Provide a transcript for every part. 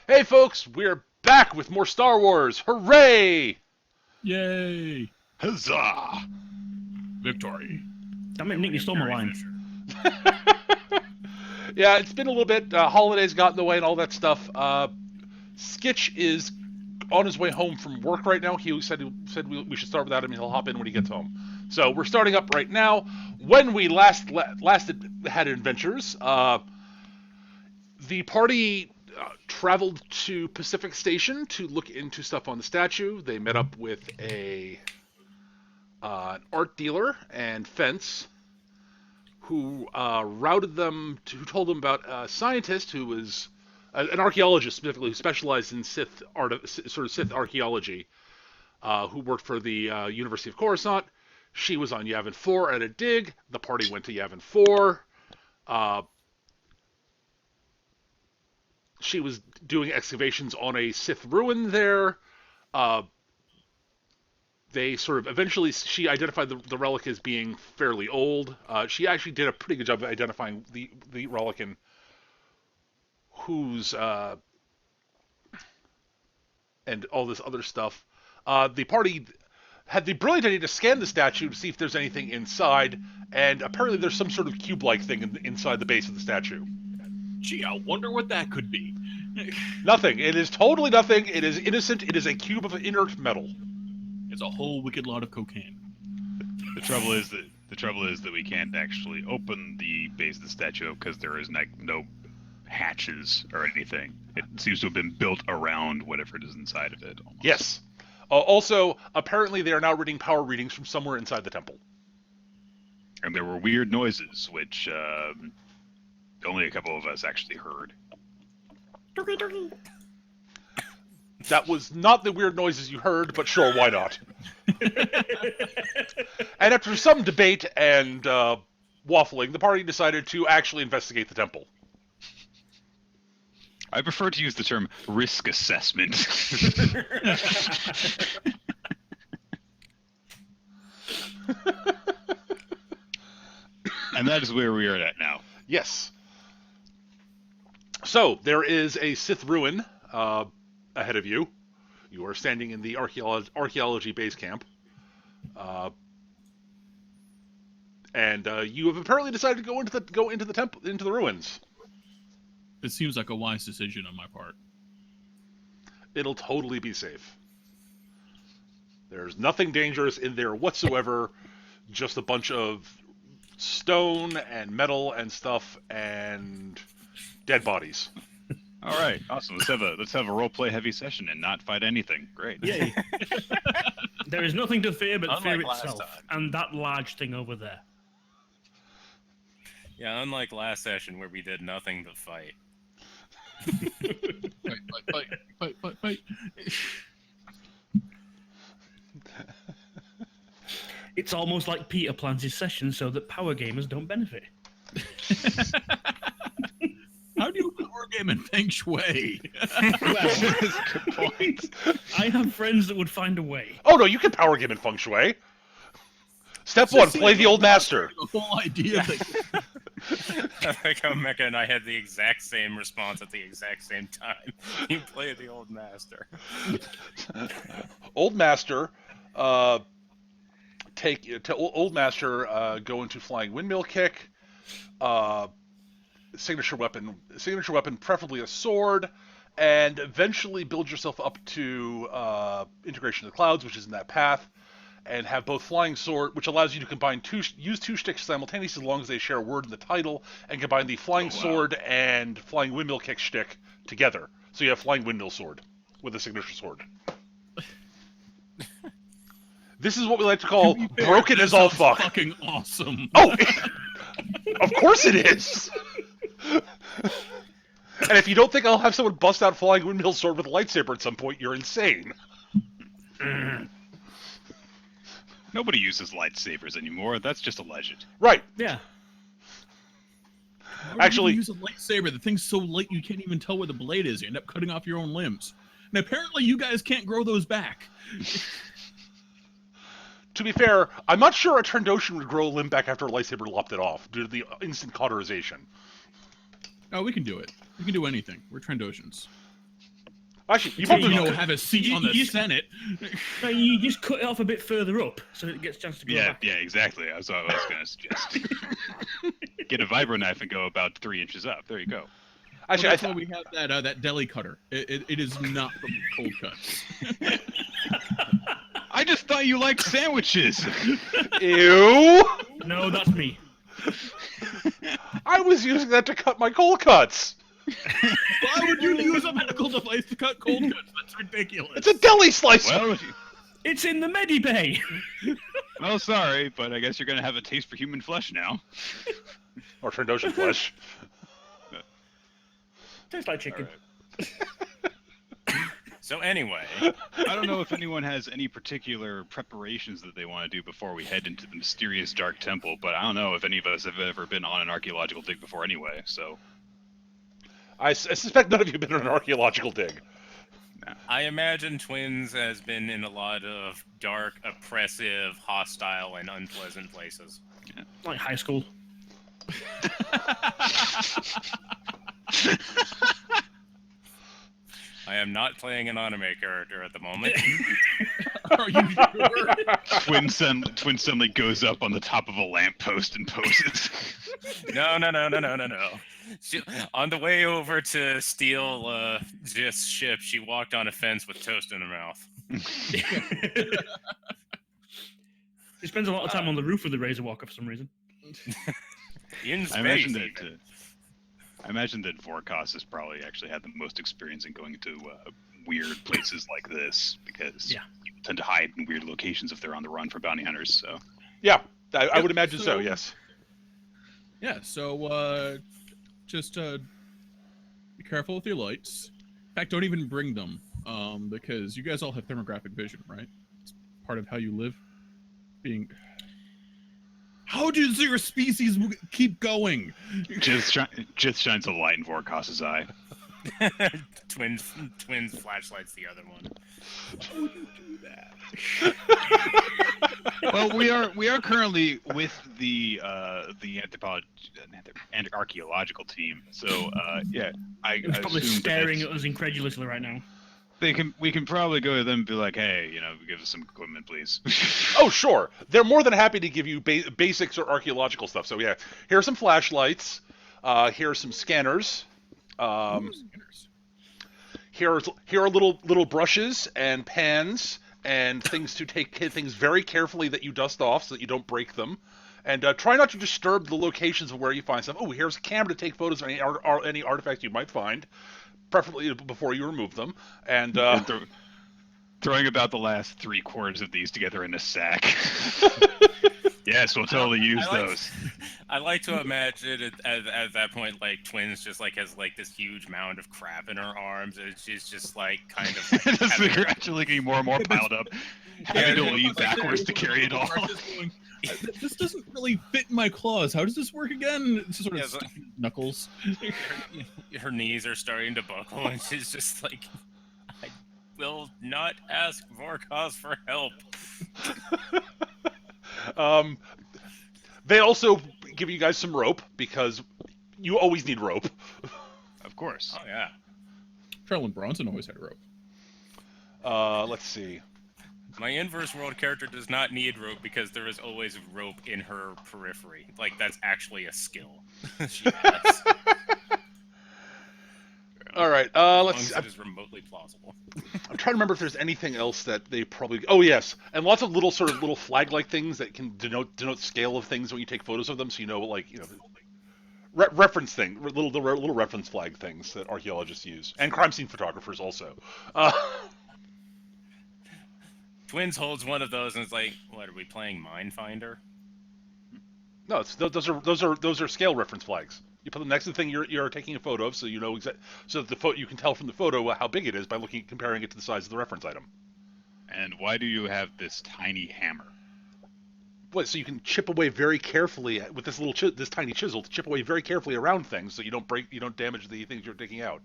Hey folks, we're back with more Star Wars. Hooray! Yay! Huzzah! Victory. Damn it, Nick, you stole my line. Yeah, it's been a little bit. Holidays got in the way and all that stuff. Skitch is on his way home from work right now. He said we should start without him. He'll hop in when he gets home. So we're starting up right now. When we last had adventures, the party traveled to Pacific Station to look into stuff on the statue. They met up with an art dealer and fence who who told them about a scientist who was an archaeologist specifically who specialized in Sith art, sort of Sith archaeology, who worked for the University of Coruscant. She was on Yavin 4 at a dig. The party went to Yavin 4. She was doing excavations on a Sith ruin there. They sort of eventually she identified the relic as being fairly old. She actually did a pretty good job of identifying the relic and whose and all this other stuff. The party had the brilliant idea to scan the statue to see if there's anything inside, and apparently there's some sort of cube-like thing inside the base of the statue. Gee, I wonder what that could be. Nothing. It is totally nothing. It is innocent. It is a cube of inert metal. It's a whole wicked lot of cocaine. The trouble is that we can't actually open the base of the statue because there is no hatches or anything. It seems to have been built around whatever it is inside of it. Almost. Yes. Also, apparently they are now reading power readings from somewhere inside the temple. And there were weird noises, which only a couple of us actually heard. That was not the weird noises you heard, but sure, why not? And after some debate and waffling, the party decided to actually investigate the temple. I prefer to use the term risk assessment. And that is where we are at now. Yes. So, there is a Sith ruin ahead of you. You are standing in the archaeology base camp. And you have apparently decided to go into the temple, into the ruins. It seems like a wise decision on my part. It'll totally be safe. There's nothing dangerous in there whatsoever. Just a bunch of stone and metal and stuff and dead bodies. All right, awesome. Let's have a role play heavy session and not fight anything. Great. Yay. There is nothing to fear but Unlike fear last itself. time. And that large thing over there. Yeah, unlike last session where we did nothing but fight. Fight. It's almost like Peter plans his session so that power gamers don't benefit. How do you power game in Feng Shui? Well, Good point. I have friends that would find a way. Oh no, you can power game in Feng Shui. Step 1, play the old master. The whole idea that I like how Mecca and I had the exact same response at the exact same time. You play the old master. Old master, old master, go into flying windmill kick. Signature weapon, preferably a sword, and eventually build yourself up to integration of the clouds, which is in that path, and have both flying sword, which allows you to use two sticks simultaneously as long as they share a word in the title, and combine the flying sword and flying windmill kick shtick together. So you have flying windmill sword with a signature sword. This is what we like to call broken as all fuck. fucking awesome. Oh, of course it is. And if you don't think I'll have someone bust out flying windmill sword with a lightsaber at some point, you're insane. Nobody uses lightsabers anymore. That's just a legend. Right. Yeah. Why would Actually- you use a lightsaber. The thing's so light you can't even tell where the blade is. You end up cutting off your own limbs. And apparently you guys can't grow those back. To be fair, I'm not sure a Trandoshan would grow a limb back after a lightsaber lopped it off, due to the instant cauterization. Oh, we can do it. We can do anything. We're Trandoshans. Actually, you So, probably have a seat on the Senate. No, you just cut it off a bit further up so it gets a chance to go back. Yeah, exactly. That's what I was going to suggest. Get a vibro knife and go about 3 inches up. There you go. Actually, That's why we have that deli cutter. It is not from cold cuts. I just thought you liked sandwiches. Ew! No, that's me. I was using that to cut my cold cuts. Why would you use a medical device to cut cold cuts? That's ridiculous. It's a deli slicer. Well, It's in the Medibay. well, sorry, but I guess you're going to have a taste for human flesh now. Or Trandoshan flesh. Tastes like chicken. So anyway, I don't know if anyone has any particular preparations that they want to do before we head into the mysterious Dark Temple, but I don't know if any of us have ever been on an archaeological dig before anyway, so... I suspect none of you have been on an archaeological dig. I imagine Twins has been in a lot of dark, oppressive, hostile, and unpleasant places. Like high school. I am not playing an anime character at the moment. Are you sure? Twin suddenly goes up on the top of a lamppost and poses. No. On the way over to steal Jith's ship, she walked on a fence with toast in her mouth. He spends a lot of time on the roof with the Razorwalker for some reason. In space, I imagine even. I imagine that Vorkos has probably actually had the most experience in going to weird places like this, because people tend to hide in weird locations if they're on the run for bounty hunters. So Yeah, I would imagine so, yes. Yeah, so just be careful with your lights. In fact, don't even bring them, because you guys all have thermographic vision, right? It's part of how you live. How does your species keep going? Jith shines a light in Vorkos's eye. Twins flashlights the other one. How would you do that? Well, we are currently with the archaeological team. So yeah, It's probably assume staring at us incredulously right now. we can probably go to them and be like, hey, give us some equipment, please. Oh, sure. They're more than happy to give you basics or archaeological stuff. So yeah, here are some flashlights. Here are some scanners. Here are little brushes and pans and things to take things very carefully that you dust off so that you don't break them. And try not to disturb the locations of where you find stuff. Oh, here's a camera to take photos of any artifacts you might find, preferably before you remove them. And throwing about the last 3/4 of these together in a sack. Yes, we'll totally use those. I like to imagine it at that point, like Twins just like has like this huge mound of crap in her arms, and she's just like kind of like Just gradually getting more and more piled up, having to lean backwards to carry it all. This doesn't really fit in my claws. How does this work again? It's sort of Yeah, knuckles. her knees are starting to buckle, and she's just like, I will not ask Vorkos for help. They also give you guys some rope, because you always need rope. Of course. Oh yeah. Charlene Bronson always had rope. Let's see. My inverse world character does not need rope because there is always rope in her periphery. Like, that's actually a skill she has. All right, As let's long see. as it is remotely plausible. I'm trying to remember if there's anything else that they probably... Oh, yes. And lots of little flag-like things that can denote scale of things when you take photos of them, so reference thing, little reference flag things that archaeologists use. And crime scene photographers also. Twins holds one of those and is like, what, are we playing Mindfinder? No, those are scale reference flags. You put them next to the thing you're taking a photo of, so you know so that you can tell from the photo how big it is by comparing it to the size of the reference item. And why do you have this tiny hammer? What? So you can chip away very carefully with this this tiny chisel to chip away very carefully around things, so you don't damage the things you're taking out.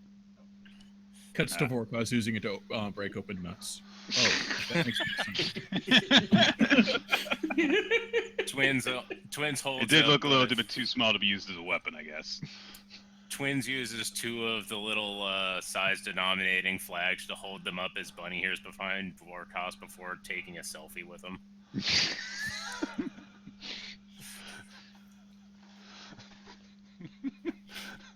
Cuts to Vorkos using it to break open nuts. Oh, that makes sense. Twins holds. It did up look a little a- bit too small to be used as a weapon, I guess. Twins uses 2 of the little size denominating flags to hold them up as bunny ears behind Vorkos before taking a selfie with them.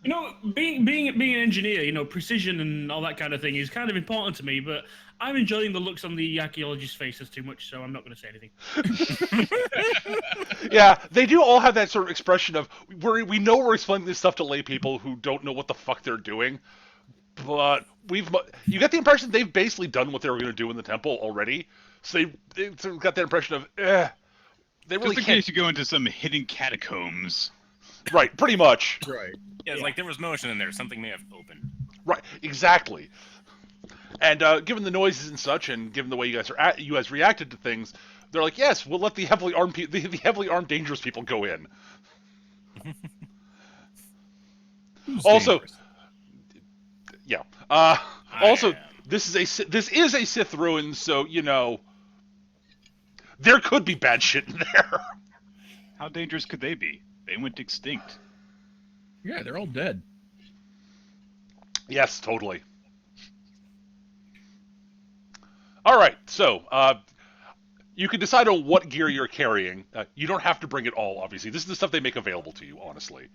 You know, being an engineer, you know, precision and all that kind of thing is kind of important to me. But I'm enjoying the looks on the archaeologists' faces too much, so I'm not going to say anything. Yeah, they do all have that sort of expression of we know we're explaining this stuff to lay people who don't know what the fuck they're doing, but you get the impression they've basically done what they were going to do in the temple already. So they've sort of got that impression of they really Just in can't. case you go into some hidden catacombs. Right, pretty much. Right. Yeah, it's like there was motion in there. Something may have opened. Right, exactly. And given the noises and such, and given the way you guys reacted to things, they're like, yes, we'll let the heavily armed the heavily armed dangerous people go in. Who's Also, dangerous? yeah. I Also, am. this is a Sith ruin, so you know there could be bad shit in there. How dangerous could they be? They went extinct. Yeah, they're all dead. Yes, totally. All right, so you can decide on what gear you're carrying. You don't have to bring it all, obviously. This is the stuff they make available to you, honestly.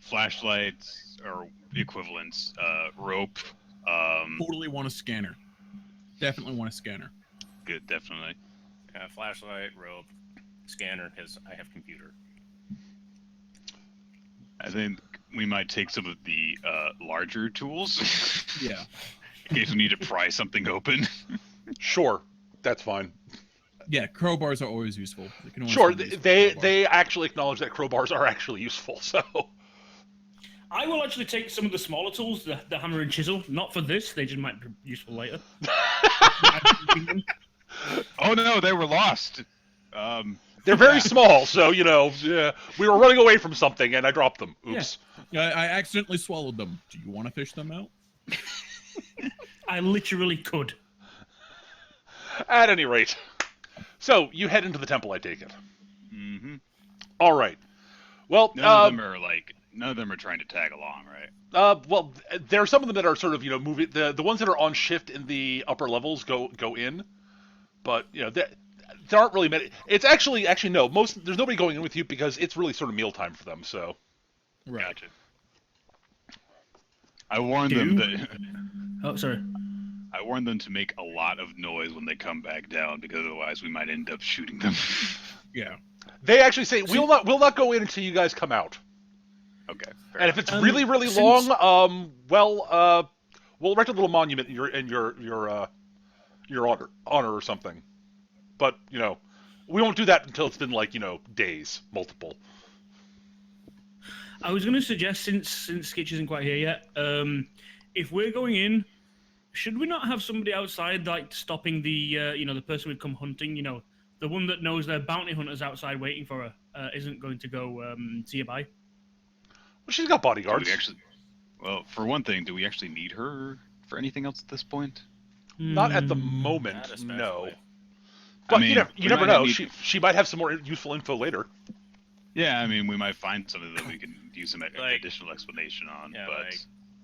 Flashlights or equivalents, rope. Totally want a scanner. Definitely want a scanner. Good, definitely. Flashlight, rope, scanner, because I have computer. I think we might take some of the larger tools Yeah. in case we need to pry something open. Sure, that's fine. Yeah, crowbars are always useful. They can always Sure, find use for they crowbars. they actually acknowledge that crowbars are actually useful. So I will actually take some of the smaller tools, the hammer and chisel. Not for this; they just might be useful later. Oh no, they were lost. they're very small. So you know, we were running away from something and I dropped them. Oops. Yeah, I accidentally swallowed them. Do you want to fish them out? I literally could. At any rate, so you head into the temple. I take it. Mm-hmm. All right. Well, None of them are trying to tag along, right? well, there are some of them that are sort of moving. The ones that are on shift in the upper levels go in, but there aren't really many. It's actually no. There's nobody going in with you because it's really sort of mealtime for them. So Right. Gotcha. I warned them that Oh, sorry. I warned them to make a lot of noise when they come back down because otherwise we might end up shooting them. Yeah. they actually say we'll not go in until you guys come out. Okay. And if it's Um, really since- long, we'll erect a little monument in your honor or something. But we won't do that until it's been days, multiple. I was going to suggest, since Skitch isn't quite here yet, if we're going in, should we not have somebody outside, like stopping the the person who'd come hunting? The one that knows their bounty hunters outside waiting for her isn't going to go see her by. Well, she's got Do bodyguards. we actually? Well, for one thing, do we actually need her for anything else at this point? Not at the Hmm. moment, Not especially. no. But you we never might know. need- She might have some more useful info later. Yeah, I mean, we might find something that we can use some Like- additional explanation on. Yeah, but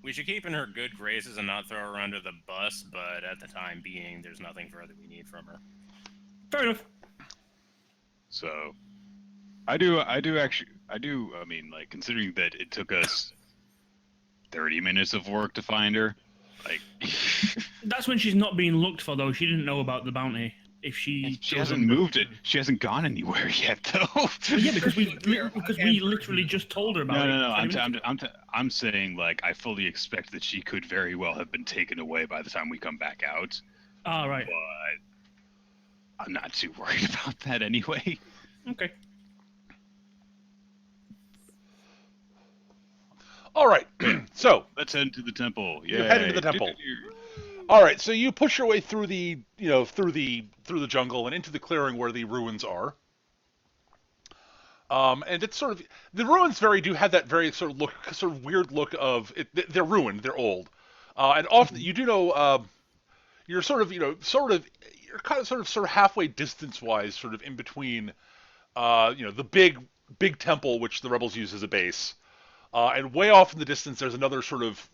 we should keep in her good graces and not throw her under the bus, but at the time being, there's nothing further we need from her. Fair enough. so, I do. I mean, like considering that it took us 30 minutes of work to find her, like That's when she's not being looked for, though. She didn't know about the bounty. If she doesn't- hasn't moved it. She hasn't gone anywhere yet, though. Well, yeah, because we literally just told her about it. No. 20 minutes ago. I'm saying like I fully expect that she could very well have been taken away by the time we come back out, Ah, right. but I'm not too worried about that anyway. Okay. All right. So, Let's head to the temple. Yeah, You head into the temple. all right. So you push your way through the through the jungle and into the clearing where the ruins are. And it's sort of the ruins do have that very sort of weird look of it. They're ruined. They're old. And often you do know you're you're kind of sort of halfway distance wise, sort of in between the big temple which the rebels use as a base, And way off in the distance, there's another sort of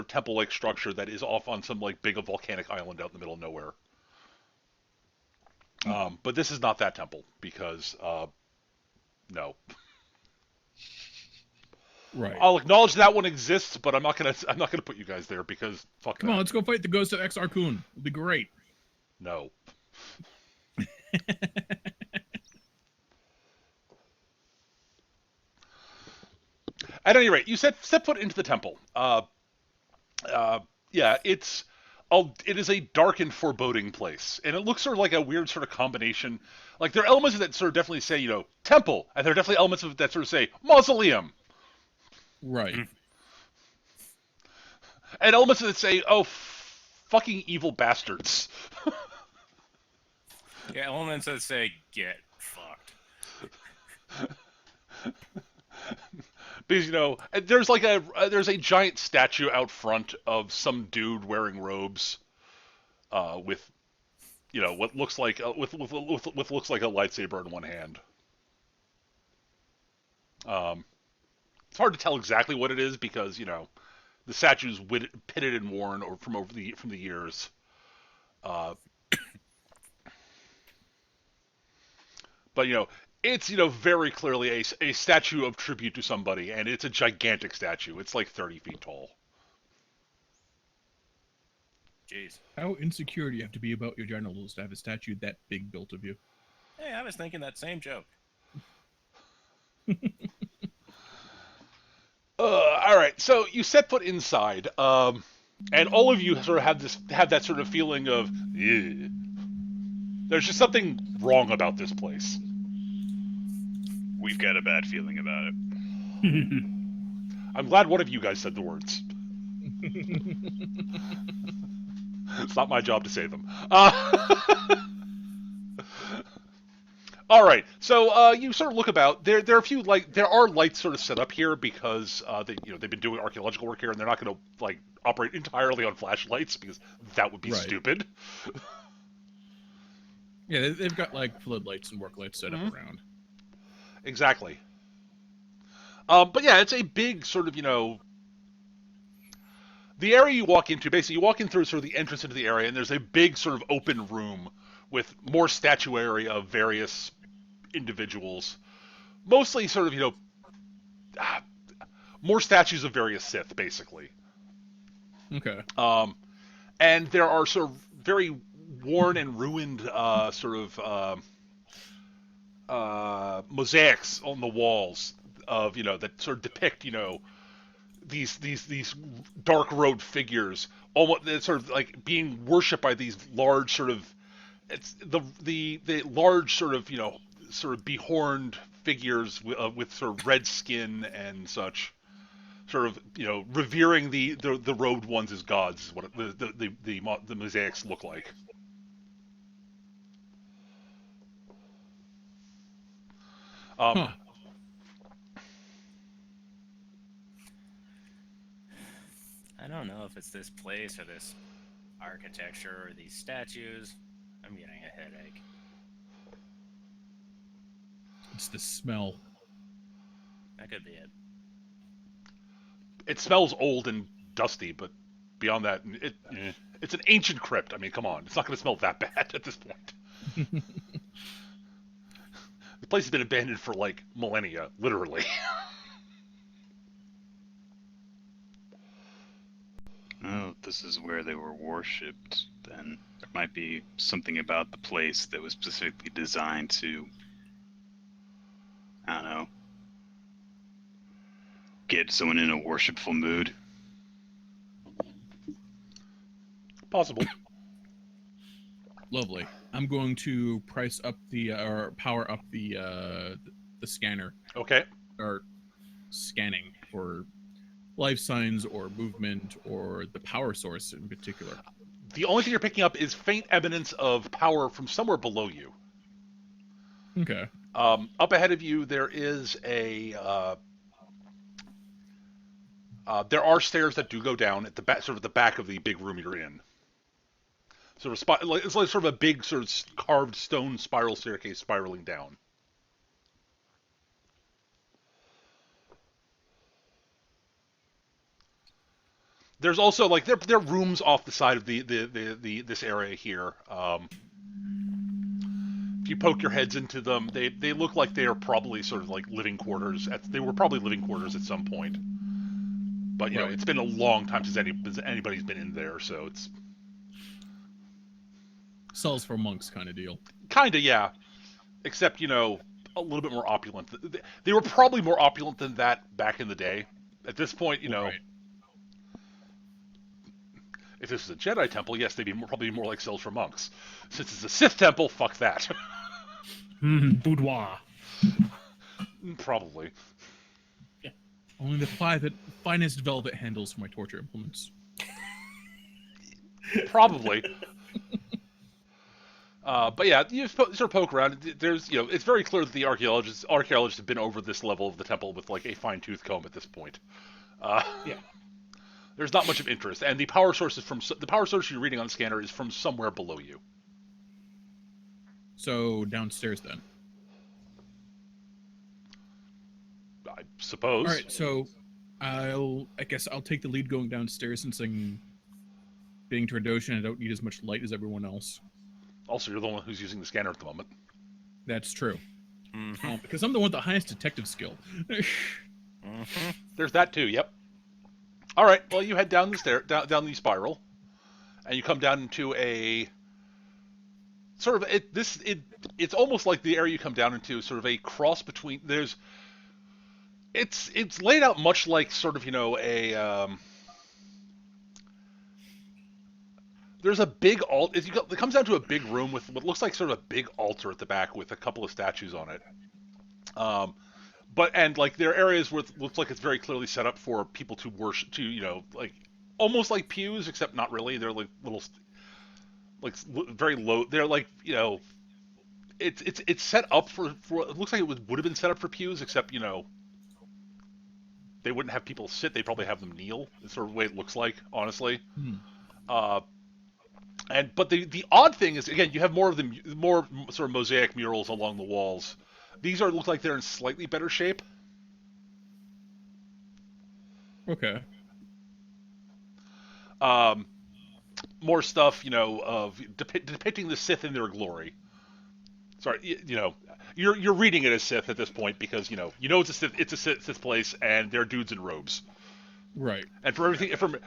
temple-like structure that is off on some like big volcanic island out in the middle of nowhere. But this is not that temple because no. Right. I'll acknowledge that one exists, but I'm not gonna put you guys there because fuck Come that. on, let's go fight the ghost of Exar Kun. It'll be great. No. At any rate, you set foot into the temple. Yeah, it is a dark and foreboding place, and it looks sort of like a weird sort of combination. Like there are elements that sort of definitely say, temple, and there are definitely elements of it that sort of say mausoleum, Right. and elements that say, oh, fucking evil bastards. Yeah, elements that say get fucked. Because there's a giant statue out front of some dude wearing robes, with what looks like with looks like a lightsaber in one hand. It's hard to tell exactly what it is because the statue's pitted and worn or from the years. But it's very clearly a statue of tribute to somebody, and it's a gigantic statue. It's like 30 feet tall. Jeez. How insecure do you have to be about your genitals to have a statue that big built of you? Hey, I was thinking that same joke. All right, so you set foot inside, and all of you sort of have that sort of feeling of, "Ew." There's just something wrong about this place. We've got a bad feeling about it. I'm glad one of you guys said the words. It's not my job to say them. All right, so you sort of look about. There are a few there are lights sort of set up here because they've been doing archaeological work here, and they're not going to operate entirely on flashlights because that would be stupid. Yeah, they've got floodlights and work lights set up around. Exactly. But yeah, it's a big sort of the area you walk into. Basically, you walk in through sort of the entrance into the area, and there's a big sort of open room with more statuary of various individuals, mostly sort of more statues of various Sith, basically. Okay. And there are sort of very worn and ruined mosaics on the walls of that sort of depict these dark robed figures, almost sort of like being worshipped by these large sort of the large sort of sort of behorned figures with sort of red skin and such, sort of revering the robed ones as gods is what the mosaics look like. Huh. I don't know if it's this place or this architecture or these statues. I'm getting a headache. It's the smell. That could be it. It smells old and dusty, but beyond that, it's an ancient crypt. I mean, come on, it's not going to smell that bad at this point. The place has been abandoned for like millennia, literally. Oh, this is where they were worshipped, then. There might be something about the place that was specifically designed to, I don't know, get someone in a worshipful mood. Possible. Lovely. I'm going to price up or power up the scanner. Okay. Or scanning for life signs or movement or the power source in particular. The only thing you're picking up is faint evidence of power from somewhere below you. Okay. Up ahead of you, there is there are stairs that do go down at the back, sort of the back of the big room you're in. Sort of it's like sort of a big sort of carved stone spiral staircase spiraling down. There's also like there are rooms off the side of the this area here. If you poke your heads into them, they look like they are probably sort of like living quarters. They were probably living quarters at some point. But you know, Right. it's been a long time since anybody's been in there, so it's Cells for monks kind of deal. kind of, yeah. Except, you know, a little bit more opulent. They were probably more opulent than that back in the day. At this point, you know, Right. if this is a Jedi temple, yes, they'd be probably more like cells for monks. Since it's a Sith temple, fuck that. Boudoir. Probably. Only the finest velvet handles for my torture implements. Probably. But yeah, you sort of poke around. There's, you know, it's very clear that the archaeologists have been over this level of the temple with like a fine-tooth comb at this point. Yeah. There's not much of interest, and the power source you're reading on the scanner is from somewhere below you. So downstairs then. I suppose. All right, so I guess I'll take the lead going downstairs since I'm being Trandoshan. I don't need as much light as everyone else. Also, you're the one who's using the scanner at the moment. That's true. Mm-hmm. Because I'm the one with the highest detective skill. Mm-hmm. There's that too. Yep. All right. Well, you head down down the spiral, and you come down into a sort of it's almost like the area you come down into is sort of a cross between. It's laid out much like sort of, you know, there's a big it comes down to a big room with what looks like sort of a big altar at the back with a couple of statues on it. And like there are areas where it looks like it's very clearly set up for people to worship, to, you know, like almost like pews, except not really. They're like little, like very low. They're like, you know, it's set up for it looks like it would have been set up for pews, except, you know, they wouldn't have people sit. They'd probably have them kneel. It's sort of the way it looks like, honestly. But the odd thing is, again, you have more sort of mosaic murals along the walls. These look like they're in slightly better shape. Okay. More stuff, you know, of depicting the Sith in their glory. Sorry, you know, you're reading it as Sith at this point because you know it's a Sith place, and they're dudes in robes. Right. And for everything from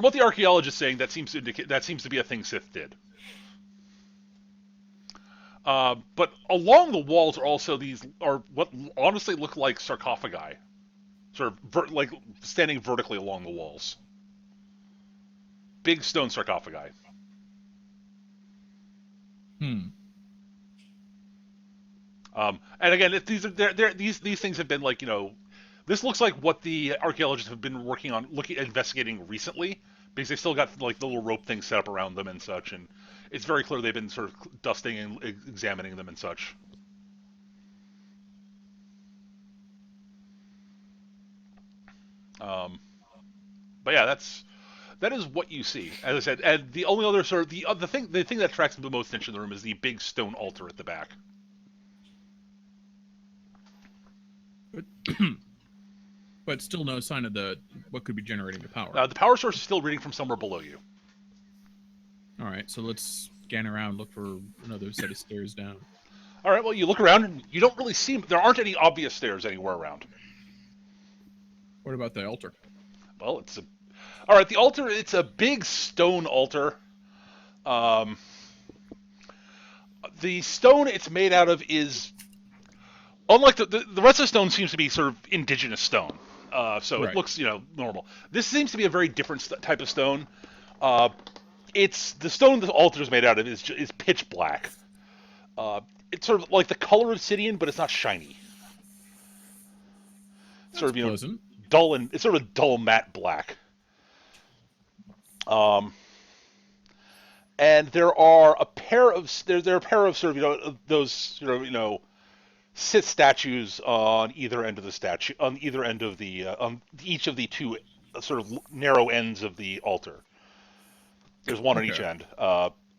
what the archaeologist is saying, that seems to be a thing Sith did. But along the walls are also what honestly look like sarcophagi, sort of like standing vertically along the walls. Big stone sarcophagi. And again, these things have been like, you know, this looks like what the archaeologists have been working on, investigating recently, because they still got like the little rope things set up around them and such, and it's very clear they've been sort of dusting and examining them and such. But yeah, that is what you see, as I said. And the only other sort of the thing that attracts the most attention in the room is the big stone altar at the back. But still no sign of what could be generating the power. The power source is still reading from somewhere below you. All right, so let's scan around, look for another set of stairs down. All right, well, you look around and you don't really see. There aren't any obvious stairs anywhere around. What about the altar? Well, all right. The altar, it's a big stone altar. The stone it's made out of is unlike the rest of the stone seems to be sort of indigenous stone. So right. It looks, you know, normal. This seems to be a very different type of stone. It's the stone the altar is made out of is pitch black. It's sort of like the color of obsidian, but it's not shiny. That's sort of, you know, pleasant. dull, and it's sort of dull matte black. And there are a pair of sort of, you know, those sort of, you know, Sith statues on either end of on each of the two sort of narrow ends of the altar. There's one on each end.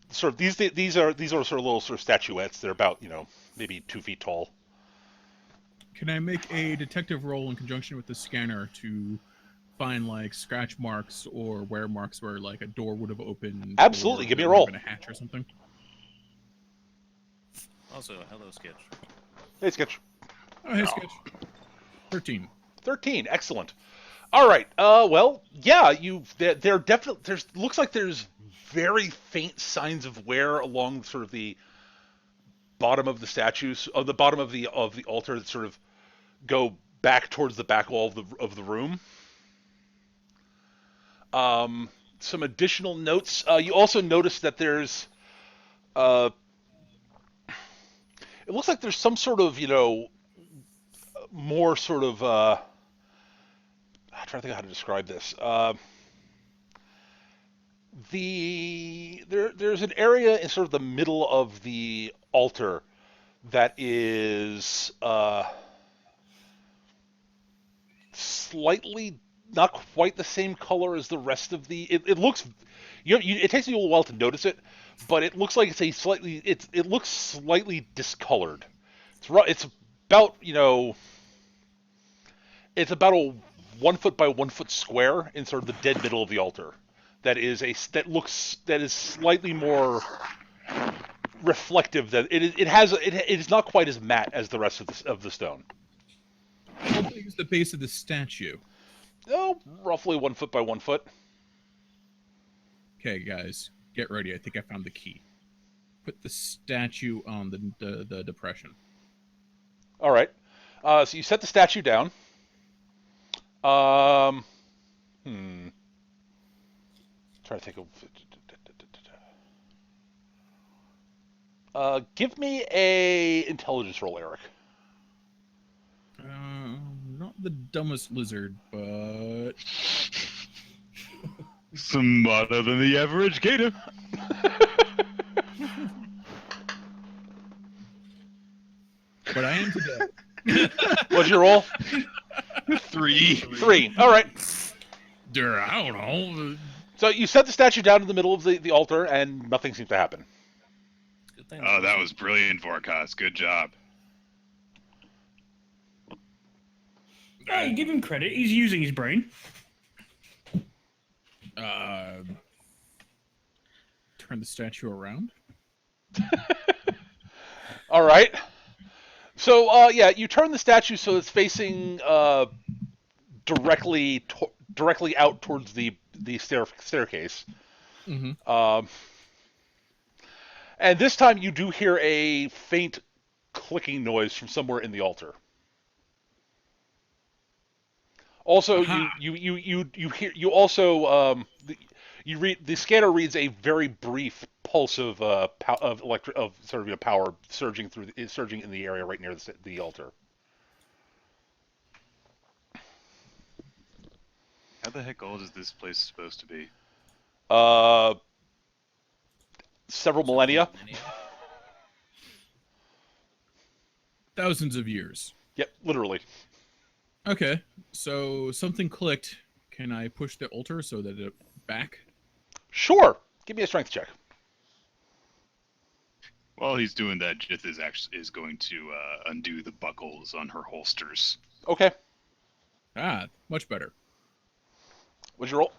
Sort of these are sort of little sort of statuettes. They're about, you know, maybe 2 feet tall. Can I make a detective roll in conjunction with the scanner to find like scratch marks or wear marks where like a door would have opened. Absolutely, or give me a there would have roll. been a hatch or something. Also, hello, Sketch. Hey, Sketch. Oh, hey, Sketch. 13. 13. Excellent. All right. Well, yeah. There definitely. Looks like there's very faint signs of wear along sort of the bottom of the statues, the bottom of the altar that sort of go back towards the back wall of the room. Some additional notes. You also notice that there's. It looks like there's some sort of, more sort of. I'm trying to think of how to describe this. There's an area in sort of the middle of the altar that is slightly not quite the same color as the rest of the. It looks. It takes you a while to notice it, but it looks like it looks slightly discolored. It's about it's about a 1 foot by 1 foot square in sort of the dead middle of the altar. That is slightly more reflective. That it is not quite as matte as the rest of the stone. How big is the base of the statue? Oh, roughly 1 foot by 1 foot. Okay, guys, get ready. I think I found the key. Put the statue on the depression. All right. So you set the statue down. Trying to think of. Give me a intelligence roll, Eric. Not the dumbest lizard, but Smarter than the average gator. but I am today. What's your roll? 3. 3. All right. I don't know. So you set the statue down in the middle of the altar, and nothing seems to happen. Good thing. Oh, that was brilliant, Vorkos. Good job. Hey, give him credit. He's using his brain. Turn the statue around. All right. So yeah, you turn the statue so it's facing directly out towards the staircase. Mm-hmm. And this time you do hear a faint clicking noise from somewhere in the altar. Also, the scanner reads a very brief pulse of power surging in the area right near the altar. How the heck old is this place supposed to be? Several millennia. Thousands of years. Yep, literally. Okay, so something clicked. Can I push the altar so that it back? Sure. Give me a strength check. While he's doing that, Jith is going to undo the buckles on her holsters. Okay. Much better. What'd you roll?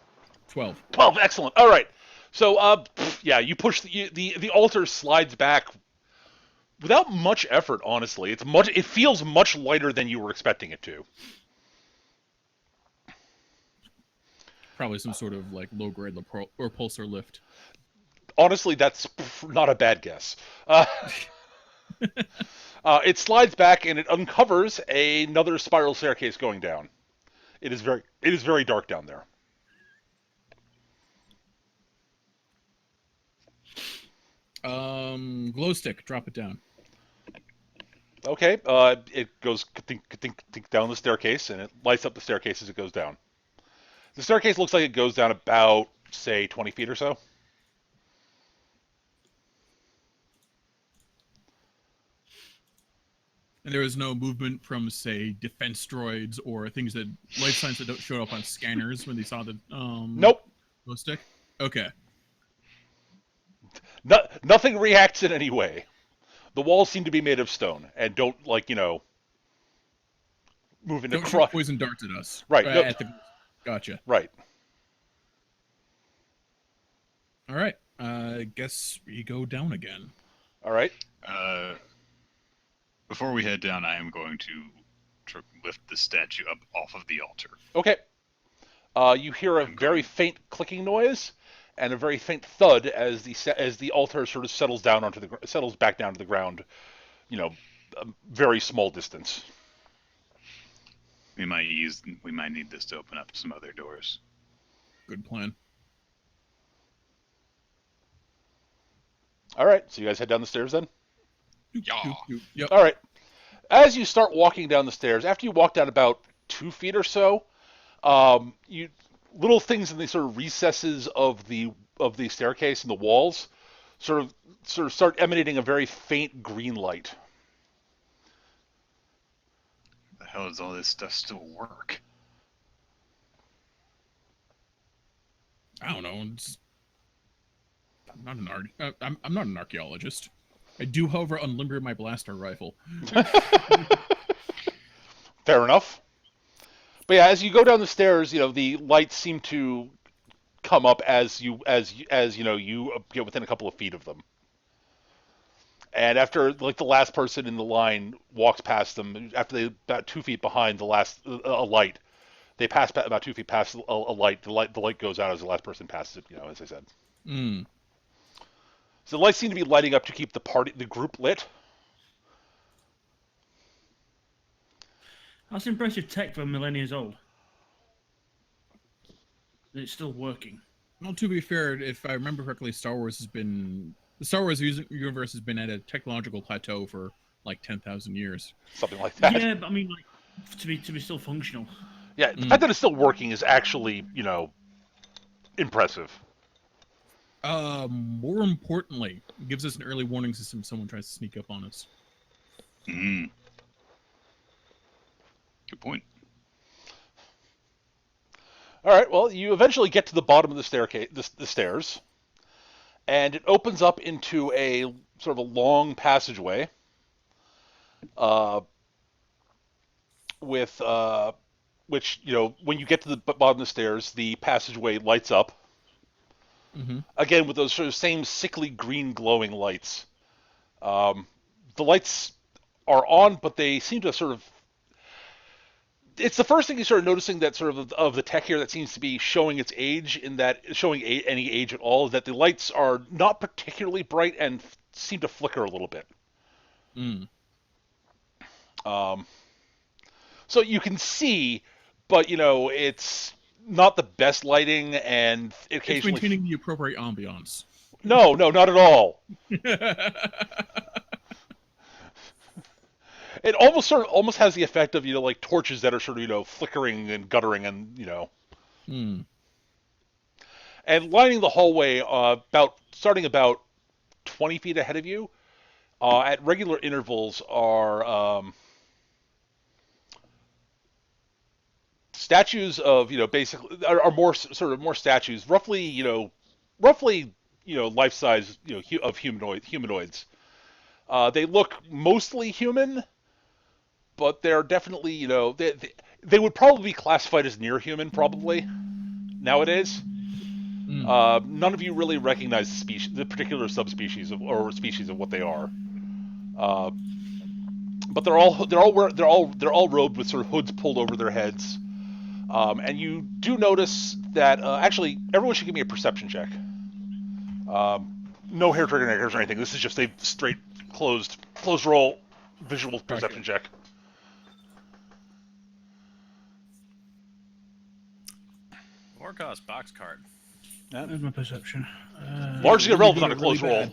12. 12. Excellent. All right. So, yeah, you push the altar slides back without much effort. Honestly, it feels much lighter than you were expecting it to. Probably some sort of like low-grade repulsor lift. Honestly, that's not a bad guess. It slides back and it uncovers another spiral staircase going down. It is very dark down there. Glow stick. Drop it down. Okay. It goes down the staircase and it lights up the staircase as it goes down. The staircase looks like it goes down about, say, 20 feet or so. And there is no movement from, say, defense droids or things that life signs that don't show up on scanners when they saw the Nope. glow stick. Okay. Nothing reacts in any way. The walls seem to be made of stone and don't move into Don't shoot poison darts at us. Right. At the Gotcha. Right. All right. Guess we go down again. All right. Before we head down, I am going to lift the statue up off of the altar. Okay. You hear a I'm very going- faint clicking noise and a very faint thud as the altar sort of settles back down to the ground. A very small distance. We might need this to open up some other doors. Good plan. All right. So you guys head down the stairs then. Yeah. Yep. All right. As you start walking down the stairs, after you walk down about 2 feet or so, you little things in the sort of recesses of the staircase and the walls sort of start emanating a very faint green light. The hell does all this stuff still work? I don't know. I'm not an archaeologist. I do, however, unlimber my blaster rifle. Fair enough. But yeah, as you go down the stairs, the lights seem to come up as you get within a couple of feet of them. And after the last person in the line walks past them, after they about 2 feet behind a light, they pass about 2 feet past a light. The light goes out as the last person passes it. As I said. Mm. So the lights seem to be lighting up to keep the group lit. That's impressive tech for millennia old. It's still working. Well, to be fair, if I remember correctly, the Star Wars universe has been at a technological plateau for like 10,000 years. Something like that. Yeah, but I mean, like, to be still functional. Yeah, the fact that it's still working is actually, impressive. More importantly, it gives us an early warning system if someone tries to sneak up on us. Mm. Good point. All right, well, you eventually get to the bottom of the staircase, the stairs, and it opens up into a sort of a long passageway, with which when you get to the bottom of the stairs, the passageway lights up. Mm-hmm. Again, with those sort of same sickly green glowing lights. The lights are on, but they seem to sort of. It's the first thing you start noticing that sort of the tech here that seems to be showing its age, any age at all, is that the lights are not particularly bright and seem to flicker a little bit. Mm. So you can see, but it's not the best lighting, and occasionally It's maintaining the appropriate ambiance. No, not at all. It almost has the effect of like torches that are sort of flickering and guttering and Hmm. and lining the hallway starting about 20 feet ahead of you at regular intervals are statues of basically are more statues roughly life size of humanoids. They look mostly human, but they're definitely, they would probably be classified as near human, probably, nowadays. Mm. None of you really recognize the particular subspecies or species of what they are. But they're all robed with sort of hoods pulled over their heads. And you do notice that, actually, everyone should give me a perception check. No hair trigger negatives or anything. This is just a straight closed roll visual perception check. Orcos box card. There's my perception. Largely irrelevant on a really closed roll. bad.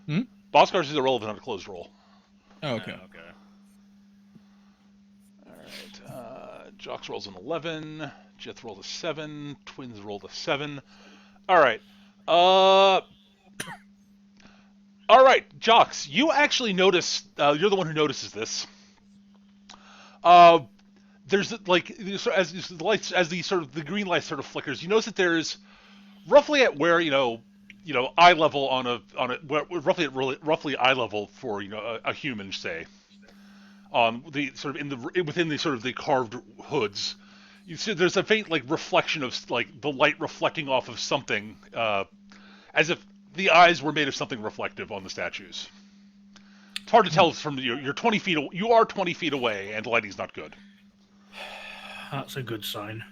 Hmm? Boxcars is irrelevant on a closed roll. Oh, okay. Okay. Alright. Jox rolls an 11. Jeth rolled a 7. Twins rolled a 7. Alright. Alright, Jox, you actually notice, you're the one who notices this. There's as the green light sort of flickers, you notice that there's roughly at where eye level roughly eye level for a human, say, on the sort of within the sort of the carved hoods, You see, there's a faint like reflection of like the light reflecting off of something, as if the eyes were made of something reflective on the statues. It's hard to tell from you're 20 feet. You are 20 feet away, and the lighting's not good. That's a good sign.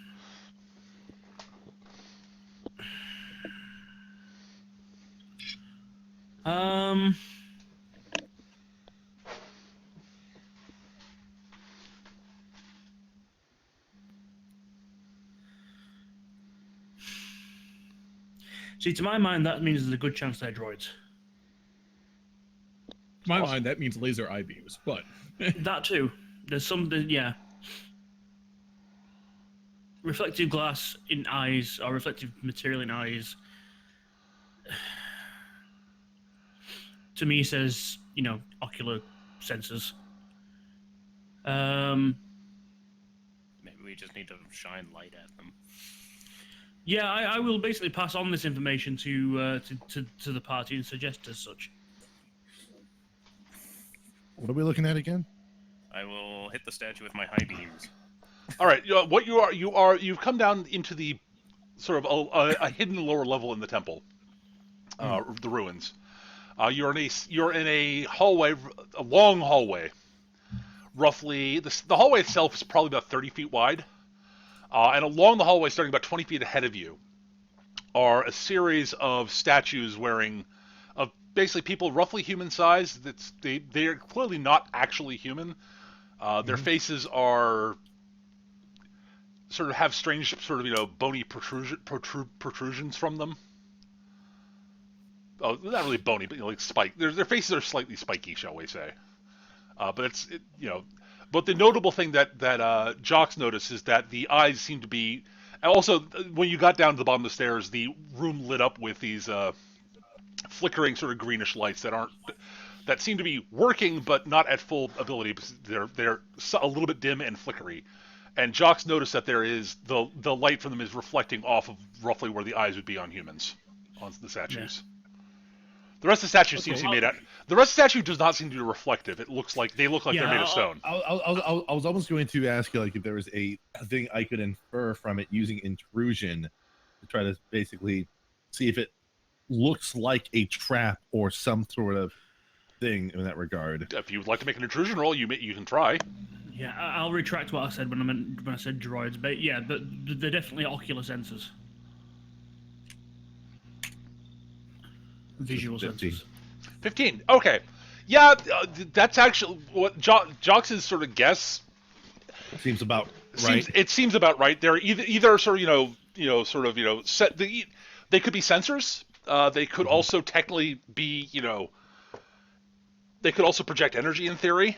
See, to my mind, that means there's a good chance they're droids. To my mind, that means laser eye beams, but That too. There's something, yeah. Reflective glass in eyes, or reflective material in eyes, to me says, ocular sensors. Maybe we just need to shine light at them. Yeah, I will basically pass on this information to the party and suggest as such. What are we looking at again? I will hit the statue with my high beams. All right, what you've come down into the sort of a hidden lower level in the temple, the ruins. You're in a hallway, a long hallway. Roughly, the hallway itself is probably about 30 feet wide, and along the hallway, starting about 20 feet ahead of you, are a series of statues wearing, of basically people roughly human size. They are clearly not actually human. Their faces are sort of have strange sort of bony protrusions from them. Oh, not really bony, but like spike. Their faces are slightly spiky, shall we say? But But the notable thing that Jocks noticed is that the eyes seem to be. Also, when you got down to the bottom of the stairs, the room lit up with these flickering sort of greenish lights that seem to be working, but not at full ability. They're a little bit dim and flickery. And Jocks noticed that there is the light from them is reflecting off of roughly where the eyes would be on humans, on the statues. Yeah. The rest of the statue seems to be made out. The rest of the statue does not seem to be reflective. They look like they're made of stone. I was almost going to ask you if there was a thing I could infer from it using intrusion to try to basically see if it looks like a trap or some sort of thing in that regard. If you would like to make an intrusion roll, you can try. Yeah, I'll retract what I said when I said droids, but yeah, they're definitely ocular sensors. Visual sensors. 15. Okay. Yeah, that's actually what Jocks' sort of guess. Seems about right. It seems about right. They're either sort of they could be sensors. They could also technically be they could also project energy in theory.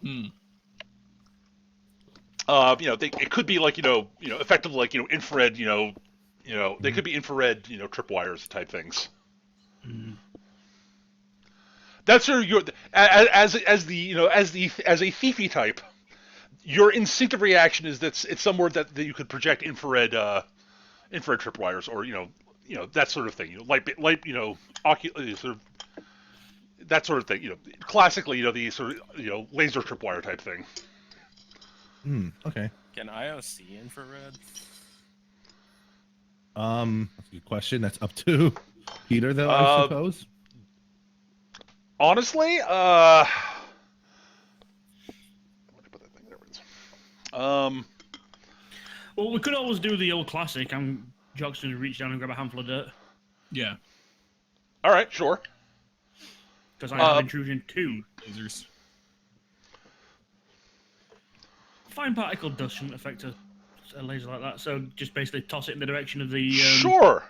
It could be effectively infrared. They could be infrared, tripwires type things. That's sort of as a thiefy type. Your instinctive reaction is that it's somewhere that you could project infrared tripwires or that sort of thing. Light sort of that sort of thing. Classically, the sort of laser tripwire type thing. Okay. Can IO see infrared? That's a good question. That's up to Peter, though, I suppose. Honestly, where did I put that thing? There it is. Well, we could always do the old classic. Jock's going to reach down and grab a handful of dirt. Yeah. All right, sure. Because I have intrusion 2. Lasers. fine particle dust shouldn't affect a laser like that, so just basically toss it in the direction of the... Sure!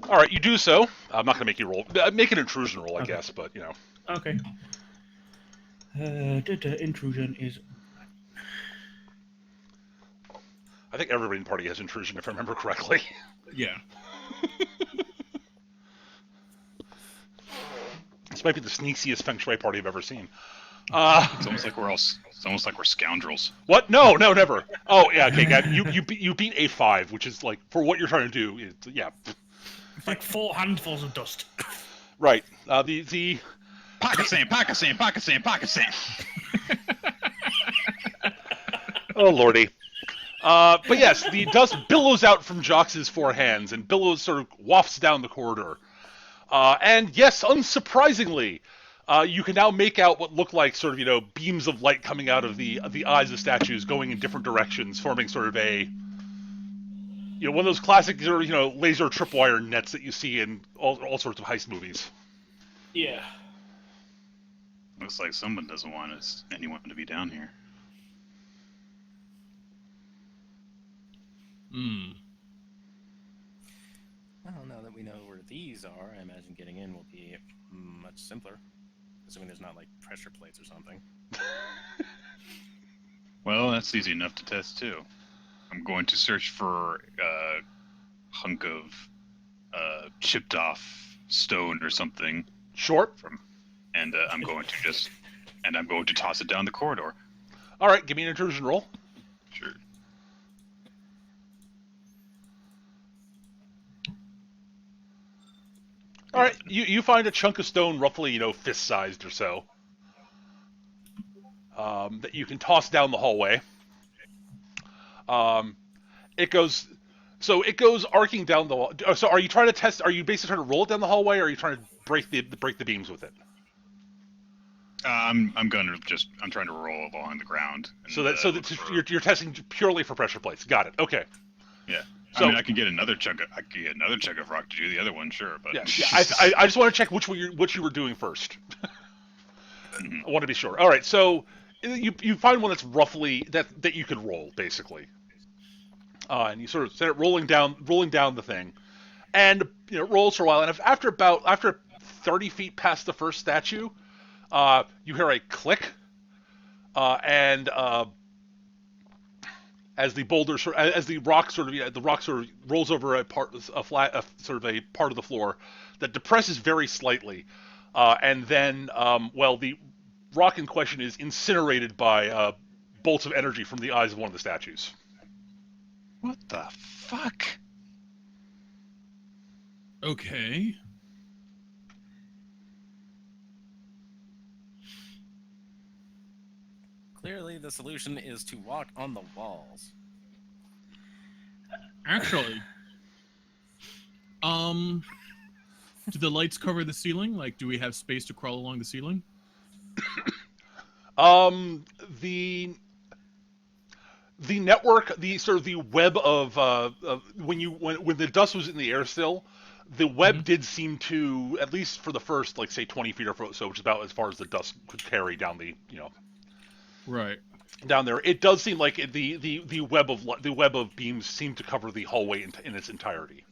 Alright, you do so. I'm not going to make you roll. Make an intrusion roll, I guess, but, you know. Okay. Intrusion is... I think everybody in the party has intrusion, if I remember correctly. Yeah. This might be the sneakiest Feng Shui party I've ever seen. It's almost like we're scoundrels. What? No, never. Oh, yeah, okay, guys. You beat a 5, which is like for what you're trying to do. Yeah. It's like 4 handfuls of dust. Right. The Pocket sand. Oh lordy. But yes, the dust billows out from Jox's four hands and billows sort of wafts down the corridor. And yes, unsurprisingly, you can now make out what look like sort of beams of light coming out of the eyes of statues, going in different directions, forming sort of a one of those classic laser tripwire nets that you see in all sorts of heist movies. Yeah. Looks like someone doesn't want anyone to be down here. Hmm. Well, now that we know where these are, I imagine getting in will be much simpler. Assuming there's not, like, pressure plates or something. Well, that's easy enough to test, too. I'm going to search for a hunk of chipped off stone or something. Short. And I'm going to toss it down the corridor. All right, give me an intrusion roll. Sure. All right, you find a chunk of stone roughly, fist-sized or so, that you can toss down the hallway. It goes arcing down the wall. So are you trying to test? Are you basically trying to roll it down the hallway, or are you trying to break the beams with it? I'm trying to roll along the ground. And, you're testing purely for pressure plates. Got it. Okay. Yeah. So, I can get another chunk of rock to do the other one, sure, but yeah. I just want to check which you were doing first. I want to be sure. All right, so you find one that's roughly that you could roll basically, and you sort of set it rolling down the thing, and it rolls for a while, and after 30 feet past the first statue, you hear a click, and as the rock sort of rolls over a part of the floor that depresses very slightly, and then the rock in question is incinerated by bolts of energy from the eyes of one of the statues. What the fuck? Okay. Clearly, the solution is to walk on the walls. Actually, do the lights cover the ceiling? Like, do we have space to crawl along the ceiling? The network, the sort of the web of when the dust was in the air still, the web did seem to, at least for the first, like, say 20 feet or so, which is about as far as the dust could carry down the Right. down there. It does seem like the web of beams seemed to cover the hallway in its entirety.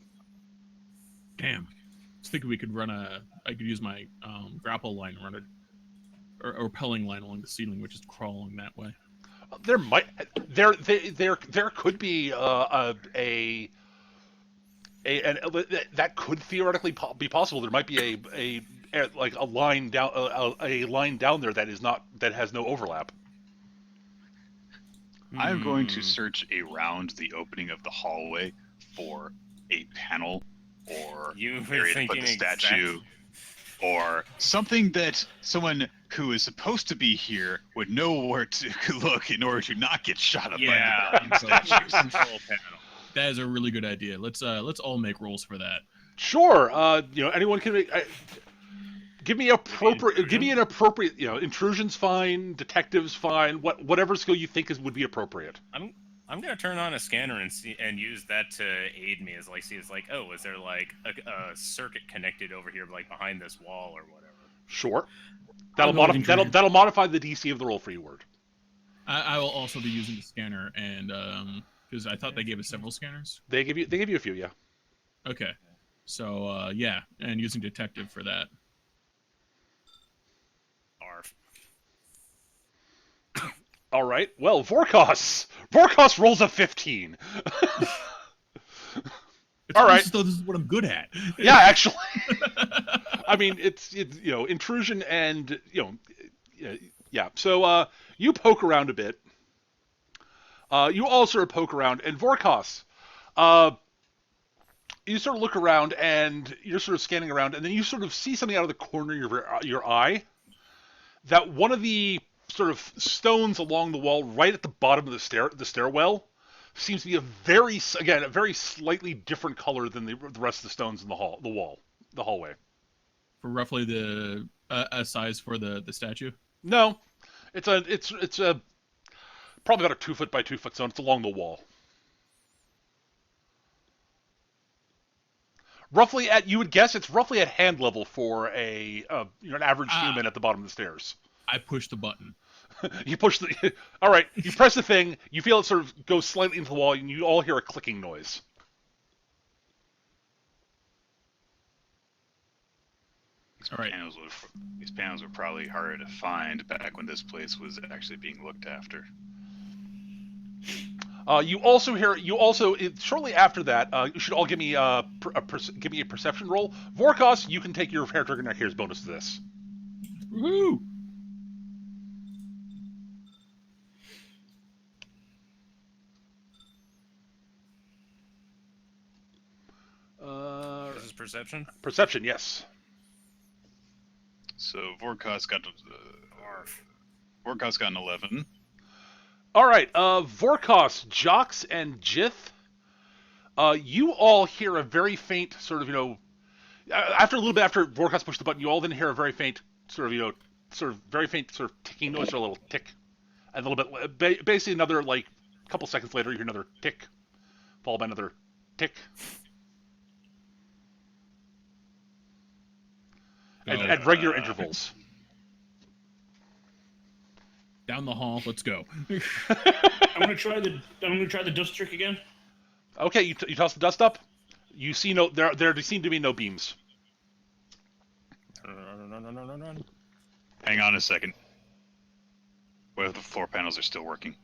Damn. I was thinking we could I could use my grapple line and run a repelling line along the ceiling, which is crawling that way. There could be that could theoretically be possible. There might be a line down there that has no overlap. I'm going to search around the opening of the hallway for a panel or area to put the statue or something that someone who is supposed to be here would know where to look in order to not get shot up by the statues. Control panel. That is a really good idea. Let's all make rolls for that. Sure. Anyone can make. Give me an appropriate. Intrusion's fine. Detective's fine. Whatever skill you think would be appropriate. I'm gonna turn on a scanner and use that to aid me as oh, is there like a circuit connected over here like behind this wall or whatever? Sure. That'll modify the DC of the roll for you, Word. I will also be using the scanner, and because I thought they gave us several scanners. They give you a few, yeah. Okay. So yeah, and using detective for that. Arf. All right. Well, Vorkos rolls a 15. All right. This is what I'm good at. Yeah, actually. I mean, it's intrusion and yeah. So you poke around a bit. You all sort of poke around, and Vorkos, you sort of look around, and you're sort of scanning around, and then you sort of see something out of the corner of your eye. That one of the sort of stones along the wall right at the bottom of the stairwell seems to be a very slightly different color than the rest of the stones in the hallway. For roughly the a size for the statue. No, it's a probably about a 2 foot by 2 foot stone. It's along the wall. Roughly you would guess it's roughly at hand level for an average human at the bottom of the stairs. I push the button. You push the. All right, you press the thing. You feel it sort of go slightly into the wall, and you all hear a clicking noise. All right. These panels were probably harder to find back when this place was actually being looked after. You also shortly after that. You should all give me a perception roll. Vorkos, you can take your hair trigger neck hair's bonus to this. Woohoo! This is perception. Perception, yes. So Vorkos got an 11. All right, Vorkos, Jox, and Jith. You all hear a very faint sort of after a little bit after Vorkos pushed the button, you all then hear a very faint sort of ticking noise, or a little tick, and a little bit basically another like couple seconds later you hear another tick, followed by another tick. At regular intervals. Down the hall. Let's go. I'm gonna try the dust trick again. Okay, you toss the dust up. You see there seem to be no beams. Run. Hang on a second. What if the floor panels are still working?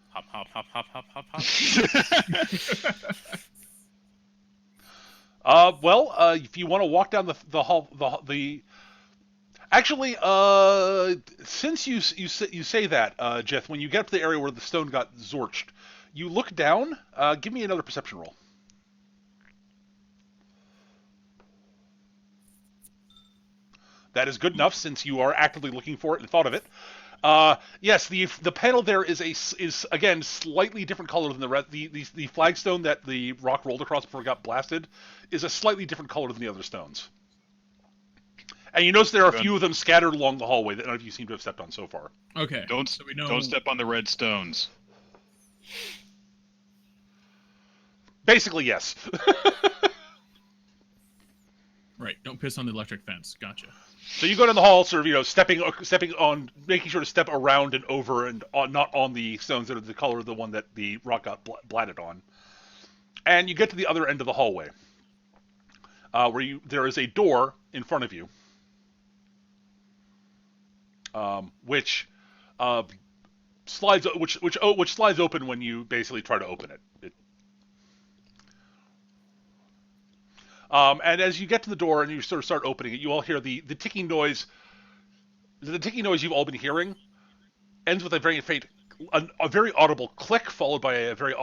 Hop, hop, hop, hop, hop, hop, hop. If you want to walk down the hall, actually, since you say that, Jeth, when you get up to the area where the stone got zorched, you look down. Give me another perception roll. That is good enough since you are actively looking for it and thought of it. Yes, the panel there is again slightly different color than the rest. The flagstone that the rock rolled across before it got blasted is a slightly different color than the other stones. And you notice there are a few of them scattered along the hallway that none of you seem to have stepped on so far. Okay. Don't step on the red stones. Basically, yes. Right. Don't piss on the electric fence. Gotcha. So you go down the hall, sort of, stepping on, making sure to step around and over and not on the stones that are the color of the one that the rock got blatted on. And you get to the other end of the hallway, where there is a door in front of you, which slides open when you basically try to open it. And as you get to the door and you sort of start opening it, you all hear the ticking noise. The ticking noise you've all been hearing ends with a very faint, a very audible click, followed by a very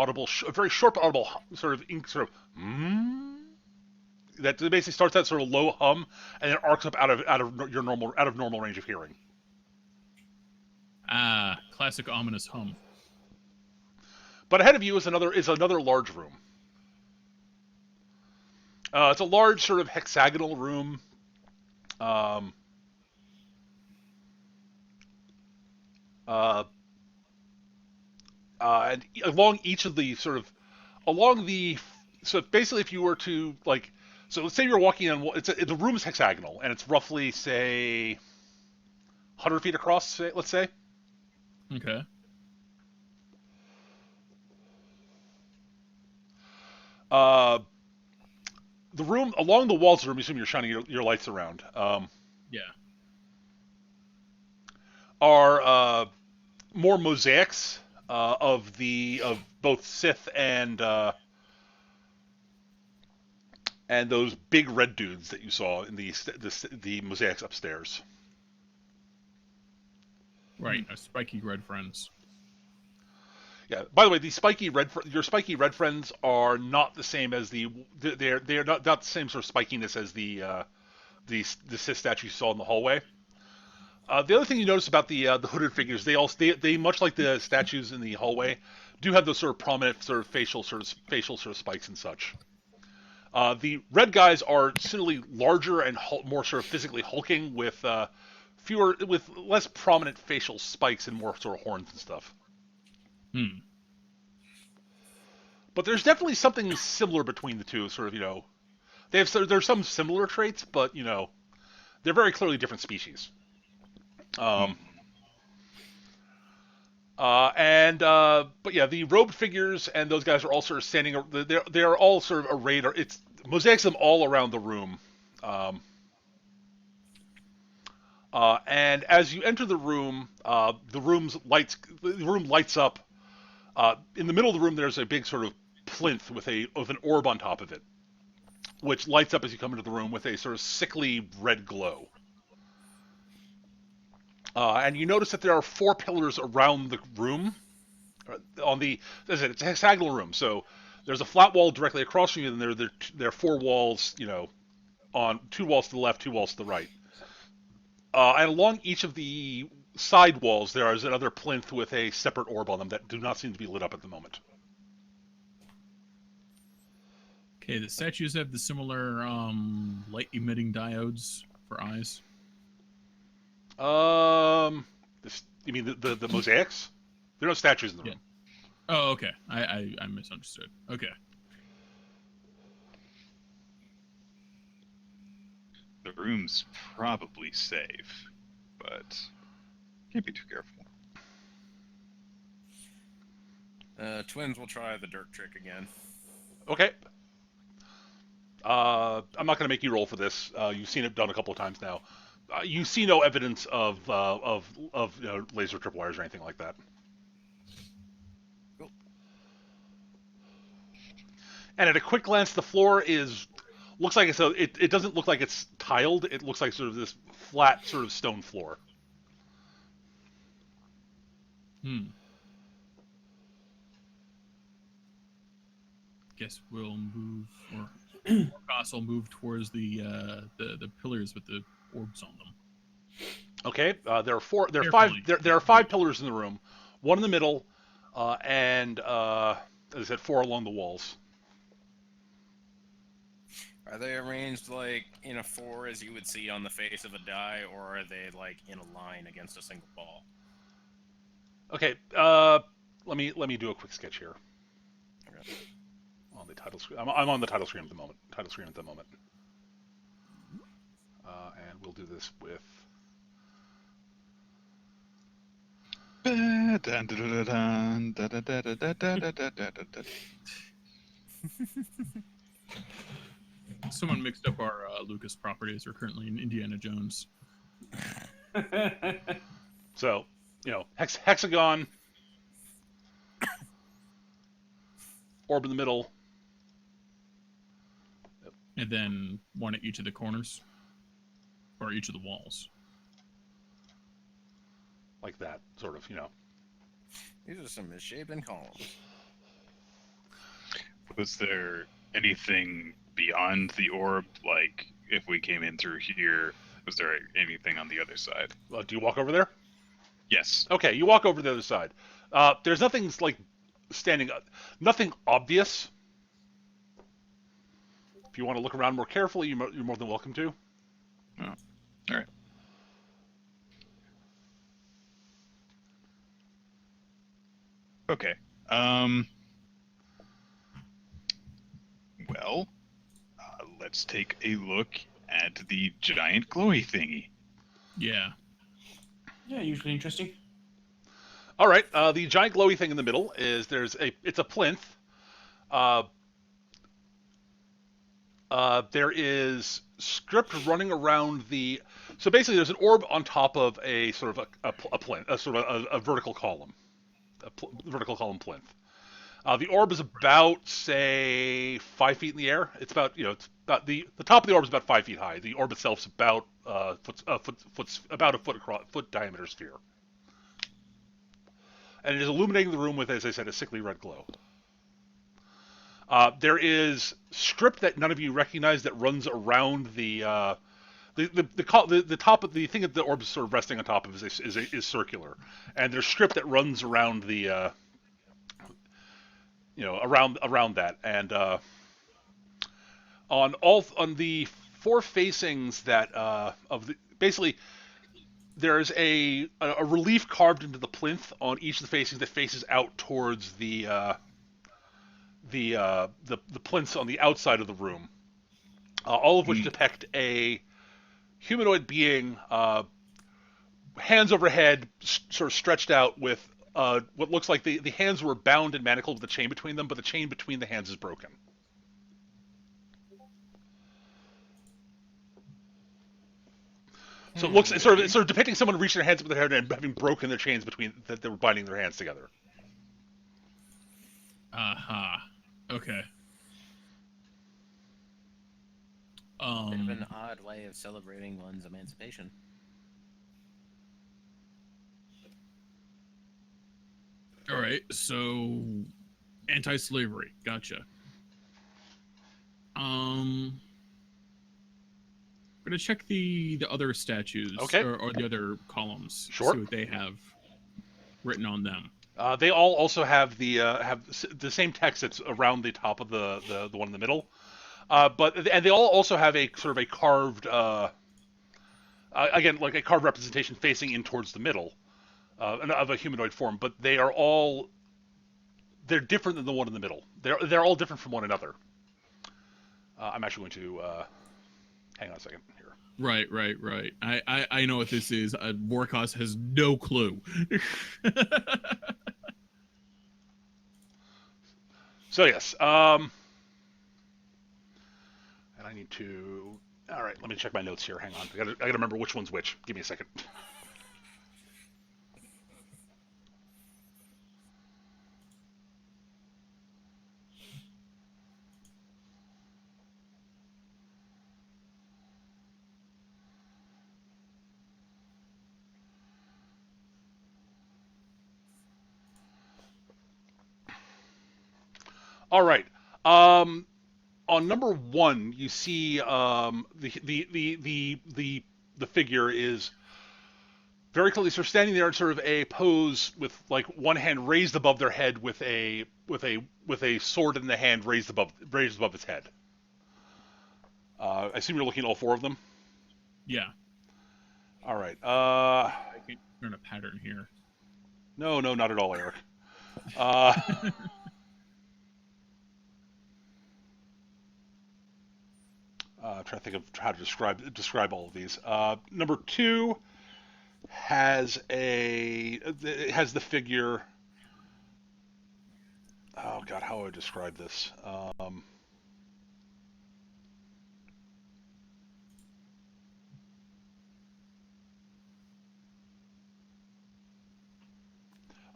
short but audible sort of that basically starts that sort of low hum and then arcs up out of normal range of hearing. Ah, classic ominous hum. But ahead of you is another large room. It's a large sort of hexagonal room. And along each of the so basically if you were to so let's say you're walking on, the room is hexagonal and it's roughly say 100 feet across, let's say. Okay. The room along the walls of the room, you assume you're shining your lights around. Yeah. Are more mosaics of both Sith and those big red dudes that you saw in the mosaics upstairs. Right, our spiky red friends. Yeah. By the way, your spiky red friends are not the same as they're not the same sort of spikiness as the Sith statue you saw in the hallway. The other thing you notice about the hooded figures, they much like the statues in the hallway, do have those sort of prominent sort of facial sort of spikes and such. The red guys are similarly larger and more sort of physically hulking with with less prominent facial spikes and more sort of horns and stuff. Hmm. But there's definitely something similar between the two. Sort of, there's some similar traits, but they're very clearly different species. But yeah, the robed figures and those guys are all sort of standing. They're all sort of arrayed. It's mosaics them all around the room. And as you enter the room, the room lights up. In the middle of the room, there's a big sort of plinth with an orb on top of it, which lights up as you come into the room with a sort of sickly red glow. And you notice that there are 4 pillars around the room. It's a hexagonal room, so there's a flat wall directly across from you, and there are 4 walls, on 2 walls to the left, 2 walls to the right. And along each of the side walls, there is another plinth with a separate orb on them that do not seem to be lit up at the moment. Okay, the statues have the similar light-emitting diodes for eyes. You mean the mosaics? There are no statues in the room. Oh, okay. I misunderstood. Okay. The room's probably safe, but can't be too careful. Twins will try the dirt trick again. Okay. I'm not going to make you roll for this. You've seen it done a couple of times now. You see no evidence of laser tripwires or anything like that. Cool. And at a quick glance, the floor looks like it doesn't look like it's tiled. It looks like sort of this flat sort of stone floor. Guess we'll move, or Ross will move towards the pillars with the orbs on them. Okay, there are 5 pillars in the room, 1 in the middle, and as I said, 4 along the walls. Are they arranged like in a 4 as you would see on the face of a die, or are they like in a line against a single ball? Okay, let me do a quick sketch here. Okay. On the title screen, I'm on the title screen at the moment. And we'll do this with. Someone mixed up our Lucas properties. We're currently in Indiana Jones. So, hexagon, orb in the middle, and then 1 at each of the corners, or each of the walls. like that, sort of. These are some misshapen columns. Was there anything beyond the orb? Like, if we came in through here, was there anything on the other side? Do you walk over there? Yes. Okay, you walk over to the other side. There's nothing like standing up, nothing obvious. If you want to look around more carefully, you're more than welcome to. Oh, all right. Okay. Well, let's take a look at the giant glowy thingy. Yeah. Yeah, usually interesting. All right. The giant glowy thing in the middle is it's a plinth. There is script running around the. So basically, there's an orb on top of a sort of a plinth, a sort of a vertical column, vertical column plinth. The orb is about, say, 5 feet in the air. It's about, it's about the top of the orb is about 5 feet high. The orb itself is about about a foot diameter sphere, and it is illuminating the room with, as I said, a sickly red glow. There is script that none of you recognize that runs around the the top of the thing that the orb is sort of resting on top of is circular, and there's strip that runs around the around that, and on the four facings that of the basically there's a relief carved into the plinth on each of the facings that faces out towards the plinths on the outside of the room, all of which depict a humanoid being, hands overhead, sort of stretched out with what looks like the hands were bound and manacled with a chain between them, but the chain between the hands is broken. So it looks it's sort of depicting someone reaching their hands up with their head and having broken their chains between that they were binding their hands together. Aha. Okay. Bit of an odd way of celebrating one's emancipation. All right. So, anti-slavery. Gotcha. I'm gonna check the other statues, Okay. or the other columns. Sure. See what they have written on them. They all also have the same text that's around the top of the one in the middle, but they all also have a sort of a carved, again like a carved representation facing in towards the middle, of a humanoid form. But they're different than the one in the middle. They're all different from one another. I'm actually going to hang on a second here. Right. I know what this is. Warcos has no clue. So yes, and I need to. All right, let me check my notes here. Hang on, I gotta remember which one's which. Give me a second. All right. On number one, you see the figure is very clearly sort of standing there in sort of a pose with like one hand raised above their head with a sword in the hand raised above its head. I assume you're looking at all four of them. Yeah. All right. I can turn a pattern here. No, not at all, Eric. Trying to think of how to describe all of these. Number two has the figure. Oh God, how would I describe this?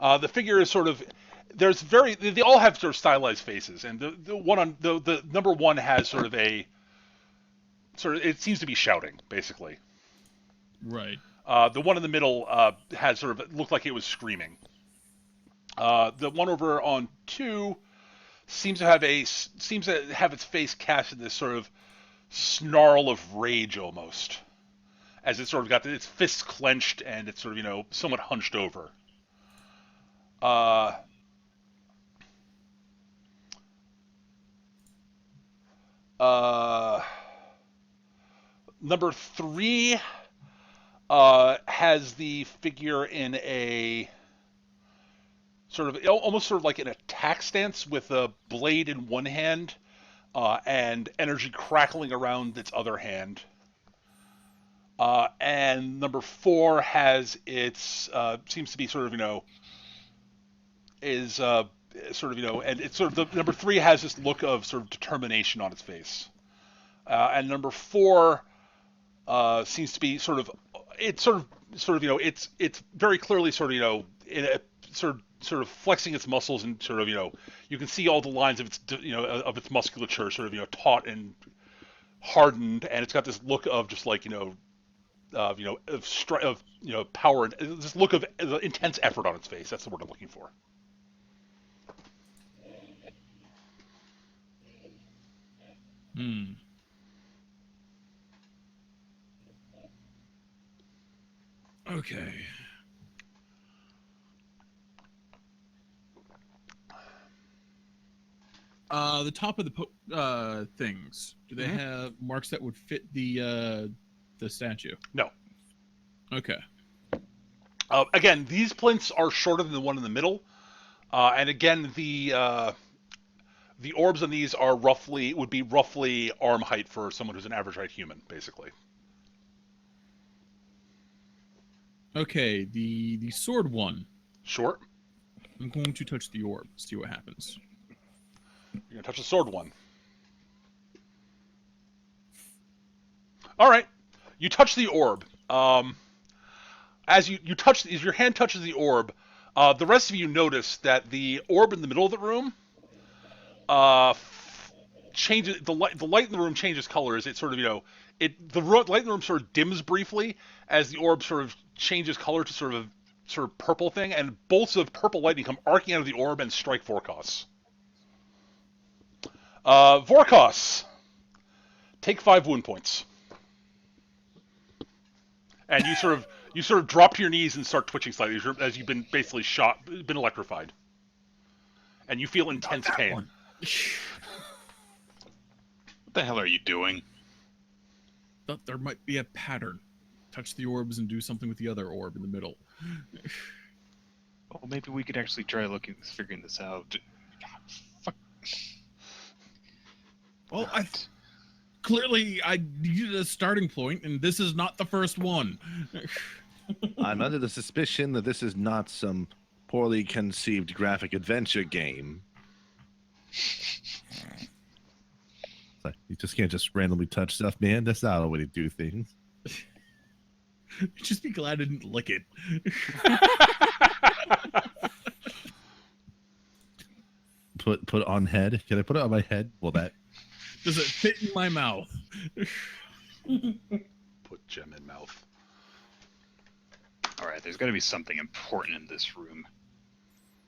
The figure is sort of. They all have sort of stylized faces, and the one on the number one has sort of a. It seems to be shouting, basically. Right. The one in the middle had sort of looked like it was screaming. The one over on two seems to have its face cast in this sort of snarl of rage almost, as it's sort of got its fists clenched and it's sort of somewhat hunched over. Number three has the figure in a sort of almost sort of like an attack stance with a blade in one hand and energy crackling around its other hand. And number four has seems to be sort of is sort of and it's sort of the number three has this look of sort of determination on its face, and number four seems to be sort of it's it's very clearly sort of in a sort of flexing its muscles and sort of you can see all the lines of its of its musculature sort of taut and hardened, and it's got this look of just like of power and this look of intense effort on its face. That's the word I'm looking for. Okay. The top of the things. Do they have marks that would fit the statue? No. Okay. Again, these plinths are shorter than the one in the middle, and again, the orbs on these are would be roughly arm height for someone who's an average height human, basically. Okay. The sword one. Short. I'm going to touch the orb. See what happens. You're gonna touch the sword one. All right. You touch the orb. As your hand touches the orb, the rest of you notice that the orb in the middle of the room changes. The light in the room changes colors. It sort of the light in the room sort of dims briefly as the orb sort of changes color to sort of purple thing, and bolts of purple lightning come arcing out of the orb and strike Vorkos. Vorkos, take 5 wound points, and you sort of drop to your knees and start twitching slightly as you've been basically been electrified, and you feel intense pain. What the hell are you doing? Thought there might be a pattern. Touch the orbs and do something with the other orb in the middle. Well, maybe we could actually try figuring this out. God, fuck. Well, clearly I needed a starting point, and this is not the first one. I'm under the suspicion that this is not some poorly conceived graphic adventure game. Like, you just can't just randomly touch stuff, man. That's not the way to do things. Just be glad I didn't lick it. Put on head. Can I put it on my head? Well, that. Does it fit in my mouth? Put gem in mouth. All right, there's got to be something important in this room.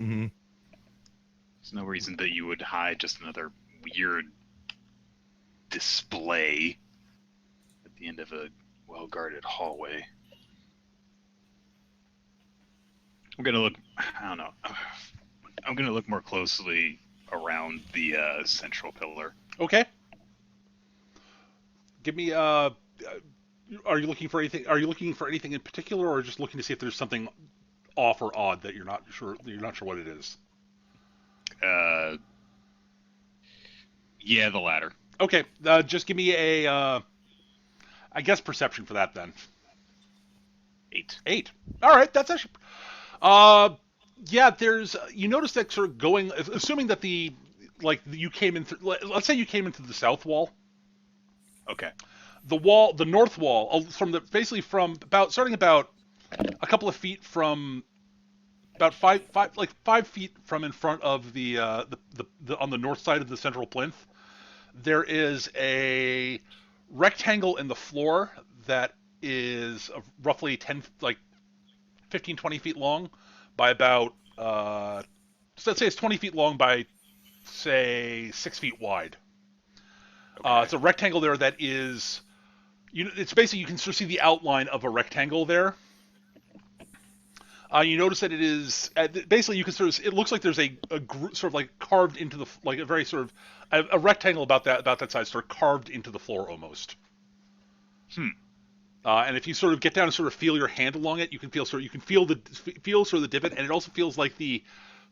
Mm-hmm. There's no reason that you would hide just another weird display at the end of a well-guarded hallway. I'm gonna look. I don't know. I'm gonna look more closely around the central pillar. Okay. Give me. Are you looking for anything? Are you looking for anything in particular, or just looking to see if there's something off or odd that you're not sure? You're not sure what it is. Yeah, the latter. Okay. Just give me a. I guess perception for that then. 8. All right. That's actually. Yeah. There's. You notice that sort of going. Assuming that you came in. Let's say you came into the south wall. Okay. The north wall, starting about a couple of feet from, about 5 feet from in front of the on the north side of the central plinth, there is a rectangle in the floor that is roughly 15, 20 feet long by about, so let's say it's 20 feet long by, say, 6 feet wide. Okay. It's a rectangle there that is, it's basically, you can sort of see the outline of a rectangle there. You notice that it is, basically you can sort of, it looks like there's a sort of like carved into the, like a very sort of, a rectangle about that size, sort of carved into the floor almost. And if you sort of get down and sort of feel your hand along it, you can feel sort of the divot, and it also feels like the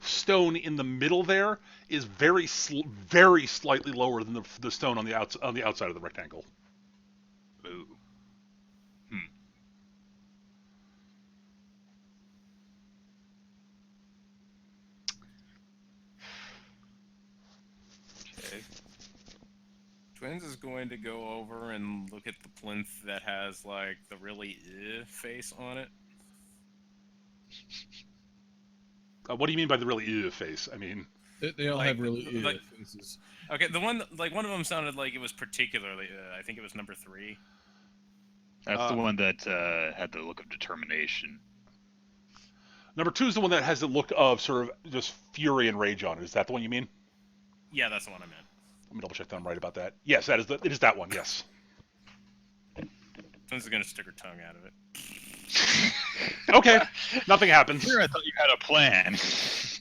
stone in the middle there is very slightly lower than the stone on the outside of the rectangle. Ooh. Okay. Twins is going to go over and look at the plinth that has like the really face on it. What do you mean by the really face? I mean, they all have really faces. Okay, the one one of them sounded like it was particularly. I think it was number 3. That's the one that had the look of determination. Number 2 is the one that has the look of sort of just fury and rage on it. Is that the one you mean? Yeah, that's the one I meant. Let me double check that I'm right about that. Yes, it is that one. Yes. Twins is gonna stick her tongue out of it. Okay, nothing happens. Here, I thought you had a plan.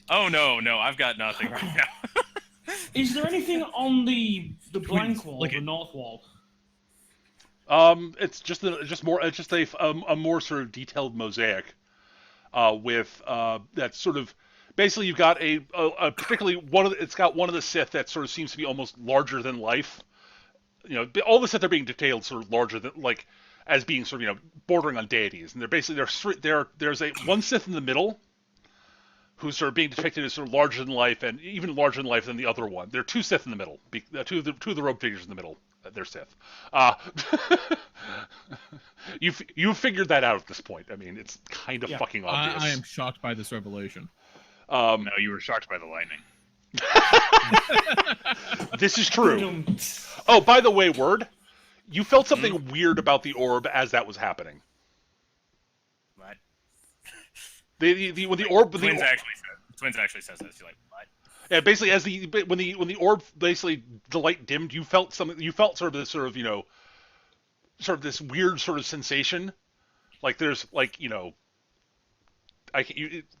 Oh no, I've got nothing right now. Is there anything on the blank wall, like the it- north wall? It's just a more sort of detailed mosaic, with that's sort of basically you've got a particularly it's got one of the Sith that sort of seems to be almost larger than life. All the Sith are being detailed sort of larger than like as being sort of bordering on deities, and they're basically there's a one Sith in the middle who's sort of being depicted as sort of larger than life and even larger than life than the other one. There are two Sith in the middle, two of the robe figures in the middle. They're Sith. Uh, you've figured that out at this point. I mean, it's kind of fucking obvious. I am shocked by this revelation. No, you were shocked by the lightning. This is true. Oh, by the way, Word, you felt something weird about the orb as that was happening. What? When the orb, Twins actually says this. You're like, what? yeah, basically when the orb basically the light dimmed, you felt something. You felt sort of this sort of this weird sort of sensation, like there's like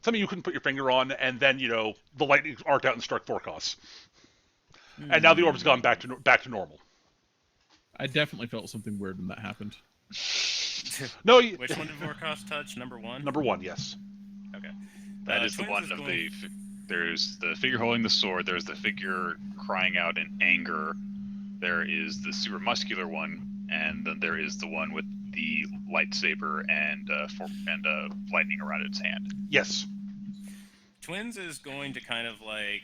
something you couldn't put your finger on, and then the lightning arced out and struck Thorkos, and now the orb's gone back to normal. I definitely felt something weird when that happened. No, Which one did Vorkos touch? Number one? Number one, yes. Okay. That is the Twins one is of going- There's the figure holding the sword. There's the figure crying out in anger. There is the super muscular one, and then there is the one with the lightsaber and lightning around its hand. Yes. Twins is going to kind of like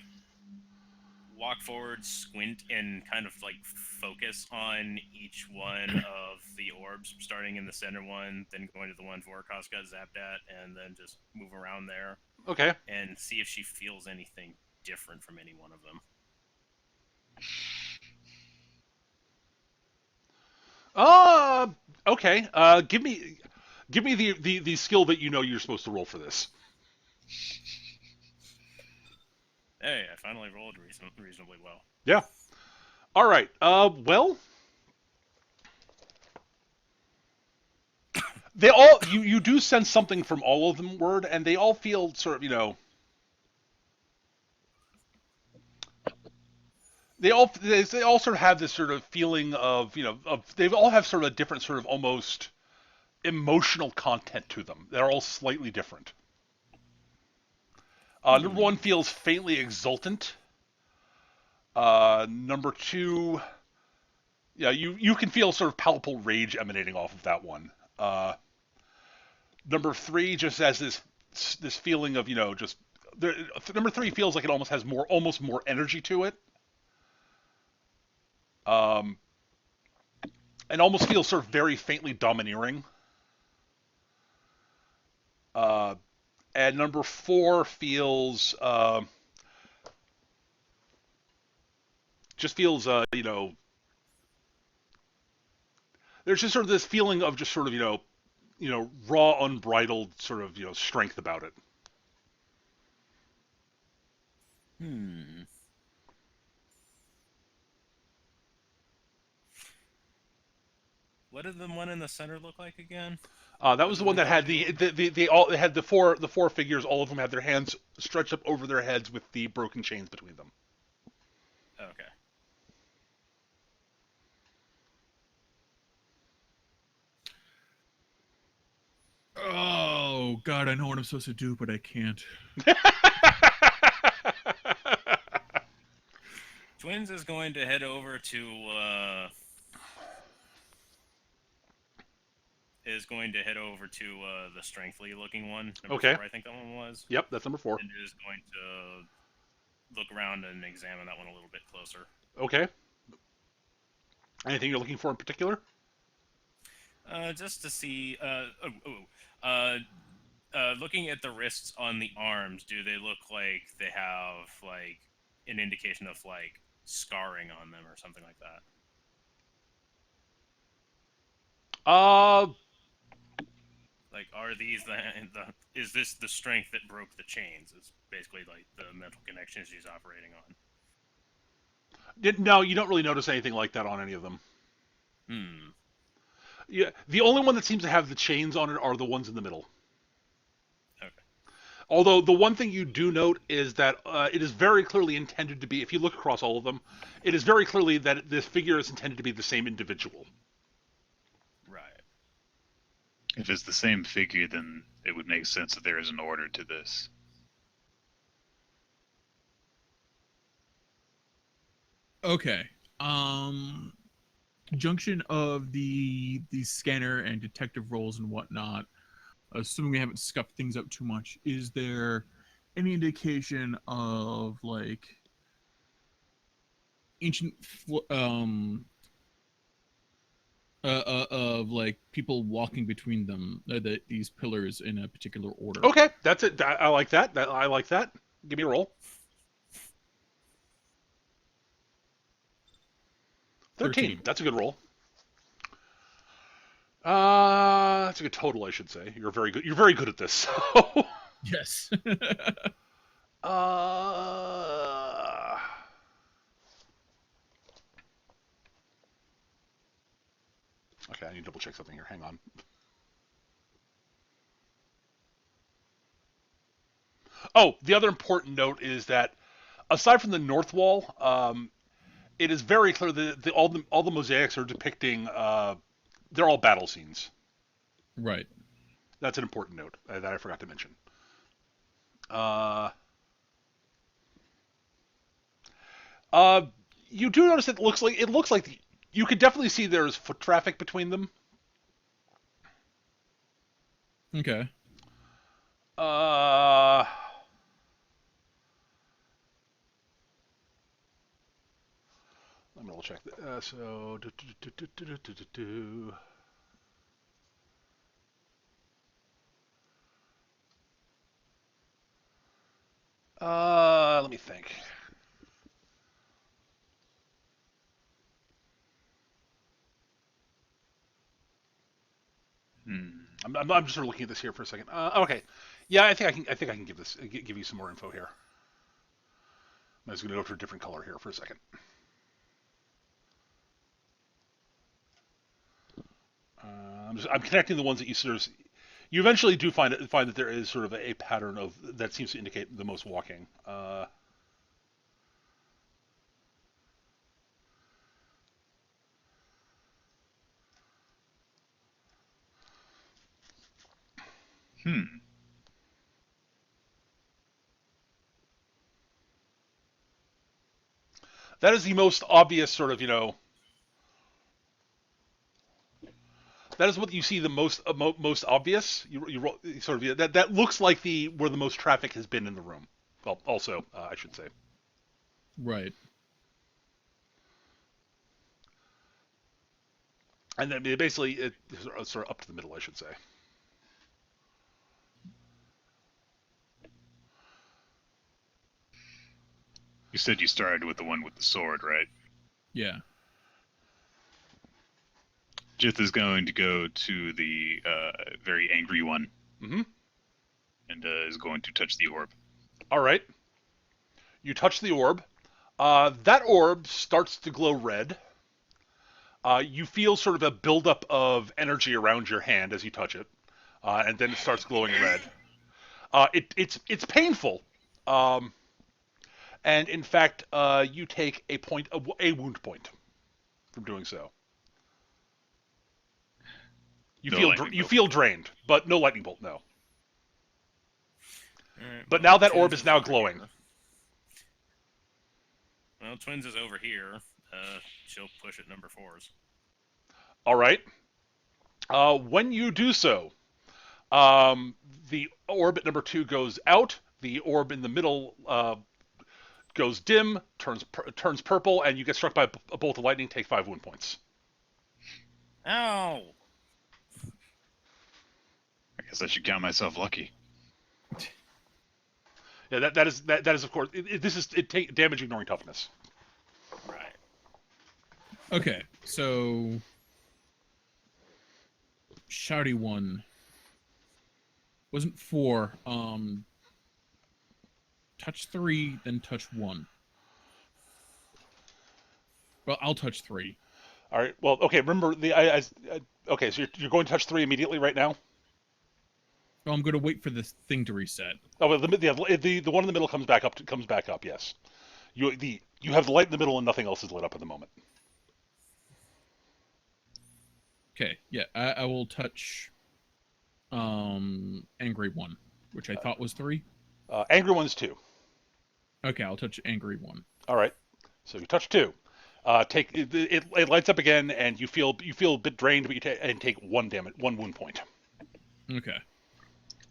walk forward, squint, and kind of like focus on each one of the orbs, starting in the center one, then going to the one Vorkos got zapped at, and then just move around there Okay. and see if she feels anything different from any one of them. Okay. Give me the skill that you're supposed to roll for this. Hey, I finally rolled reasonably well. Yeah. All right. Well, they all you do sense something from all of them, Word, and they all feel sort of they all sort of have this sort of feeling of they all have sort of a different sort of almost emotional content to them. They're all slightly different. Number one feels faintly exultant. Number two, yeah, you can feel sort of palpable rage emanating off of that one. Number three just has this feeling of just number three feels like it almost has almost more energy to it. And almost feels sort of very faintly domineering. And number four feels just feels there's just sort of this feeling of just sort of raw, unbridled sort of strength about it. What did the one in the center look like again? That was the one that had they had the four figures. All of them had their hands stretched up over their heads with the broken chains between them. Okay. Oh God, I know what I'm supposed to do, but I can't. Twins is going to head over to the strengthly looking one. Number Okay. 4, I think that one was. Yep, that's number 4. And is going to look around and examine that one a little bit closer. Okay. Anything you're looking for in particular? Just to see. Looking at the wrists on the arms, do they look like they have like an indication of like scarring on them or something like that? Like, are these is this the strength that broke the chains? It's basically like the mental connections she's operating on. No, you don't really notice anything like that on any of them. Yeah, the only one that seems to have the chains on it are the ones in the middle. Okay. Although the one thing you do note is that it is very clearly intended to be, if you look across all of them, it is very clearly that this figure is intended to be the same individual. Right. If it's the same figure, then it would make sense that there is an order to this. Okay. Conjunction of the scanner and detective roles and whatnot. Assuming we haven't scuffed things up too much, is there any indication of like ancient of like people walking between them, these pillars in a particular order? Okay, that's it. I like that. I like that. Give me a roll. 13. That's a good roll. That's a good total, I should say. You're very good. You're very good at this. Yes. uh, okay, I need to double check something here. Hang on. Oh, the other important note is that aside from the north wall, it is very clear that all the mosaics are depicting. They're all battle scenes. Right. That's an important note that I forgot to mention. Uh, you do notice it looks like you could definitely see there's foot traffic between them. Okay. Let me double check that. Let me think. I'm just sort of looking at this here for a second. Okay, yeah, I think I can give you some more info here. I'm just going to go for a different color here for a second. I'm connecting the ones that you eventually do find that there is sort of a pattern of that seems to indicate the most walking. That is the most obvious sort of that is what you see the most obvious. You sort of that looks like where the most traffic has been in the room. Well, also I should say. Right. And then basically it's sort of up to the middle, I should say. You said you started with the one with the sword, right? Yeah. Jith is going to go to the very angry one. Mm-hmm. And is going to touch the orb. All right. You touch the orb. That orb starts to glow red. You feel sort of a buildup of energy around your hand as you touch it, and then it starts glowing red. It's painful, and in fact, you take a wound point from doing so. You feel drained, but no lightning bolt. No. Right, But well, now that Twins orb is now over glowing. here. Well, Twins is over here. She'll push at number 4s. All right. When you do so, the orb at number 2 goes out. The orb in the middle goes dim, turns purple, and you get struck by a bolt of lightning. Take 5 wound points. Ow! I guess I should count myself lucky. Yeah, that is of course. Damage ignoring toughness. Right. Okay, so shouty one wasn't 4. Touch 3, then touch 1. Well, I'll touch 3. All right. Well, okay. Remember okay. So you're going to touch 3 immediately right now. Oh, I'm gonna wait for this thing to reset. Oh, well, the one in the middle comes back up. Comes back up. Yes. You have the light in the middle and nothing else is lit up at the moment. Okay, yeah, I will touch Angry One, which I thought was 3. Angry one's 2. Okay, I'll touch Angry One. All right. So you touch 2. Take it lights up again, and you feel a bit drained, but you take 1 damage, 1 wound point. Okay.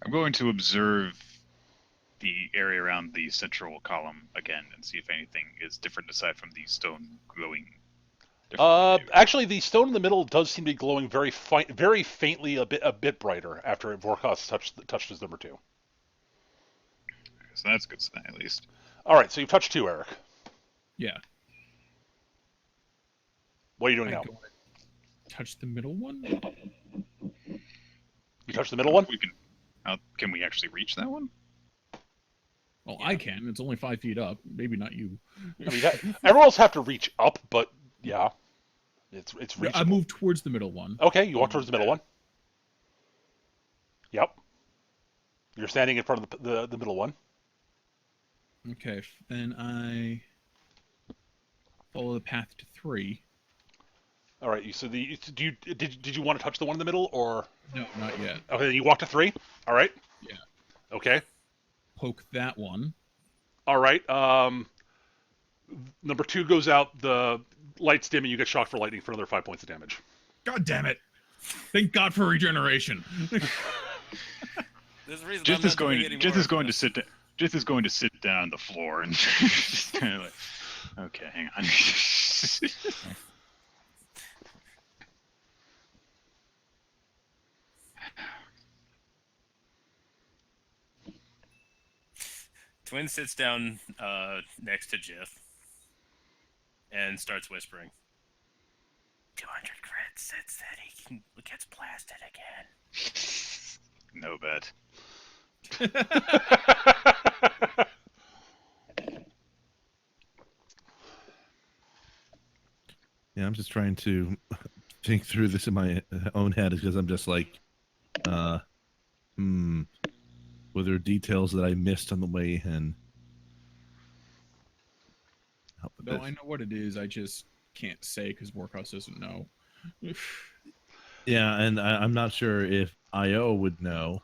I'm going to observe the area around the central column again and see if anything is different aside from the stone glowing. Actually, the stone in the middle does seem to be glowing very faintly, a bit brighter after Vorkos touched his number 2. So that's a good sign at least. All right, so you've touched 2, Eric. Yeah. What are you doing now? Touch the middle one? You touch the middle one? Can we actually reach that one? Well, I can. It's only 5 feet up. Maybe not you. I mean, everyone else have to reach up, but yeah, it's reachable. I moved towards the middle one. Okay, you walk towards the middle one. Yep. You're standing in front of the middle one. Okay, then I follow the path to 3. All right. So did you want to touch the one in the middle or? No, not yet. Okay, then you walk to 3. All right. Yeah. Okay. Poke that one. All right. Number 2 goes out. The lights dim, and you get shocked for lightning for another 5 points of damage. God damn it! Thank God for regeneration. There's a reason Jith I'm is not doing going. any Jith more is of going to this. sit. Jith is going to sit down on the floor and just kind of like, okay, hang on. Twin sits down next to Jith and starts whispering. 200 crits says that he gets blasted again. No bet. Yeah, I'm just trying to think through this in my own head because I'm just like, were there details that I missed on the way in? No, I know what it is. I just can't say because Warcross doesn't know. Yeah, and I'm not sure if IO would know.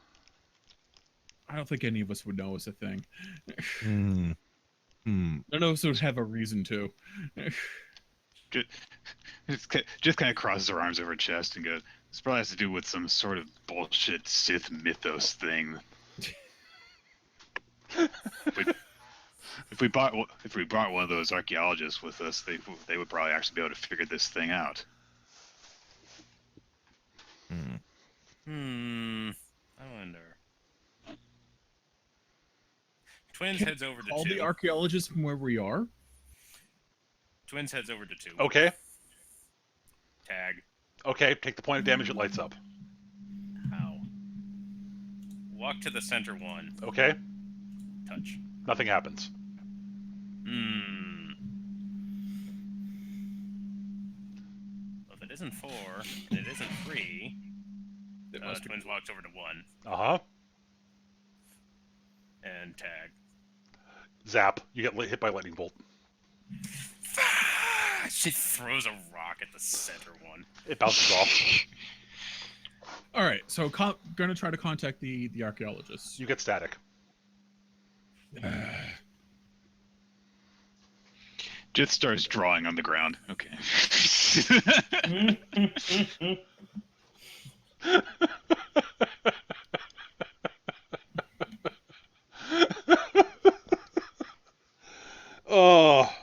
I don't think any of us would know it's a thing. Hmm. None of us would have a reason to. Just kind of crosses her arms over her chest and goes, "This probably has to do with some sort of bullshit Sith mythos thing." If we brought one of those archaeologists with us, they would probably actually be able to figure this thing out. I wonder. Twins Can heads over to Call 2. the archaeologist from where we are. Twins heads over to 2. Okay. Tag. Okay. Take the point of damage. It lights up. How? Walk to the center one. Okay. Touch. Nothing happens. Well, if it isn't 4 and it isn't 3, Twins walks over to 1 Uh-huh. and tag. Zap. You get hit by lightning bolt. She throws a rock at the center one. It bounces off. All right, so gonna try to contact the archaeologist. You get static. Jith starts drawing on the ground. Okay. Oh.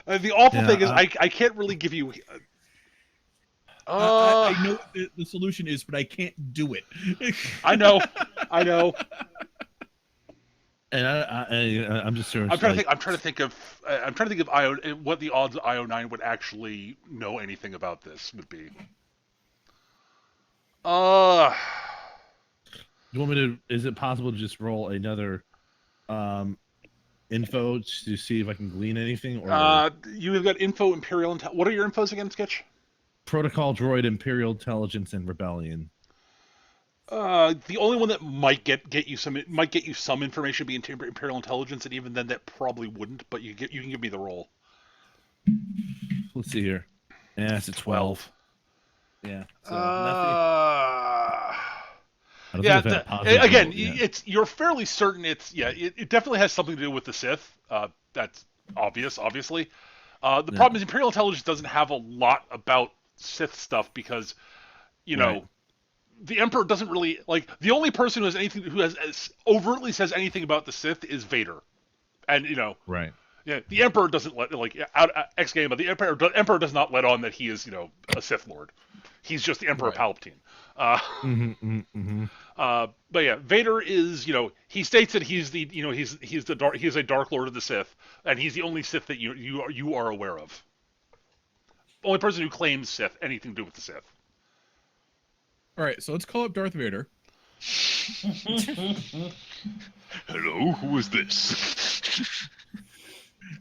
The awful Yeah, thing is, I can't really give you. I know what the solution is, but I can't do it. I know. And I'm just sure. I'm trying to think of IO. What the odds IO9 would actually know anything about this would be. You want me to? Is it possible to just roll another info to see if I can glean anything? Or You have got info, Imperial What are your infos again, Sketch? protocol droid, Imperial Intelligence, and Rebellion. The only one that might get you some information would be Imperial Intelligence, and even then, that probably wouldn't. But you can give me the roll. Let's see here. Yeah, it's a 12. Yeah. So nothing. I don't Yeah. think I've had a positive Again, roll yet. you're fairly certain it definitely has something to do with the Sith. That's obviously. The problem is Imperial Intelligence doesn't have a lot about Sith stuff because, you know, Right. the Emperor doesn't really like. The only person who has overtly says anything about the Sith is Vader, and Right. yeah, the Emperor doesn't let X game, but the Emperor does not let on that he is a Sith Lord. He's just the Emperor Right. Palpatine. Mm-hmm. But yeah, Vader is he states that he's a Dark Lord of the Sith, and he's the only Sith that you are aware of. Only person who claims Sith anything to do with the Sith. All right, so let's call up Darth Vader. Hello, who is this?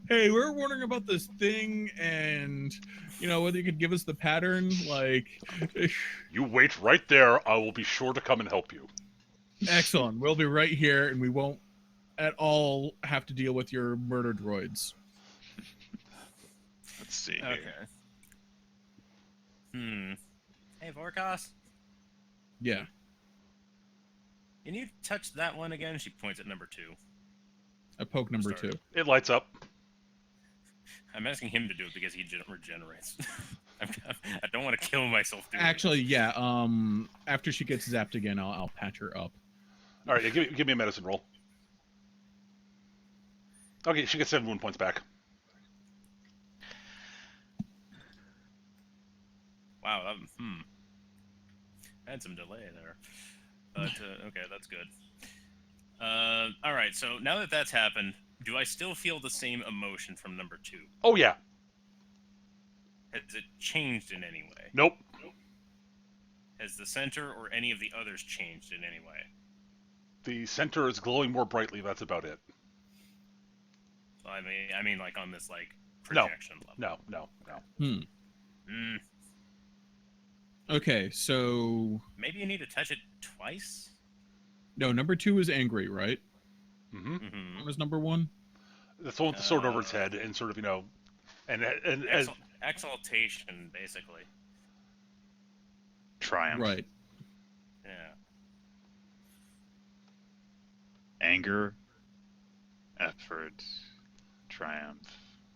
Hey, we're wondering about this thing, and whether you could give us the pattern. Like, You wait right there. I will be sure to come and help you. excellent. We'll be right here, and we won't at all have to deal with your murder droids. Let's see. Okay. Here. Hey, Vorkos, Yeah. can you touch that one again? She points at number 2. I poke number 2. It lights up. I'm asking him to do it because he regenerates. I don't want to kill myself doing Actually, yeah. After she gets zapped again, I'll patch her up. All right, yeah, give me a medicine roll. Okay, she gets 7 wound points back. Wow, had some delay there. But, okay, that's good. All right, so now that that's happened, do I still feel the same emotion from number 2? Oh yeah. Has it changed in any way? Nope. Has the center or any of the others changed in any way? The center is glowing more brightly. That's about it. I mean, like on this projection level. No. Okay, so Maybe you need to touch it twice. no, number 2 is angry, right? Mm-hmm. Mm-hmm. What was number 1? That's the one with the sword over its head, and sort of and as Exaltation, basically. Triumph. Right. Yeah. Anger, effort, triumph,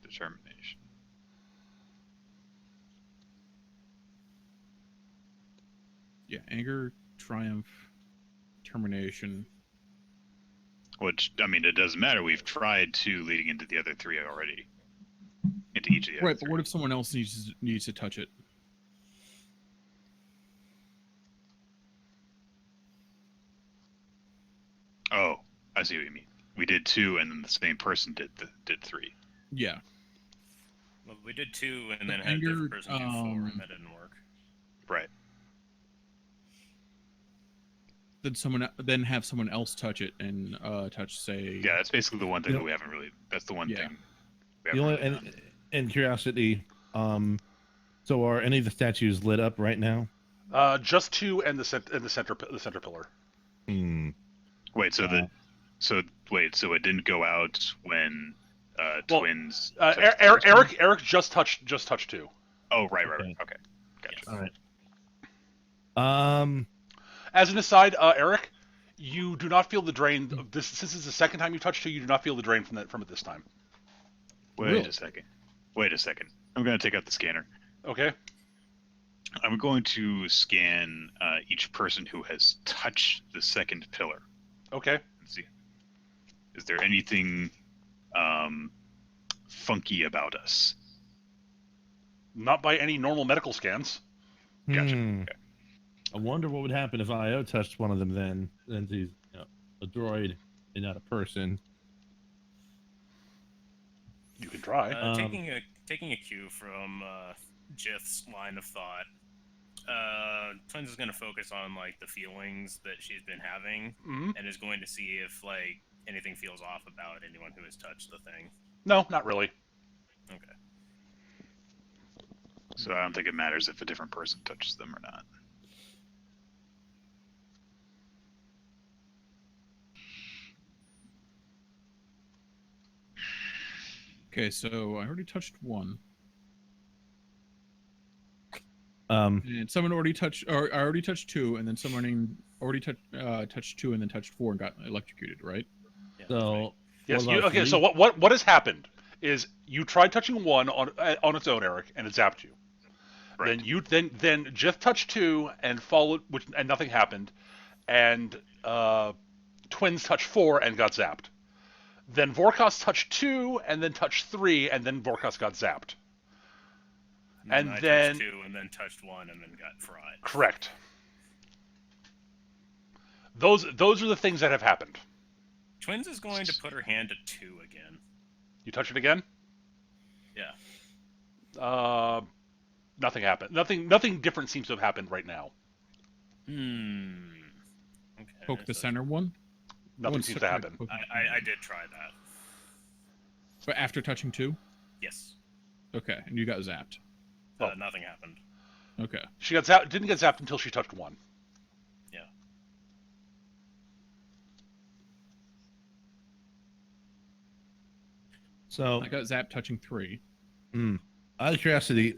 determination. Yeah, anger, triumph, determination. Which, I mean, it doesn't matter. We've tried 2 leading into the other 3 already. Into each of the other Right, but 3. what if someone else needs to touch it? Oh, I see what you mean. We did 2, and then the same person did 3. Yeah. Well, we did 2, and then The had a anger, different person do 4, and that didn't work. Right. Then have someone else touch it and touch, say. Yeah, that's basically the one thing that we haven't really. That's the one Yeah. thing. We The haven't only really done. and curiosity. So are any of the statues lit up right now? just 2 and the center pillar. Wait, so so it didn't go out when twins. Eric just touched 2. Oh, right. Okay. Okay, gotcha. All right. As an aside, Eric, you do not feel the drain. This is the second time you touched 2. You do not feel the drain from it this time. Wait a second. I'm going to take out the scanner. Okay. I'm going to scan each person who has touched the second pillar. Okay. Let's see. Is there anything funky about us? Not by any normal medical scans. Gotcha. Okay. I wonder what would happen if IO touched one of them then. Then he's a droid and not a person. You can try. Taking a cue from Jith's line of thought, Twins is going to focus on the feelings that she's been having, Mhm. and is going to see if anything feels off about anyone who has touched the thing. No, not really. Okay. So I don't think it matters if a different person touches them or not. Okay, so I already touched one. And someone already touched, or I already touched two, and then someone already touched two, and then touched four and got electrocuted, right? Yeah, that's right. So Yes. what about Okay. three? So what has happened is you tried touching one on its own, Eric, and it zapped you. Right. Then Jeff touched two and followed, and nothing happened, and Twins touched four and got zapped. Then Vorkos touched two and then touched three, and then Vorkos got zapped. And I then touched 2 and then touched 1 and then got fried. correct. Those are the things that have happened. Twins is going to put her hand to 2 again. You touch it again? Yeah. Nothing happened. Nothing different seems to have happened right now. Okay. Poke the so center one. Nothing One seems to separate happen. poke- I did try that. But after touching two? Yes. Okay, and you got zapped. Oh. Nothing happened. Okay. She got zapped. Didn't get zapped until she touched one. Yeah. So I got zapped touching three. out of curiosity,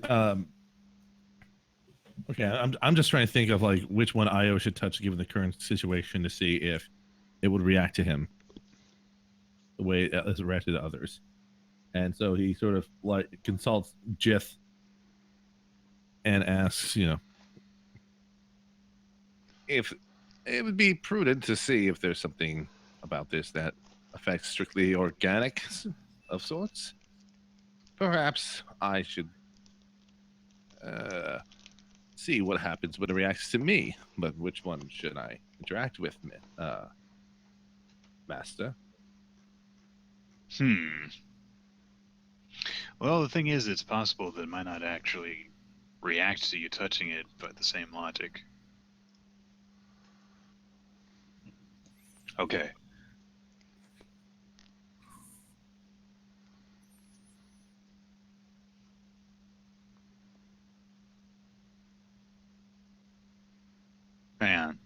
okay, I'm just trying to think of like which one Io should touch given the current situation to see if it would react to him the way it has reacted to others. And so he sort of like consults Jith and asks, If it would be prudent to see if there's something about this that affects strictly organic of sorts, perhaps I should see what happens when it reacts to me. But which one should I interact with, Master? Well, the thing is, it's possible that it might not actually react to you touching it by the same logic. Okay. Man.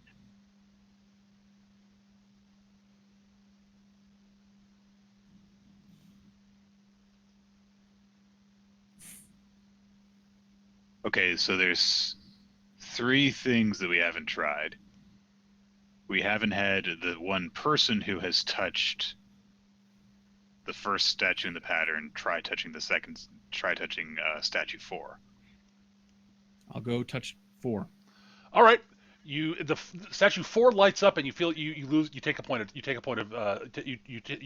Okay, so there's 3 things that we haven't tried. We haven't had the one person who has touched the first statue in the pattern try touching statue 4. I'll go touch four. All right. The statue 4 lights up and you feel you lose. You take a point of you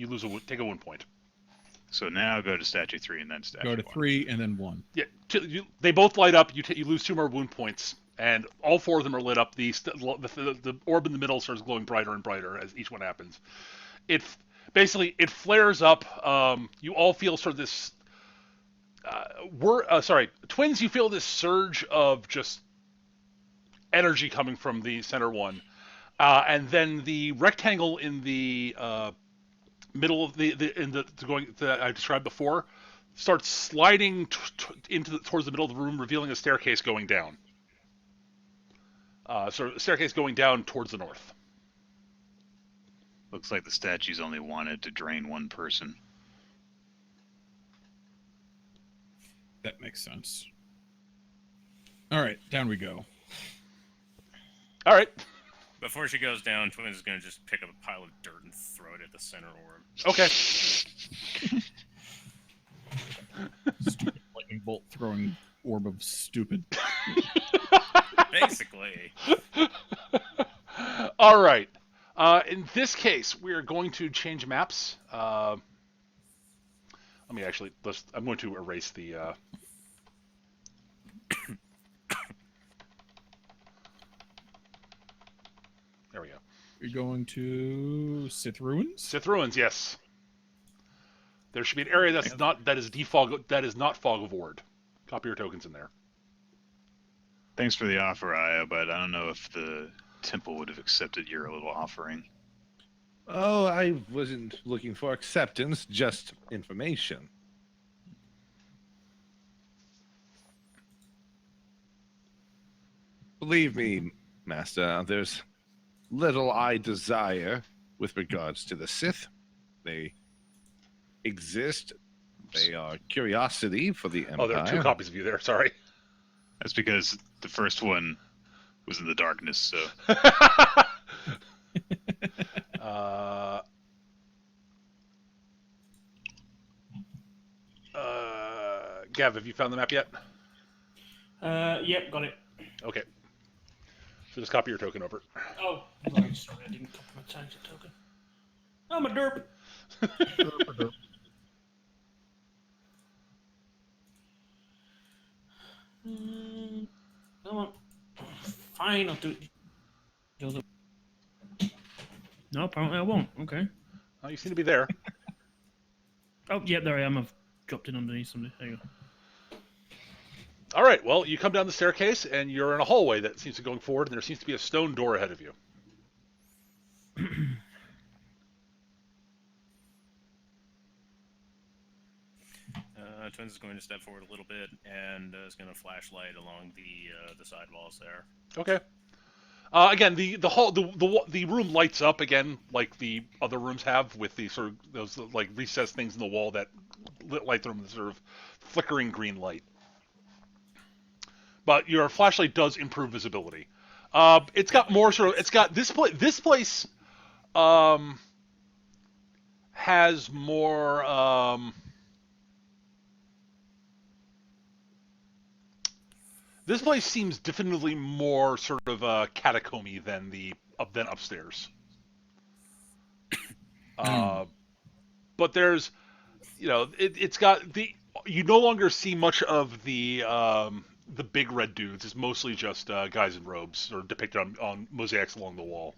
lose take a wound point. So now go to statue 3 and then statue Go to 1. 3 and then 1. Yeah. They both light up. You lose 2 more wound points, and all 4 of them are lit up. The orb in the middle starts glowing brighter and brighter as each one happens. It flares up. You all feel sort of this. Twins. You feel this surge of just energy coming from the center one, and then the rectangle in the middle of that I described before starts sliding towards the middle of the room, revealing a staircase going down. So a staircase going down towards the north. Looks like the statues only wanted to drain one person. That makes sense. All right, down we go. All right. Before she goes down, Twins is going to just pick up a pile of dirt and throw it at the center orb. Okay. Stupid lightning bolt throwing orb of stupid. Basically. All right. In this case, we are going to change maps. I'm going to erase the. There we go. You're going to Sith Ruins? Sith Ruins, yes. There should be an area that is not Fog of Ward. Copy your tokens in there. Thanks for the offer, Aya, but I don't know if the temple would have accepted your little offering. Oh, I wasn't looking for acceptance, just information. Believe me, Master, there's little I desire with regards to the Sith. They exist. They are curiosity for the Empire. Oh, there are 2 copies of you there. Sorry. That's because the first one was in the darkness, so Gav, have you found the map yet? Yep, got it. Okay. So just copy your token over. Oh, right, sorry, I didn't copy my times token. I'm a derp. Come on. Fine, I'll do it. No, apparently I won't. Okay. Oh, you seem to be there. Oh, yeah, there I am. I've dropped in underneath somebody. There you go. All right. Well, you come down the staircase, and you're in a hallway that seems to be going forward, and there seems to be a stone door ahead of you. Twins is going to step forward a little bit and is going to flashlight along the side walls there. Okay. Again, the room lights up again like the other rooms have, with the sort of those like recessed things in the wall that light the room with sort of flickering green light. But your flashlight does improve visibility. It's got more sort of. It's got this place. This place has more. This place seems definitively more sort of catacomby than than upstairs. But there's, it's got the. You no longer see much of the big red dudes. It's mostly just guys in robes, sort of depicted on mosaics along the wall.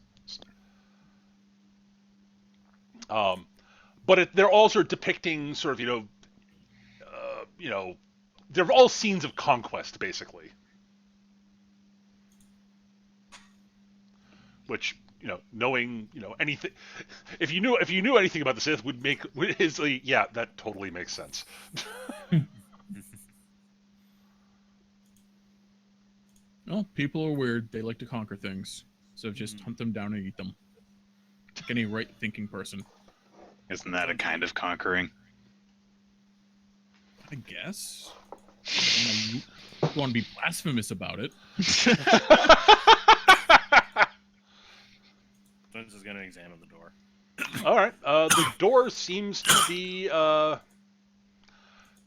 But they're all sort of depicting sort of they're all scenes of conquest, basically. Which, knowing, anything, if you knew anything about the Sith, yeah, that totally makes sense. Well, people are weird. They like to conquer things, so just hunt them down and eat them. Like any right-thinking person. isn't that a kind of conquering? I guess. You want to be blasphemous about it. Twins is going to examine the door. All right. The door seems to be.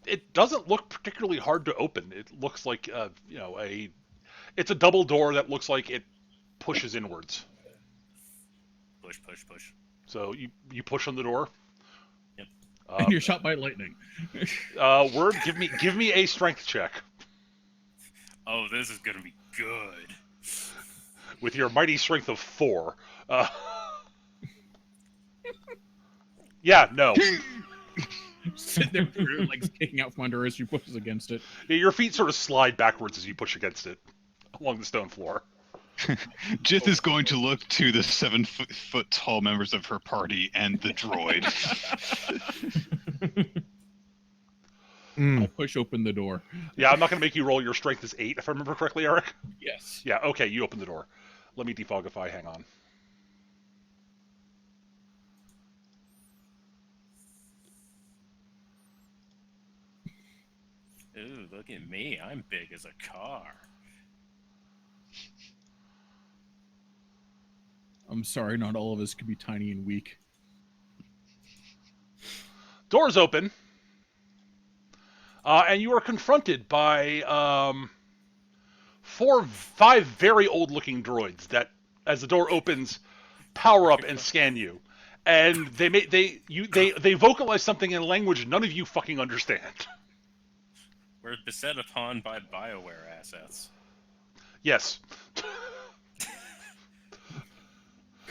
It doesn't look particularly hard to open. It looks like It's a double door that looks like it pushes inwards. Push, push, push. So you push on the door. Yep. And you're shot by lightning. Word. Give me a strength check. Oh, this is going to be good. With your mighty strength of 4. Yeah, no. Sit there with your legs kicking out from under as you pushes against it. Your feet sort of slide backwards as you push against it along the stone floor. Jith is going to look to the 7-foot tall members of her party and the droid. I'll push open the door. Yeah, I'm not going to make you roll. Your strength is 8, if I remember correctly, Eric. Yes. Yeah, okay, you open the door. Let me defogify, hang on. Ooh, look at me. I'm big as a car. I'm sorry, not all of us could be tiny and weak. Doors open. And you are confronted by 5 very old-looking droids that, as the door opens, power up and scan you. And they vocalize something in a language none of you fucking understand. We're beset upon by BioWare assets. Yes.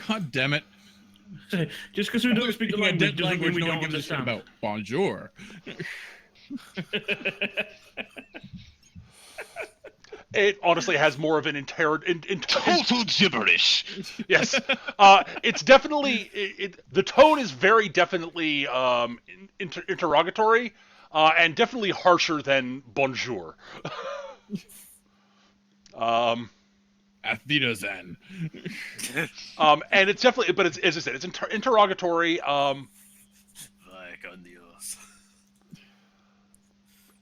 God damn it. Just because we don't speak the language doesn't mean we no one don't gives a shit understand. about bonjour. It honestly has more of an Total gibberish. yes. It's definitely the tone is very definitely interrogatory, and definitely harsher than bonjour. Athena-zen. And it's definitely, but it's as I said, it's interrogatory. Like on Dios.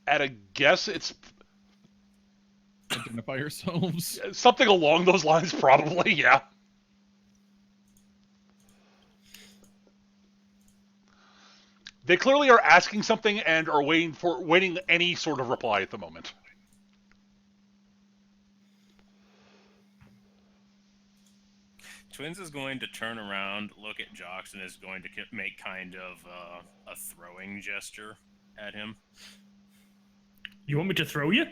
At a guess, it's Identify yourselves. something along those lines, probably. Yeah. They clearly are asking something and are waiting any sort of reply at the moment. Twins is going to turn around, look at Jocks, and is going to make kind of a throwing gesture at him. You want me to throw you?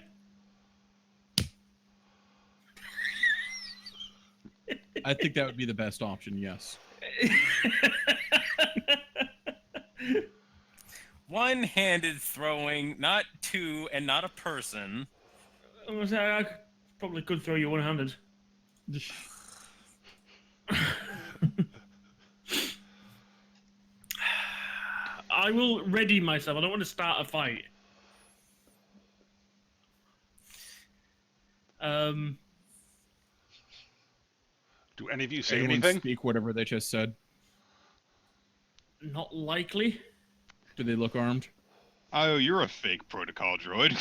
I think that would be the best option, yes. One-handed throwing, not two, and not a person. I probably could throw you one-handed. I will ready myself. I don't want to start a fight. Do any of you say Anyone anything? speak whatever they just said? Not likely. Do they look armed? Oh, you're a fake protocol droid.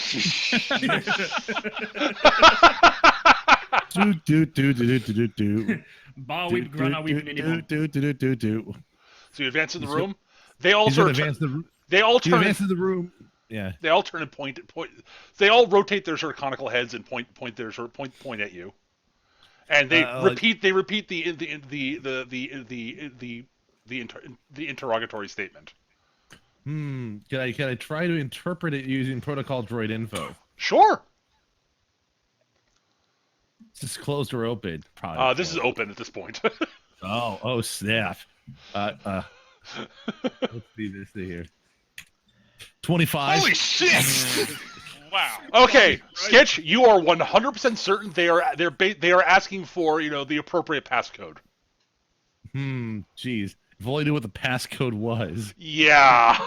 Bar with Grana with minimum. So you advance in the room. They all He's sort gonna of advance the. they all He turn. advances the room. Yeah. They all turn and point. They all rotate their sort of conical heads and point at you. And they repeat the interrogatory statement. Can I try to interpret it using protocol droid info? Sure. Is this closed or open? Probably. This is open at this point. Oh snap. Let's see this here. 25. Holy shit! Wow. Okay, Sketch, you are 100% certain they are asking for the appropriate passcode. Jeez. If only knew what the passcode was. Yeah.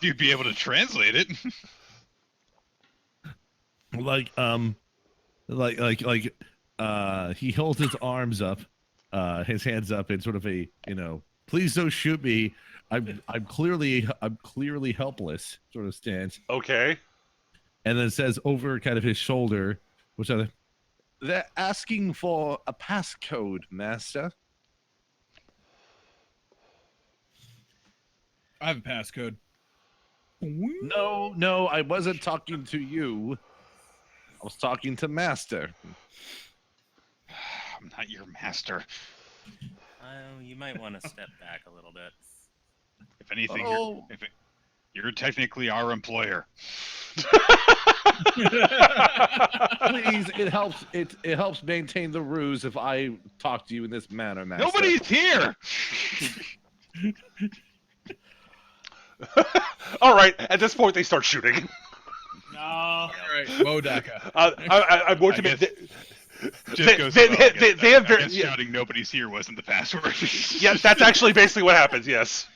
You'd be able to translate it. He holds his arms up, his hands up in sort of a, please don't shoot me. I'm clearly helpless sort of stance. Okay. And then says over kind of his shoulder, which are They're asking for a passcode, Master. I have a passcode. No, I wasn't talking to you. I was talking to Master. I'm not your master. You might want to step back a little bit. If anything, Oh. you're technically our employer. Please, it helps maintain the ruse if I talk to you in this manner, Master. Nobody's here. All right. At this point, they start shooting. No. All right, Modaka. I'm going to make. Just goes they have I very. guess shouting "nobody's here" wasn't the password. Yes, that's actually basically what happens. Yes.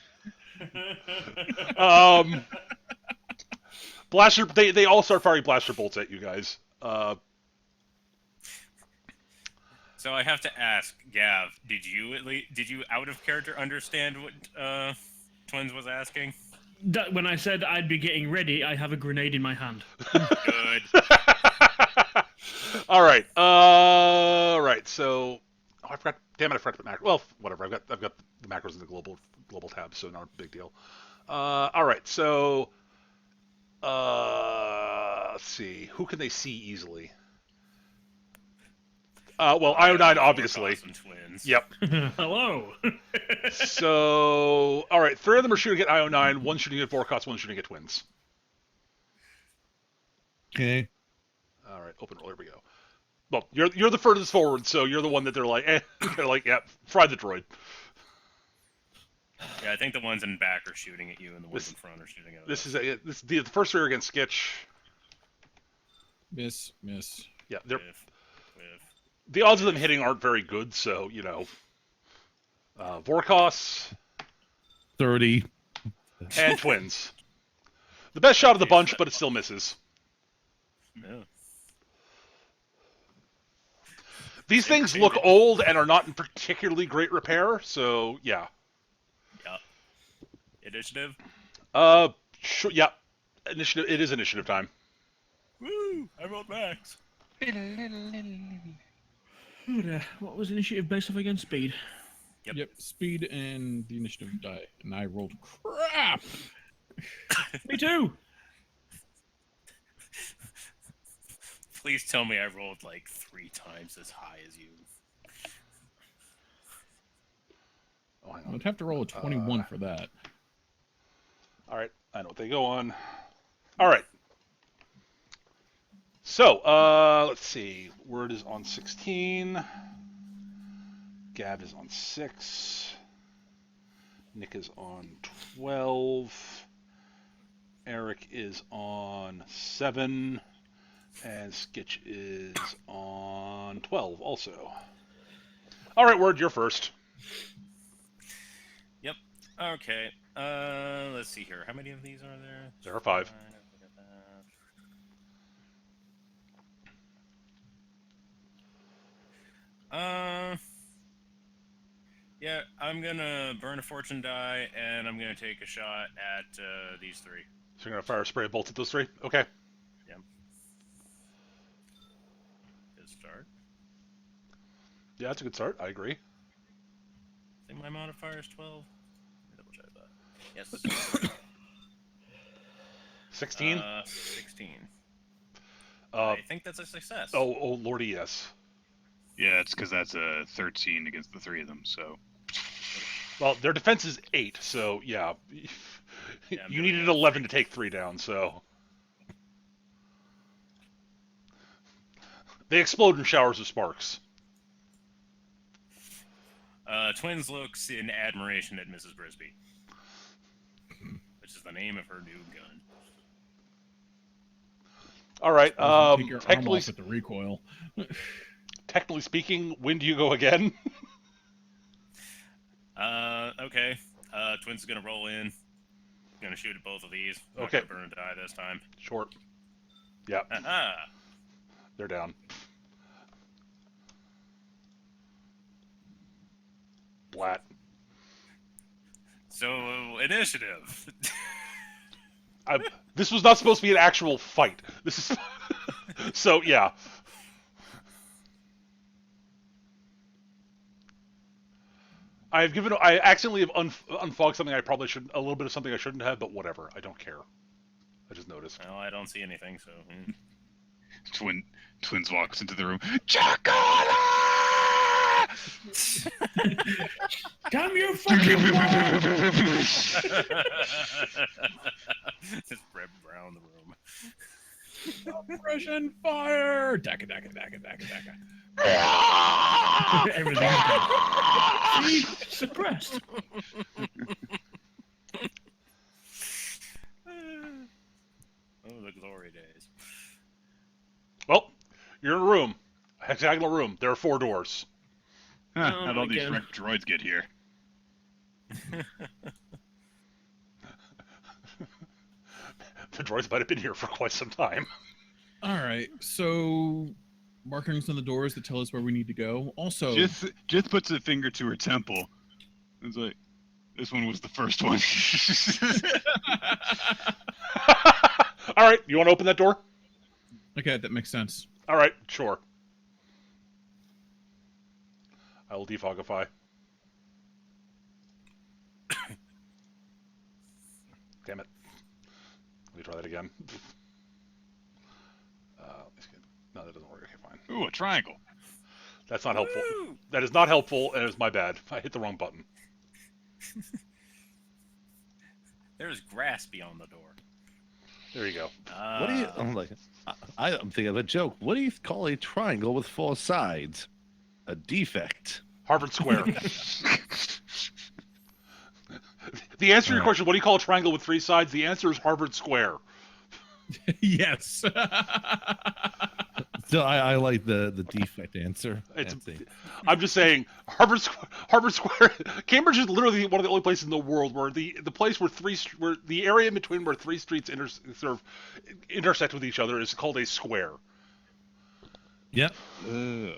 Blaster. They all start firing blaster bolts at you guys. So I have to ask, Gav, did you out of character understand what Twins was asking? When I said I'd be getting ready, I have a grenade in my hand. Good. All right. Right. So, I forgot. Damn it! I forgot the macro. Well, whatever. I've got the macros in the global tab, so not a big deal. All right. So, let's see. Who can they see easily? Well, Iodine, obviously. Awesome Twins. Yep. Hello. So, all right. 3 of them are shooting at IO9. 1 shooting at Vorkots. 1 shooting at Twins. okay. All right. Open roll. Here we go. Well, you're the furthest forward, so you're the one that they're like, they're like, yeah, fry the droid. Yeah, I think the ones in back are shooting at you, and the ones in front are shooting at us. This is the first 3 are against Skitch. Miss. Yeah, with the odds of them hitting aren't very good, so, Vorkos 30. and Twins. The best shot of the bunch, but it still misses. no. These things look old and are not in particularly great repair, so, yeah. Yeah. Initiative. Sure, yeah. Initiative. It is initiative time. Woo! I rolled max. What was initiative based off against speed? Yep, speed and the initiative die, and I rolled crap. Me too. Please tell me I rolled like 3 times as high as you. Oh, hang on. I'd have to roll a 21 for that. All right, I know what they go on. All right. So, let's see. Word is on 16. Gab is on 6. Nick is on 12. Eric is on 7. And Skitch is on 12 also. All right, Word, you're first. Yep. Okay. Let's see here. How many of these are there? There are 5. Yeah, I'm gonna burn a fortune die, and I'm gonna take a shot at these 3. So you're going to fire a spray of bolts at those 3? Okay. Yep. Good start. Yeah, that's a good start. I agree. I think my modifier is 12. Let me double check that. Yes. 16? 16. Uh, I think that's a success. oh, lordy, yes. Yeah, it's because that's a 13 against the 3 of them. So Well, their defense is 8, so yeah. Yeah, I'm You doing needed that. 11 to take 3 down, so. They explode in showers of sparks. Twins looks in admiration at Mrs. Brisby, which is the name of her new gun. All right. Take your arm Technically, off at the recoil. technically speaking, when do you go again? Okay. Twins is gonna roll in. Gonna shoot at both of these. Not Okay. gonna burn a die this time. Short. Yeah, Aha! they're down. Blat. So initiative. This was not supposed to be an actual fight. This is so yeah. I accidentally have unfogged something I probably shouldn't. A little bit of something I shouldn't have, but whatever. I don't care. I just noticed. Well, I don't see anything, so. Twins walks into the room. Chocolate! Damn you fucking Just rip around the room. Oppression fire! Daka, daka, daka, daka, daka. Everything's dead. See? Suppressed. Oh, the glory days. Well, you're in a room, a hexagonal room. There are 4 doors. Huh, Oh, how'd all these again. wrecked droids get here? The droids might have been here for quite some time. All right, so markings on the doors that tell us where we need to go. Also, Jith puts a finger to her temple. It's like, this one was the first one. All right, you want to open that door? okay, that makes sense. All right, sure. I will defogify. Damn it. Let me try that again. No, that doesn't work. Okay, fine. Ooh, a triangle. That's not helpful. Woo! That is not helpful, and it was my bad. I hit the wrong button. There's grass beyond the door. There you go. What do you? I'm like, I'm thinking of a joke. What do you call a triangle with 4 sides? A defect. Harvard Square. The answer to your question, what do you call a triangle with 3 sides? The answer is Harvard Square. Yes. Still, I like the defect answer. It's- Fancy. I'm just saying, Harvard Square, Cambridge is literally one of the only places in the world where the place where where the area in between where three streets intersect with each other is called a square. Yep. Oh.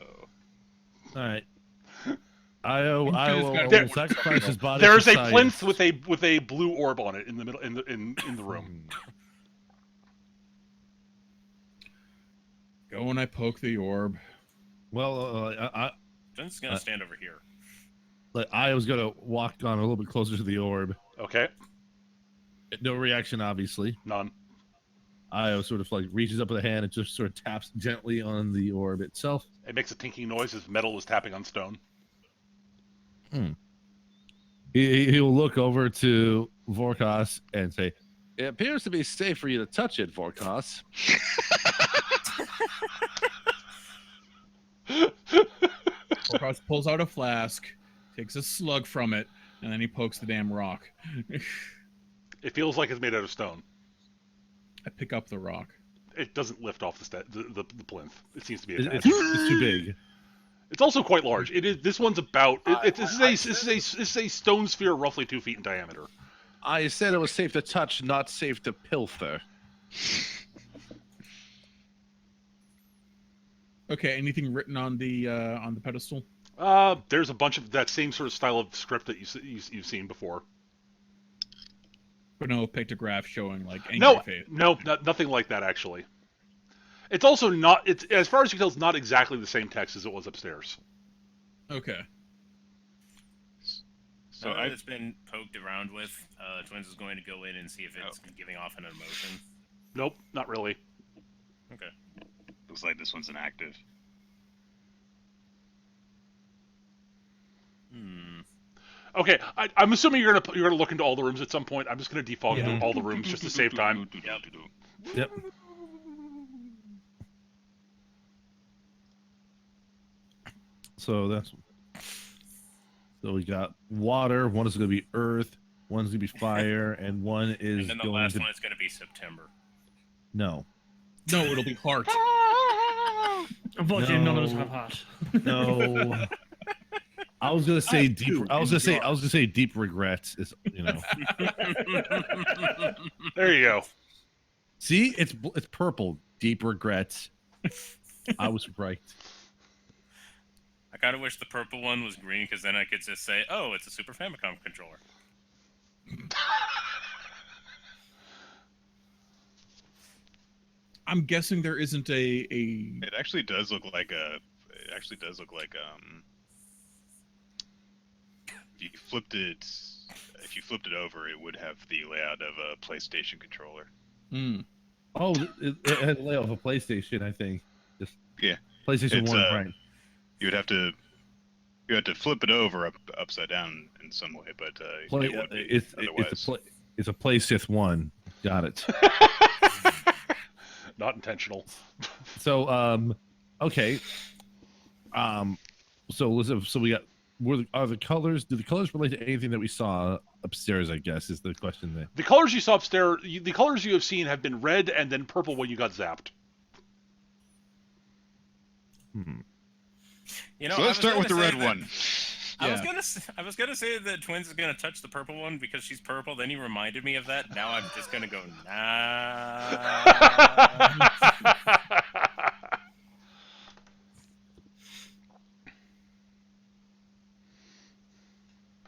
All right. I will There- sacrifice his body. There's for a science. plinth with a blue orb on it in the middle in the room. Go and I poke the orb. Well, Twins is gonna stand over here. I was gonna walk on a little bit closer to the orb. Okay, No reaction, obviously. none. I sort of like reaches up with a hand and just sort of taps gently on the orb itself. It makes a tinking noise as metal is tapping on stone. He will look over to Vorkos and say, It appears to be safe for you to touch it, Vorkos. Vorkos pulls out a flask, takes a slug from it, and then he pokes the damn rock. It feels like it's made out of stone. I pick up the rock. It doesn't lift off the plinth. It seems to be it's attached. too big. It's also quite large. It is. This one's about. This is a stone sphere roughly 2 feet in diameter. I said it was safe to touch, not safe to pilfer. Okay, anything written on the pedestal? There's a bunch of that same sort of style of script that you've seen before. But no pictograph showing like angry No, face. nothing like that actually. It's also not. It's as far as you can tell, it's not exactly the same text as it was upstairs. Okay. So Now that I it's been poked around with, Twins is going to go in and see if it's giving off an emotion. Nope, not really. Okay. looks like this one's inactive. Okay, I'm assuming you're gonna look into all the rooms at some point. I'm just gonna default into all the rooms just to save time. Yep. So we got water. One is going to be earth. One's going to be fire, and one is And then the going last to one is going to be September. no. No, it'll be heart. Unfortunately, none of us No. have heart. No. I was gonna say deep. I was gonna say deep regrets. Is There you go. See, it's purple. Deep regrets. I was right. I kind of wish the purple one was green because then I could just say, "Oh, it's a Super Famicom controller." I'm guessing there isn't a It actually does look like if you flipped it over, it would have the layout of a PlayStation controller. Oh, it had the layout of a PlayStation. I think. Just Yeah. PlayStation It's, 1, right? You have to flip it over upside down in some way, but Play, it would be it's otherwise. it's a Play Sith 1. Got it. Not intentional. So okay. So we got. Are the colors? Do the colors relate to anything that we saw upstairs? I guess is the question there. The colors you saw upstairs, the colors you have seen have been red and then purple when you got zapped. You know, So I let's was start with the gonna red say that- one. I was gonna say that Twins is gonna touch the purple one because she's purple. Then he reminded me of that. Now I'm just gonna go nah.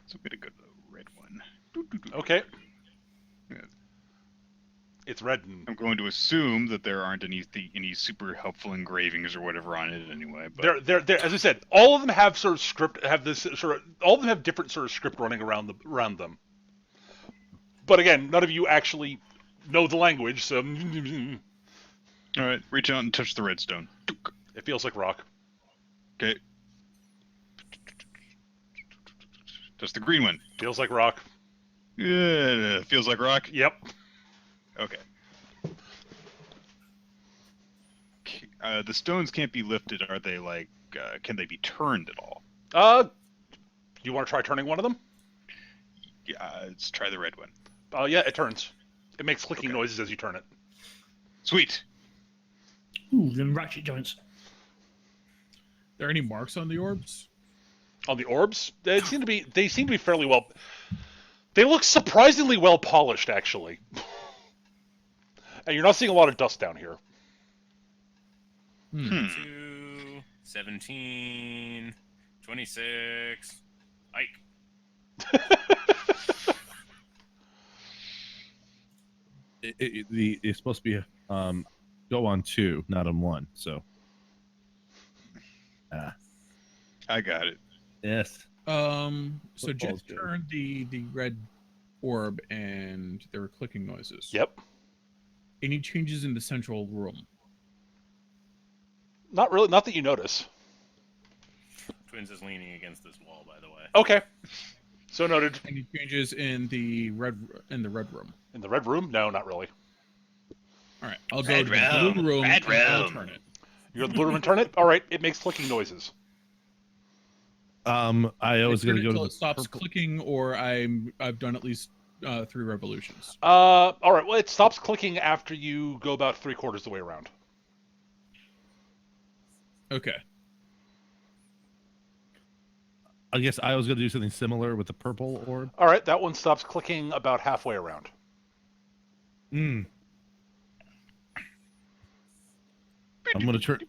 So we're gonna go to the red one. Okay. Yeah. It's red and I'm going to assume that there aren't any super helpful engravings or whatever on it anyway. But they're as I said, all of them have sort of script all of them have different sort of script running around them. But again, none of you actually know the language, so all right, reach out and touch the redstone. it feels like rock. Okay. Touch the green one. Feels like rock. Yeah, feels like rock. Yep. Okay. The stones can't be lifted. Are they like? Can they be turned at all? You want to try turning one of them? Yeah, let's try the red one. Yeah, it turns. It makes clicking Okay. noises as you turn it. Sweet. Ooh, them ratchet joints. there any marks on the orbs? On the orbs, they seem to be fairly well. They look surprisingly well polished, actually. And you're not seeing a lot of dust down here. 2, 17, 26. Ike. It's supposed to be go on 2, not on 1. So, I got it. yes. So Football's Jet good. turned the red orb, and there were clicking noises. Yep. Any changes in the central room? Not really. Not that you notice. Twins is leaning against this wall, by the way. Okay. So noted. Any changes in the red room? In the red room? No, not really. All right, I'll go Red to the room, blue room. red and I'll room. turn it. You go to the blue room and turn it? Alright, it makes clicking noises. I was Turn going it to go till to it stops clicking, or I've done at least 3 revolutions. Alright, well, it stops clicking after you go about 3/4 the way around. Okay. I guess I was going to do something similar with the purple orb. Alright, that one stops clicking about halfway around. I'm going to turn.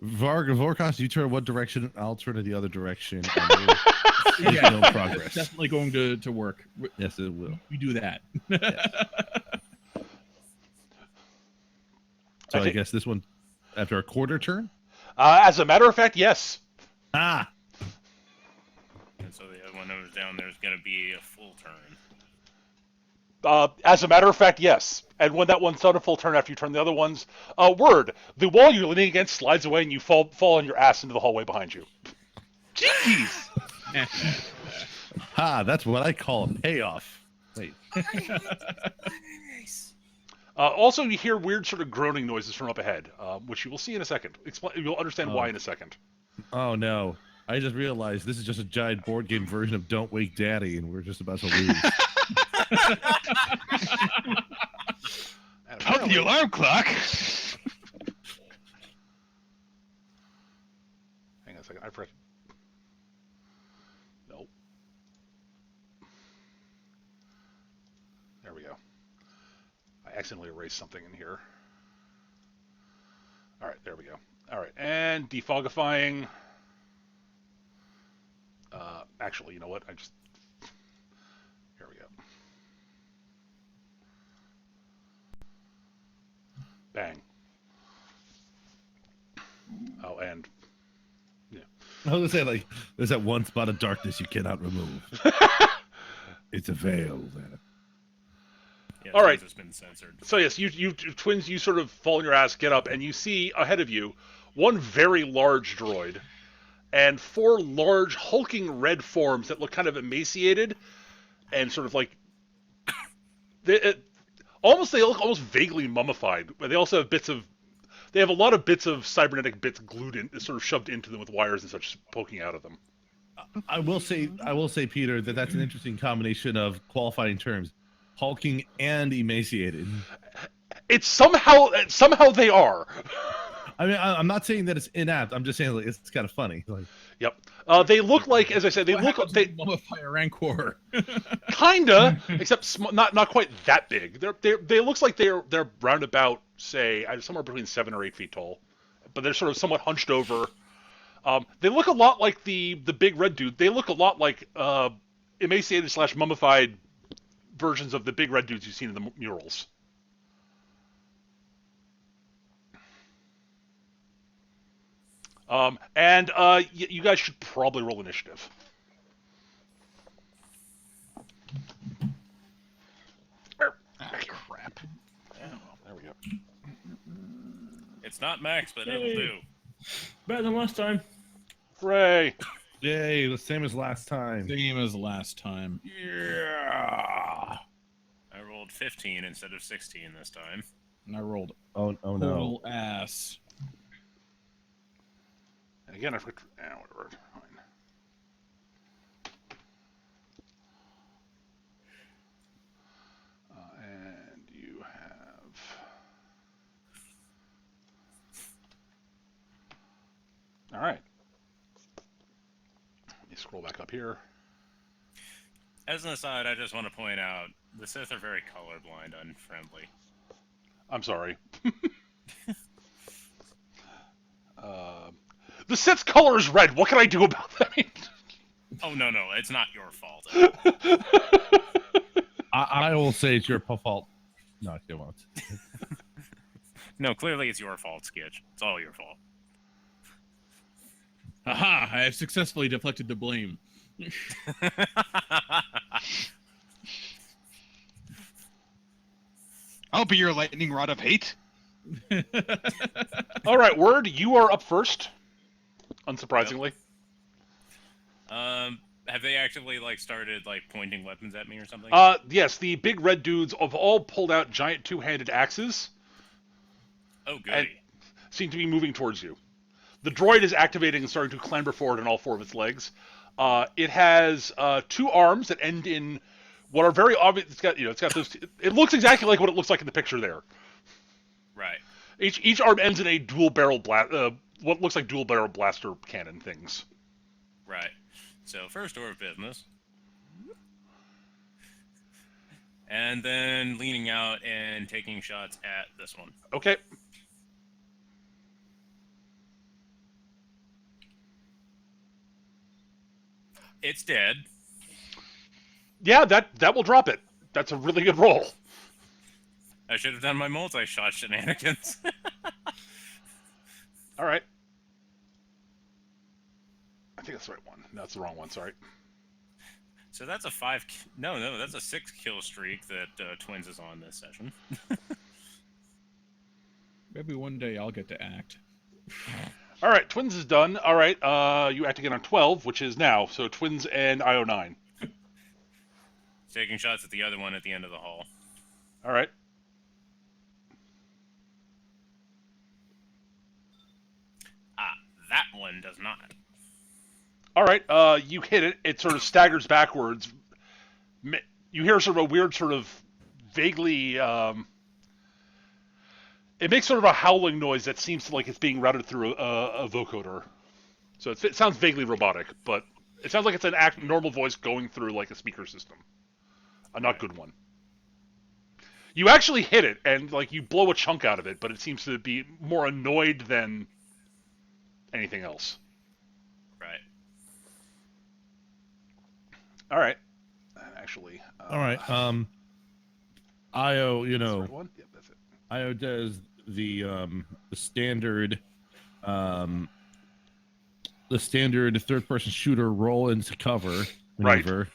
Vorkos, you turn one direction, I'll turn in the other direction. And we'll make no It's progress. definitely going to work. Yes, it will. We do that. So I I think- guess this one, after a quarter turn? As a matter of fact, yes. Ah! And so the other one that was down there is going to be a full turn. As a matter of fact, yes. And when that one's done a full turn after you turn the other ones, word, the wall you're leaning against slides away and you fall on your ass into the hallway behind you. Jeez. Ha! That's what I call a payoff. Wait. Nice. Also, you hear weird sort of groaning noises from up ahead, which you will see in a second. You'll understand why in a second. Oh no. I just realized this is just a giant board game version of Don't Wake Daddy, and we're just about to lose. And Out apparently- the alarm clock. Hang on a second. I forgot. Nope. There we go. I accidentally erased something in here. All right, there we go. All right, and defogifying. Actually, you know what? Here we go. Bang. Oh, and yeah. I was gonna say, like, there's that one spot of darkness you cannot remove. It's a veil. Yeah, All right. Twins has been censored. So yes, you twins, you sort of fall on your ass, get up, and you see ahead of you one very large droid and 4 large hulking red forms that look kind of emaciated and sort of like they look almost vaguely mummified. But they also have they have a lot of bits of cybernetic bits glued in, sort of shoved into them with wires and such poking out of them. I will say, Peter, that's an interesting combination of qualifying terms: hulking and emaciated. It's somehow they are. I mean, I'm not saying that it's inapt. I'm just saying, like, it's kind of funny. Like, Yep. They look like, as I said, What happens when you mummify a Rancor? kinda, except not quite that big. They looks like they're round about, say, somewhere between 7 or 8 feet tall, but they're sort of somewhat hunched over. They look a lot like the big red dude. They look a lot like emaciated / mummified versions of the big red dudes you've seen in the murals. You guys should probably roll initiative. Crap. Yeah, well, there we go. It's not max, but it'll Yay. do. Better than last time. Hooray! yay, the same as last time. Same as last time. Yeah. I rolled 15 instead of 16 this time. And I rolled Oh no. total ass. And again, I forgot. Whatever. Fine. And you have. All right. scroll back up here. As an aside, I just want to point out the Sith are very colorblind, unfriendly. I'm sorry. The Sith's color is red. What can I do about that? Oh no, it's not your fault. I will say it's your fault. No, it won't. No, clearly it's your fault, Skitch. It's all your fault. Aha! I have successfully deflected the blame. I'll be your lightning rod of hate. All right, Word, you are up first. Unsurprisingly. Have they actually started pointing weapons at me or something? Yes, the big red dudes have all pulled out giant two-handed axes Oh, goody. and seem to be moving towards you. The droid is activating and starting to clamber forward on all four of its legs. It has two arms that end in what are very obvious. It's got those. It looks exactly like what it looks like in the picture there. Right. Each arm ends in a dual barrel what looks like dual barrel blaster cannon things. Right. So first order of business. And then leaning out and taking shots at this one. Okay. It's dead. Yeah, that will drop it. That's a really good roll. I should have done my multi-shot shenanigans. All right. I think that's the right one. No, that's the wrong one. Sorry. So that's a 5... No, that's a 6 kill streak that Twins is on this session. Maybe one day I'll get to act. All right, Twins is done. All right, you act again on 12, which is now. So Twins and IO9. Taking shots at the other one at the end of the hall. All right. That one does not. All right, you hit it. It sort of staggers backwards. You hear sort of a weird sort of vaguely... it makes sort of a howling noise that seems like it's being routed through a vocoder. So it sounds vaguely robotic, but it sounds like it's an normal voice going through like a speaker system. A not good one. You actually hit it, and you blow a chunk out of it, but it seems to be more annoyed than anything else. Right. All right. Actually. All right. Io, that's the right one? Yep, that's it. Io does the standard third-person shooter roll into cover maneuver,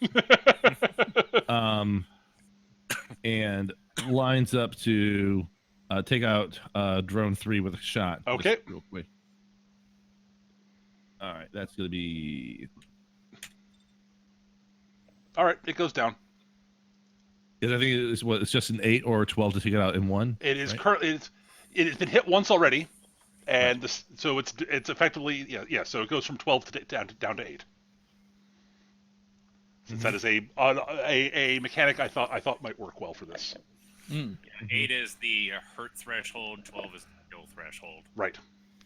and lines up to take out drone 3 with a shot. Okay. Just real quick. All right, that's gonna be. All right, it goes down. I think it's just an 8 or 12 to take it out in one. It is right? currently it has been hit once already, and so it's effectively So it goes from 12 down to 8. Since that is a mechanic I thought might work well for this. Mm. Yeah, 8 is the hurt threshold. 12 is the kill threshold. Right,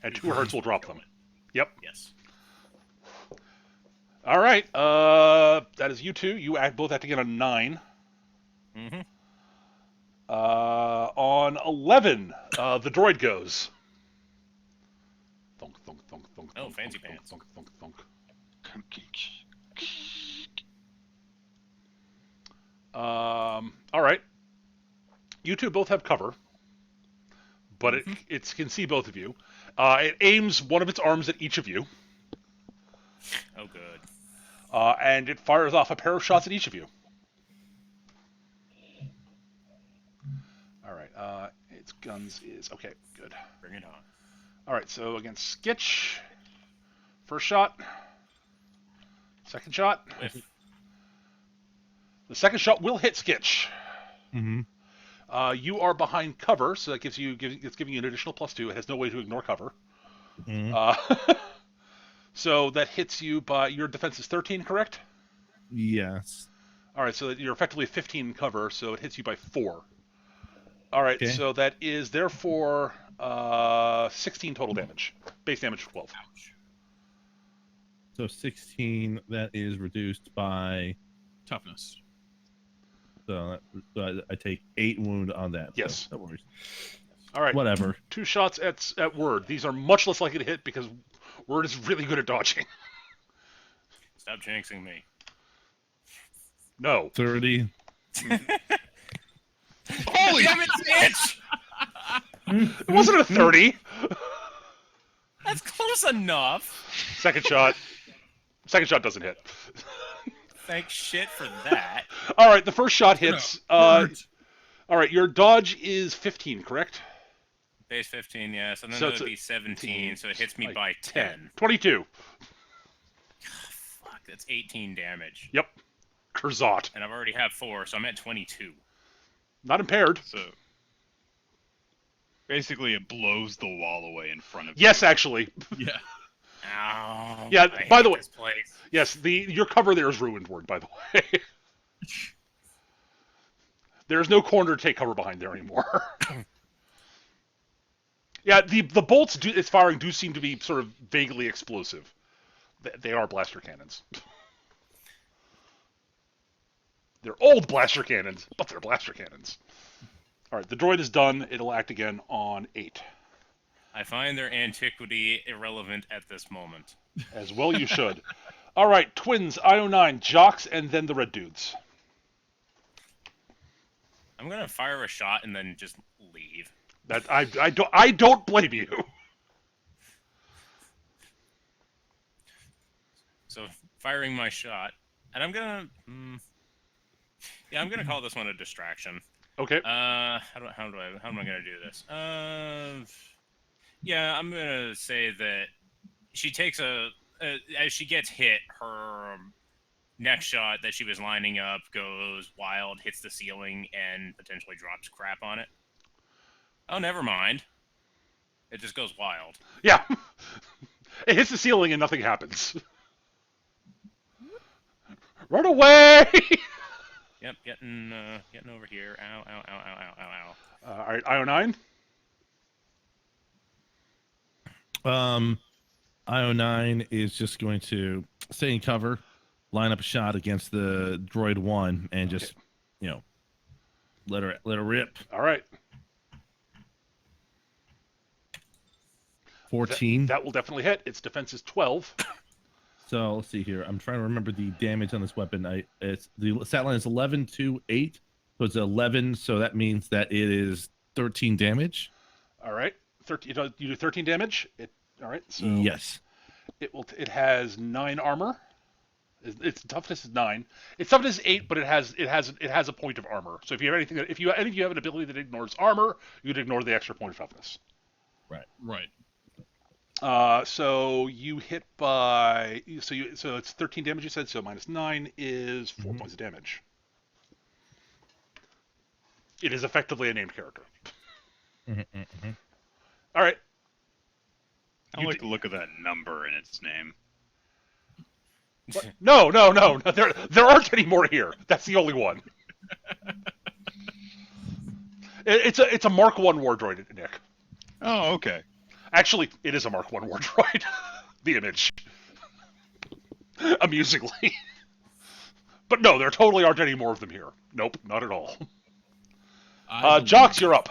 and 2 hurts will drop them. Yep. Yes. All right. That is you two. You both have to get a 9. Mm-hmm. On 11, the droid goes. Thunk, thunk, thunk, thunk. Oh, thunk, fancy thunk, pants. Thunk, thunk, thunk, thunk. All right. You two both have cover, but it can see both of you. It aims one of its arms at each of you. Oh, good. And it fires off a pair of shots at each of you. All right. Its guns is okay. Good. Bring it on. All right. So against Skitch, first shot, second shot. Whiff. The second shot will hit Skitch. Mm-hmm. You are behind cover, so that it's giving you an additional +2. It has no way to ignore cover. Mm-hmm. So that hits you by your defense is 13, correct? Yes. All right, so you're effectively 15 in cover, so it hits you by 4. All right, Okay. so that is therefore 16 total damage. Base damage 12. Ouch. So 16. That is reduced by. Toughness. So I take 8 wound on that. Yes. So no worries. All right. Whatever. 2 shots at Word. These are much less likely to hit because Word is really good at dodging. Stop jinxing me. No. 30. Holy damn it, bitch! It wasn't a 30. That's close enough. Second shot. Second shot doesn't hit. Thank shit for that. All right, the first shot hits. Hurt. All right, your dodge is 15, correct? Base 15, yes, and then So that it's would be 17, so it hits me like by 10. 22. Fuck, that's 18 damage. Yep. Kurzot. And I've already had 4, so I'm at 22. Not impaired. So basically, it blows the wall away in front of Yes, actually. Yeah. Ow. Yeah, I by hate the way- this place. Yes, your cover there is ruined, Word, by the way. There's no corner to take cover behind there anymore. Yeah, the bolts it's firing do seem to be sort of vaguely explosive. They are blaster cannons. They're old blaster cannons, but they're blaster cannons. All right, the droid is done. It'll act again on 8. I find their antiquity irrelevant at this moment. As well you should. All right, twins, IO9, jocks, and then the red dudes. I'm gonna fire a shot and then just leave. That I don't blame you. So firing my shot, and I'm gonna, I'm gonna call this one a distraction. Okay. How am I gonna do this? Yeah, I'm gonna say that she takes as she gets hit, her next shot that she was lining up goes wild, hits the ceiling, and potentially drops crap on it. Oh, never mind. It just goes wild. Yeah. It hits the ceiling and nothing happens. Run away! Yep, getting over here. Ow, ow, ow, ow, ow, ow, ow. All right, IO9. IO9 is just going to stay in cover, line up a shot against the droid 1, and just, let her rip. All right. 14. That will definitely hit. Its defense is 12. So let's see here. I'm trying to remember the damage on this weapon. It's the stat line is 11 to 8, so it's 11. So that means that it is 13 damage. All right. 13. You do 13 damage. All right. So Yes. It has 9 armor. Its toughness is 9. Its toughness is 8, but it has a point of armor. So if you have anything if you have an ability that ignores armor, you'd ignore the extra point of toughness. Right. So you hit by so it's 13 damage you said, so minus 9 is 4 points of damage. It is effectively a named character. All right. I like the look of that number in its name. What? No. There aren't any more here. That's the only one. It's a Mark 1 war droid, Nick. Oh, okay. Actually, it is a Mark 1 war droid. The image. Amusingly. But no, there totally aren't any more of them here. Nope, not at all. Jocks, you're up.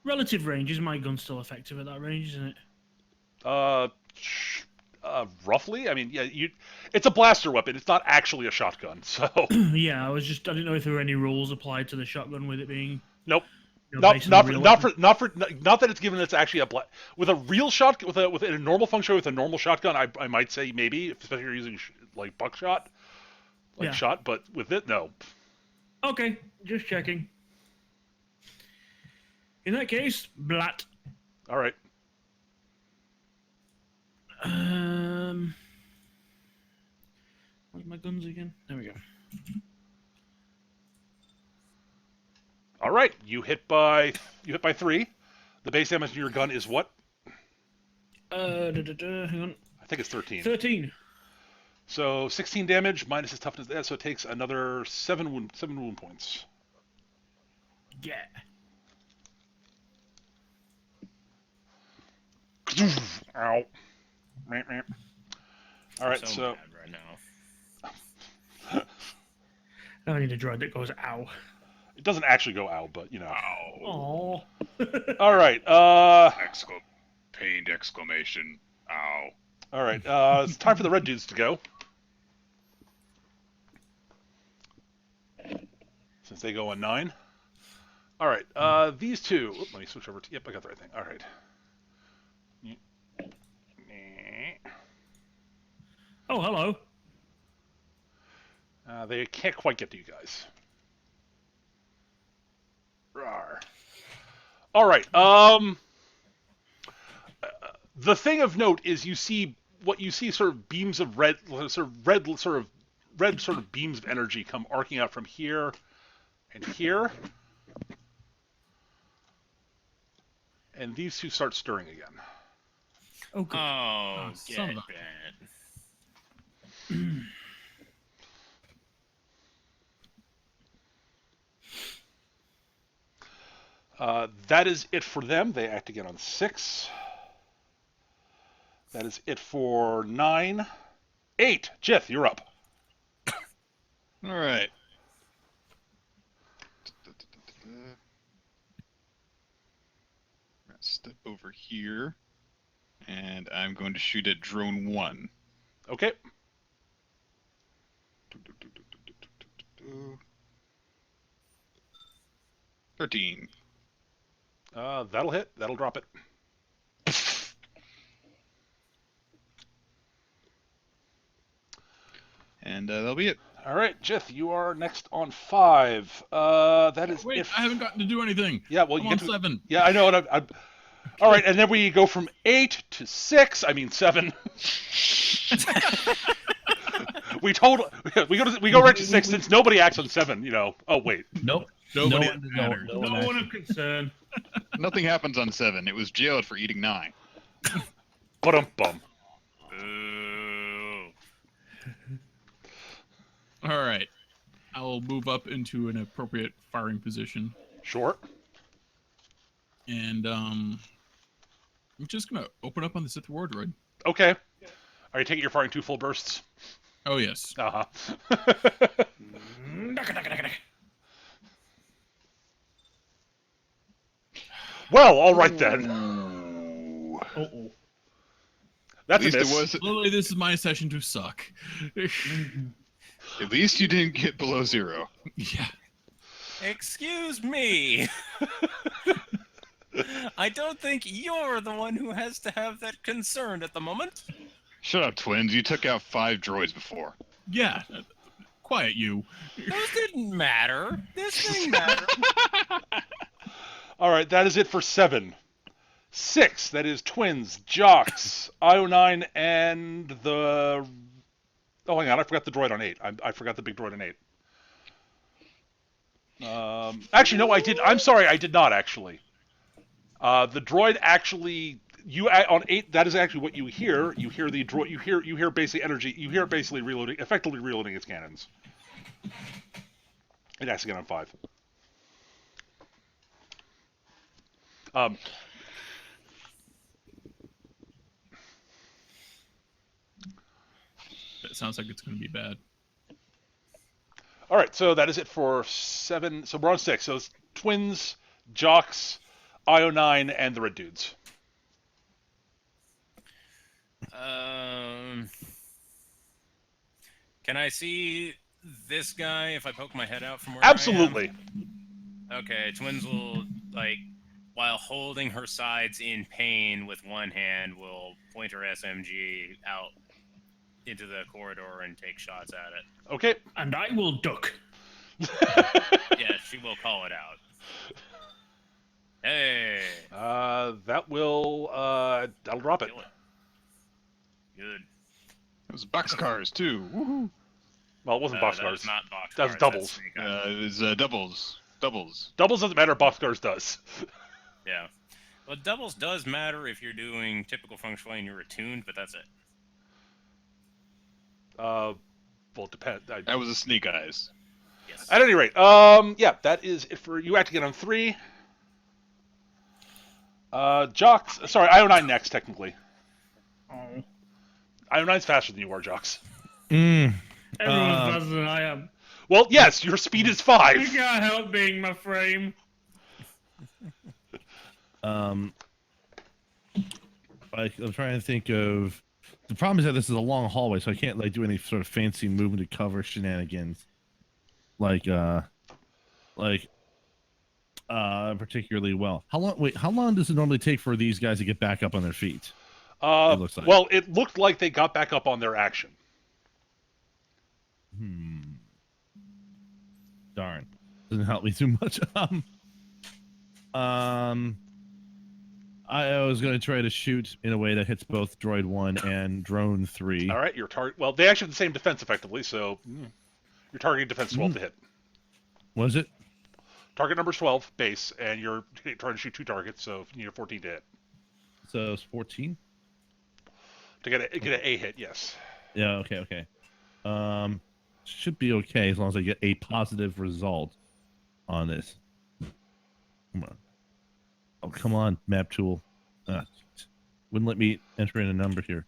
Relative range, is my gun still effective at that range, isn't it? Roughly. I mean, yeah, it's a blaster weapon. It's not actually a shotgun, so. Yeah, I didn't know if there were any rules applied to the shotgun with it being. Nope. Based on the real weapon. Not that it's given it's actually with a real shot with a normal Feng Shui with a normal shotgun. I might say maybe, especially if you're using like buckshot, Yeah. shot, but with it, no. Okay, just checking. In that case, blat. All right. Where's my guns again? There we go. All right. You hit by 3. The base damage in your gun is what? Hang on. I think it's 13. 13. So 16 damage minus his toughness. So it takes another 7 wound points. get. Ow. Meh, meh. All right, so so mad right now. Now I need a droid that goes ow. it doesn't actually go ow, but you know. Oh. All right. Pained exclamation. Ow. All right. It's time for the red dudes to go. Since they go on 9. All right. These two. Oop, let me switch over to. Yep, I got the right thing. All right. Oh, hello. They can't quite get to you guys. Rawr. All right. The thing of note is you see sort of beams of red beams of energy come arcing out from here and here. And these two start stirring again. Oh, good. Oh, son get of a- bent. That is it for them. They act again on 6. That is it for 9. 8. Jith, you're up. All right. Step over here, and I'm going to shoot at drone 1. Okay. 13. That'll hit. That'll drop it. And that'll be it. All right, Jith, you are next on 5. That is Wait, it. I haven't gotten to do anything. Yeah, well, I'm you on get to 7. Yeah, I know. All right, and then we go from 8 to 6. I mean 7. we go right to 6 since nobody acts on 7. You know. Oh wait. Nope. Nobody no one, matters. no No one one actually- of concern. Nothing happens on 7. It was jailed for eating 9. Bum. Ooh. All right. I'll move up into an appropriate firing position. Sure. And I'm just gonna open up on the Sith Wardroid. Okay. Are you taking your firing 2 full bursts? Oh yes. Uh-huh. Well, all right then. Uh-oh. That's At a least miss. it was. Literally, this is my session to suck. At least you didn't get below 0. Yeah. Excuse me. I don't think you're the one who has to have that concern at the moment. Shut up, twins. You took out 5 droids before. Yeah. Quiet you. Those didn't matter. This thing mattered. All right, that is it for 7. 6, that is twins, jocks, IO9, and the... Oh, hang on, I forgot the droid on 8. I forgot the big droid on 8. Actually, no, I did. I'm sorry, I did not actually. The droid actually, on 8. That is actually what you hear. You hear the droid. You hear basically energy. You hear it basically effectively reloading its cannons. It acts again on 5. That sounds like it's gonna be bad. All right, so that is it for 7. So we're on 6. So it's twins, jocks, IO9, and the red dudes. Can I see this guy if I poke my head out from where Absolutely. I am? Okay, twins will, like, while holding her sides in pain with one hand, will point her SMG out into the corridor and take shots at it. Okay. And I will duck. Yeah, she will call it out. Hey, That will that'll drop it. kill it. Good. It was boxcars, too. Woohoo. Well, it wasn't That boxcars. was not boxcars. That was doubles. Snake Eyes. It was doubles. Doubles. Doubles doesn't matter. Boxcars does. Yeah. Well, doubles does matter if you're doing typical Feng Shui and you're attuned, but that's it. Well, it depends. That was a sneak eyes. Yes. At any rate, yeah, that is it for you. Act again on 3. Jocks, sorry, IO9 next, technically. Oh, IO9's faster than you are, Jocks. Mm, everyone's Um, faster than I am. Well, yes, your speed is I 5. can't help being my frame. I'm trying to think of. The problem is that this is a long hallway, so I can't like do any sort of fancy movement to cover shenanigans, particularly well. How long? Wait, how long does it normally take for these guys to get back up on their feet? It looks like. Well, it looked like they got back up on their action. Darn, doesn't help me too much. I was going to try to shoot in a way that hits both Droid 1 and Drone 3. All right, your target. Well, they actually have the same defense effectively, so your target defense 12 to hit. Was it? Target number 12 base, and you're trying to shoot 2 targets, so you need a 14 to hit. So it's 14? To get an A hit, yes. Yeah, okay. Should be okay as long as I get a positive result on this. Come on. Oh, come on, map tool. Wouldn't let me enter in a number here.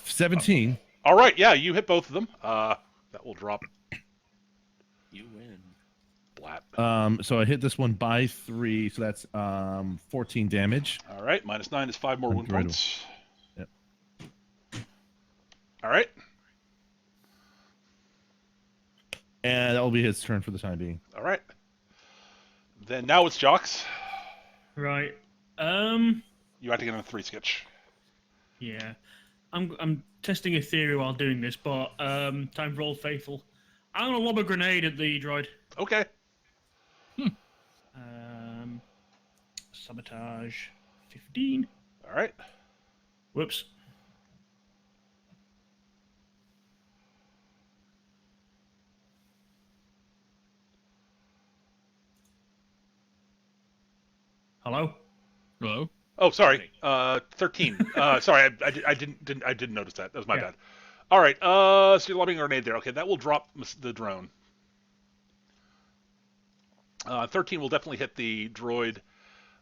17. All right, yeah, you hit both of them. That will drop. You win. Blat. So I hit this one by 3, so that's 14 damage. All right, -9 is 5 more wound Right points. Yep. All right. And that will be his turn for the time being. All right. Then now it's Jocks. Right. You have to get on a 3 sketch. Yeah. I'm testing a theory while doing this, but time for Old Faithful. I'm gonna lob a grenade at the droid. Okay. Sabotage 15. All right. Whoops. Hello? Hello? Oh, sorry. 13. Sorry, I didn't notice that. That was my Yeah. bad. All right. So you're lobbing a grenade there. Okay, that will drop the drone. 13 will definitely hit the droid.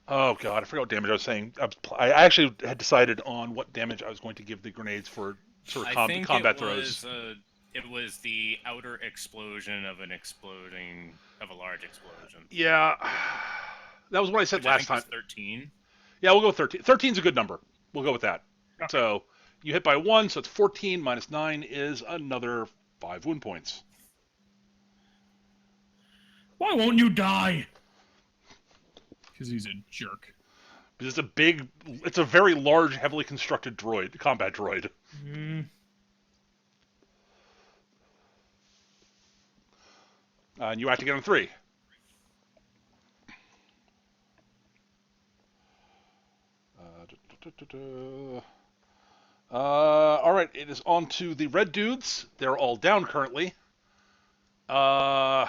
Oh god, I forgot what damage I was saying. I actually had decided on what damage I was going to give the grenades for sort of I think combat it throws. it was the outer explosion of a large explosion. Yeah, that was what I said Which I last think time. was 13. Yeah, we'll go with 13. 13's a good number. We'll go with that. Okay. So you hit by 1, so it's 14 minus 9 is another 5 wound points. Why won't you die? Because he's a jerk. Because it's a very large, heavily constructed combat droid. And you have to get on 3. All right, it is on to the red dudes. They're all down currently. All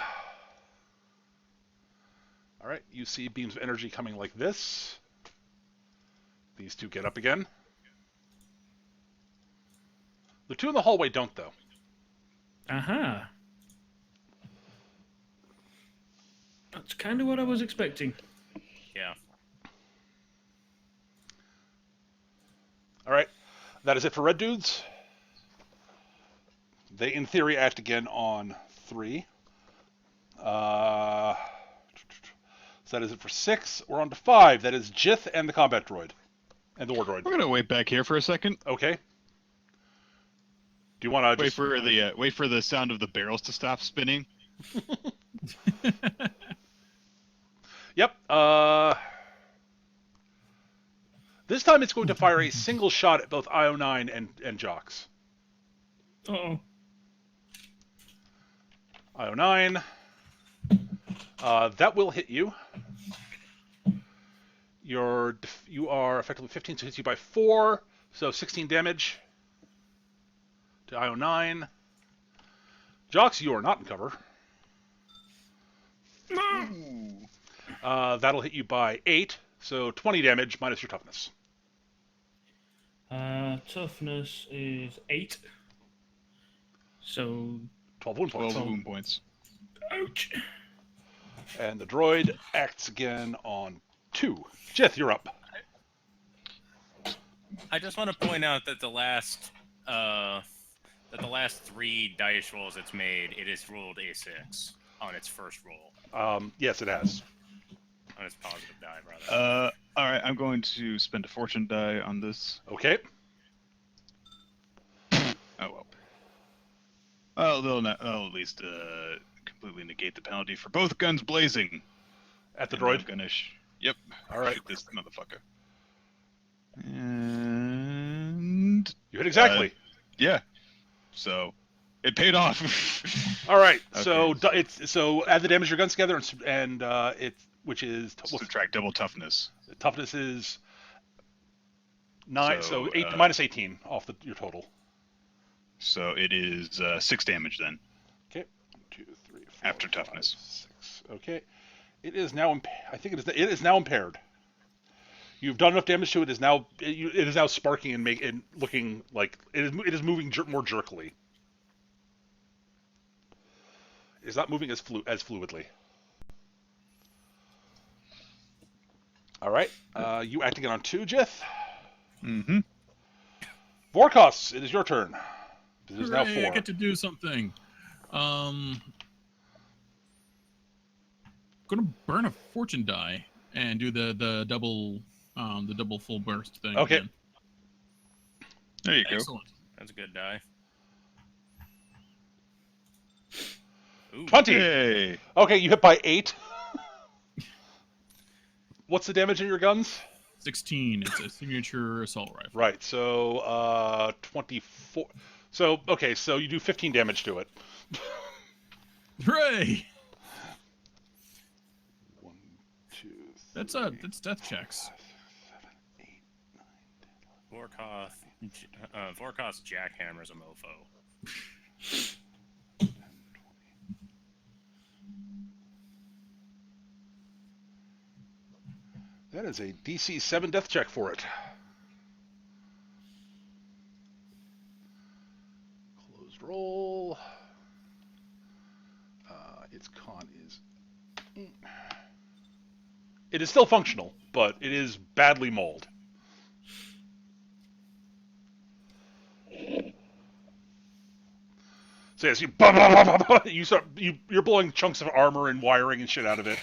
right, you see beams of energy coming like this. These two get up again. The two in the hallway don't, though. Uh-huh. That's kind of what I was expecting. Yeah. All right, that is it for red dudes. They, in theory, act again on 3. So that is it for 6. We're on to 5. That is Jith and the combat droid. And the war droid. We're gonna wait back here for a second. Okay. Do you want to Wait just... for the sound of the barrels to stop spinning. Yep. This time it's going to fire a single shot at both IO9 and Jocks. Uh-oh. IO9. That will hit you. You are effectively 15, so it hits you by 4, so 16 damage to IO9. Jocks, you are not in cover. That'll hit you by 8, so 20 damage minus your toughness. Toughness is 8. So 12 wound points. 12 wound points. Ouch. And the droid acts again on 2. Jith, you're up. I just want to point out that the last 3 dice rolls it's made, it has rolled a 6 on its first roll. Yes, it has. On its positive die, rather. All right, I'm going to spend a fortune die on this. Okay. Oh well. Well, they'll at least completely negate the penalty for both guns blazing. At the And droid. I'm gonna yep. All right. Shoot this motherfucker. And You hit exactly. yeah, so it paid off. All right. Okay. So add the damage of your guns together, and which is Subtract double toughness. toughness is 9. So, So, 8 minus 18 off your total. So it is 6 damage then. Okay. 1, 2, 3, 4, After 5, toughness. 6. Okay. It is now. I think it is now impaired. You've done enough damage to it. It is now sparking and looking like it is moving more jerkily. It's not moving as fluidly. All right. You acting on 2, Jith. Mm-hmm. Vorkos, it is your turn. It is now Hooray, 4. I get to do something. Gonna burn a fortune die and do the double full burst thing. Okay. Again. There you go. Excellent. That's a good die. Ooh. 20. Hey. Okay, you hit by 8. What's the damage in your guns? 16. It's a signature assault rifle. Right. So 24. So okay. So you do 15 damage to it. Hooray! 1, 2. That's death checks. 7, 8, 9, 10. Vorkos jackhammer's a mofo. That is a DC 7 death check for it. Closed roll. Its con is. It is still functional, but it is badly mauled. So yes, you're blowing chunks of armor and wiring and shit out of it.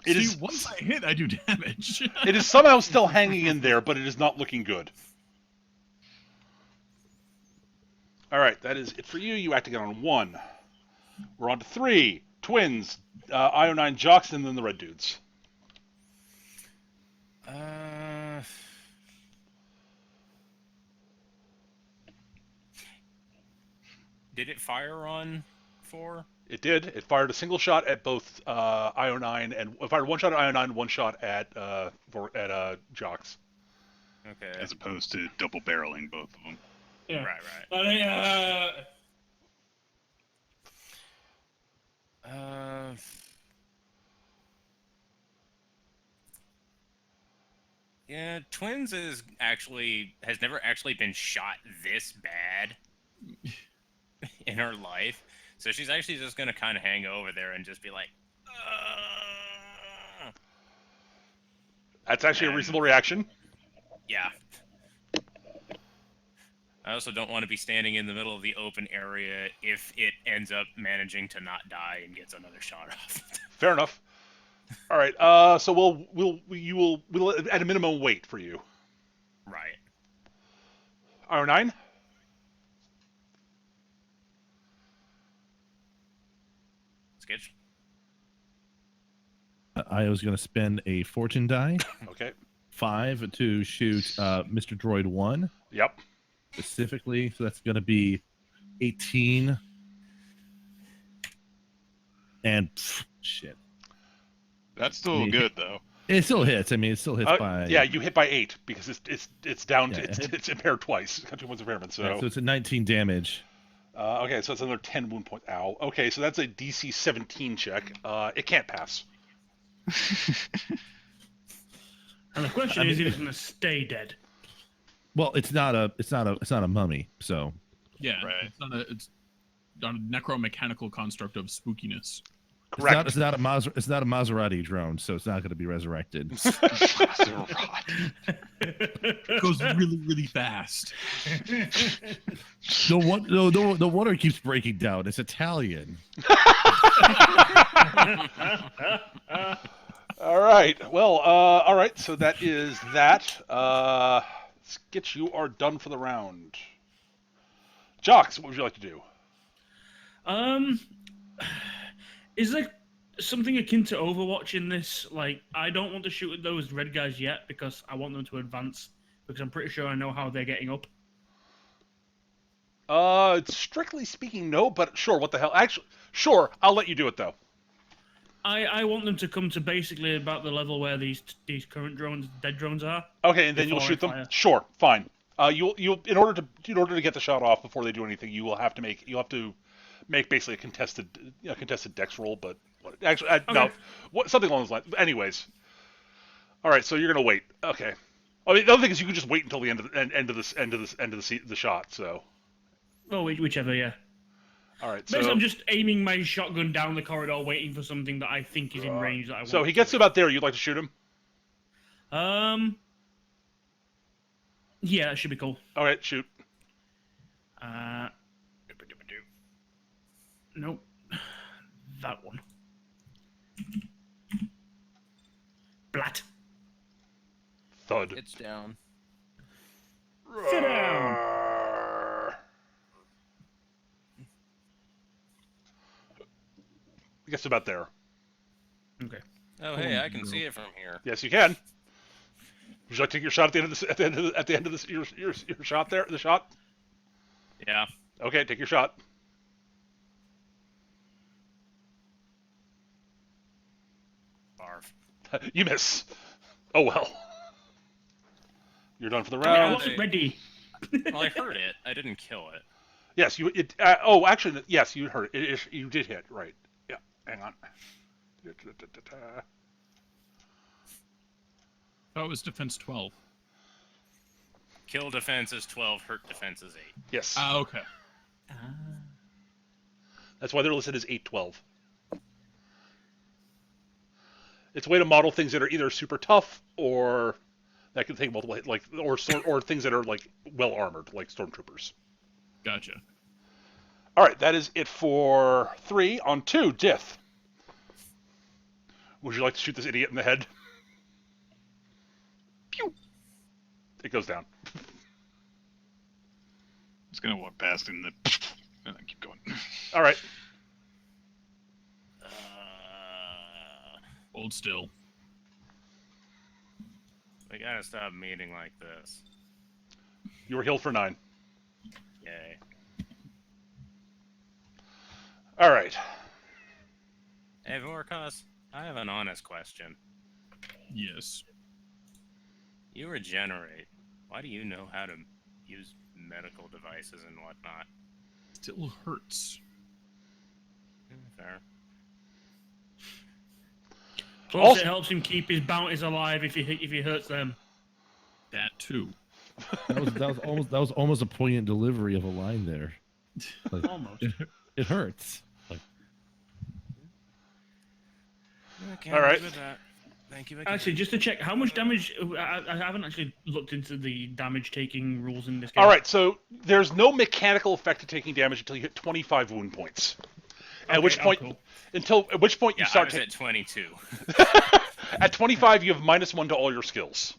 It is once I hit, I do damage. It is somehow still hanging in there, but it is not looking good. All right, that is it for you. You acting on 1. We're on to 3. Twins, Io9 Jocks, and then the red dudes. Did it fire on 4? It did. It fired a single shot at both Io9 and it fired one shot at Io9, one shot at Jocks. Okay. As opposed to double barreling both of them. Yeah. Right. Yeah, Twins has never actually been shot this bad in her life, so she's actually just gonna kind of hang over there and just be like, That's actually a reasonable reaction. yeah. I also don't want to be standing in the middle of the open area if it ends up managing to not die and gets another shot off. Fair enough. All right. So we'll at a minimum wait for you. Right. Io9. Sketch. I was going to spend a fortune die, Okay. 5 to shoot Mr. Droid 1 Yep. specifically. So that's going to be 18. And shit. That's still good though. It still hits. I mean, it still hits by. Yeah, you hit by 8 because it's down to Yeah, it's impaired twice. It's got 2 points of impairment. Yeah, so it's a 19 damage. Okay, so it's another 10 wound point. Ow. Okay, so that's a DC 17 check. It can't pass. And the question is, if it's going to stay dead. Well, it's not a mummy. So Yeah. Right. It's not a. It's necromechanical construct of spookiness. Correct. It's not a Maserati drone, so it's not going to be resurrected. It goes really, really fast. No wonder it keeps breaking down. It's Italian. All right. Well, all right. So that is that. Skitch, you are done for the round. Jocks, what would you like to do? Is there something akin to Overwatch in this? Like, I don't want to shoot at those red guys yet because I want them to advance because I'm pretty sure I know how they're getting up. Strictly speaking, no, but sure. What the hell? Actually, sure. I'll let you do it though. I want them to come to basically about the level where these current drones, dead drones are. Okay, and then you'll Before I shoot them. fire. Sure, fine. You'll in order to get the shot off before they do anything, you'll have to make basically a contested dex roll. But actually, no, something along those lines. Anyways, all right. So you're gonna wait. Okay. I mean, the other thing is you can just wait until the end of the shot. So. Oh, whichever, yeah. All right. Basically, So I'm just aiming my shotgun down the corridor, waiting for something that I think is in range that I want. so he gets to about there. You'd like to shoot him? Yeah, that should be cool. All right, shoot. Nope. That one. Blat. Thud. It's down. Sit down. He gets to about there. Okay. Oh, hey, I can see it from here. Yes, you can. Would you like to take your shot at the end of this? At the end of this, your shot there. The shot. Yeah. Okay, take your shot. Barf. You miss. Oh well. You're done for the I round. wasn't ready. Well, I heard it. I didn't kill it. Yes, you. Actually, yes, you heard it. You did hit. Right. Yeah. Hang on. That was defense 12. Kill defense is 12, hurt defense is 8. Yes. Ah, okay. That's why they're listed as 812. It's a way to model things that are either super tough or that can take multiple hit, or things that are like well armored, like stormtroopers. Gotcha. All right, that is it for 3. On 2, Dith. Would you like to shoot this idiot in the head? Pew! It goes down. Just gonna walk past him and then keep going. All right. Hold still. We gotta stop meeting like this. You were healed for 9. Yay. All right. Hey, Vorkos, I have an honest question. Yes. You regenerate. Why do you know how to use medical devices and whatnot? Still hurts. Fair. Plus, Also- it helps him keep his bounties alive if he hurts them. That too. That was almost a poignant delivery of a line there. Like, Almost. it hurts. Like, Okay, All right. With that. Thank you again. Actually, just to check, how much damage... I haven't actually looked into the damage-taking rules in this game. All right, so there's no mechanical effect to taking damage until you hit 25 wound points. At which point, cool. at which point you Yeah, I start was at 22. At 25, you have -1 to all your skills.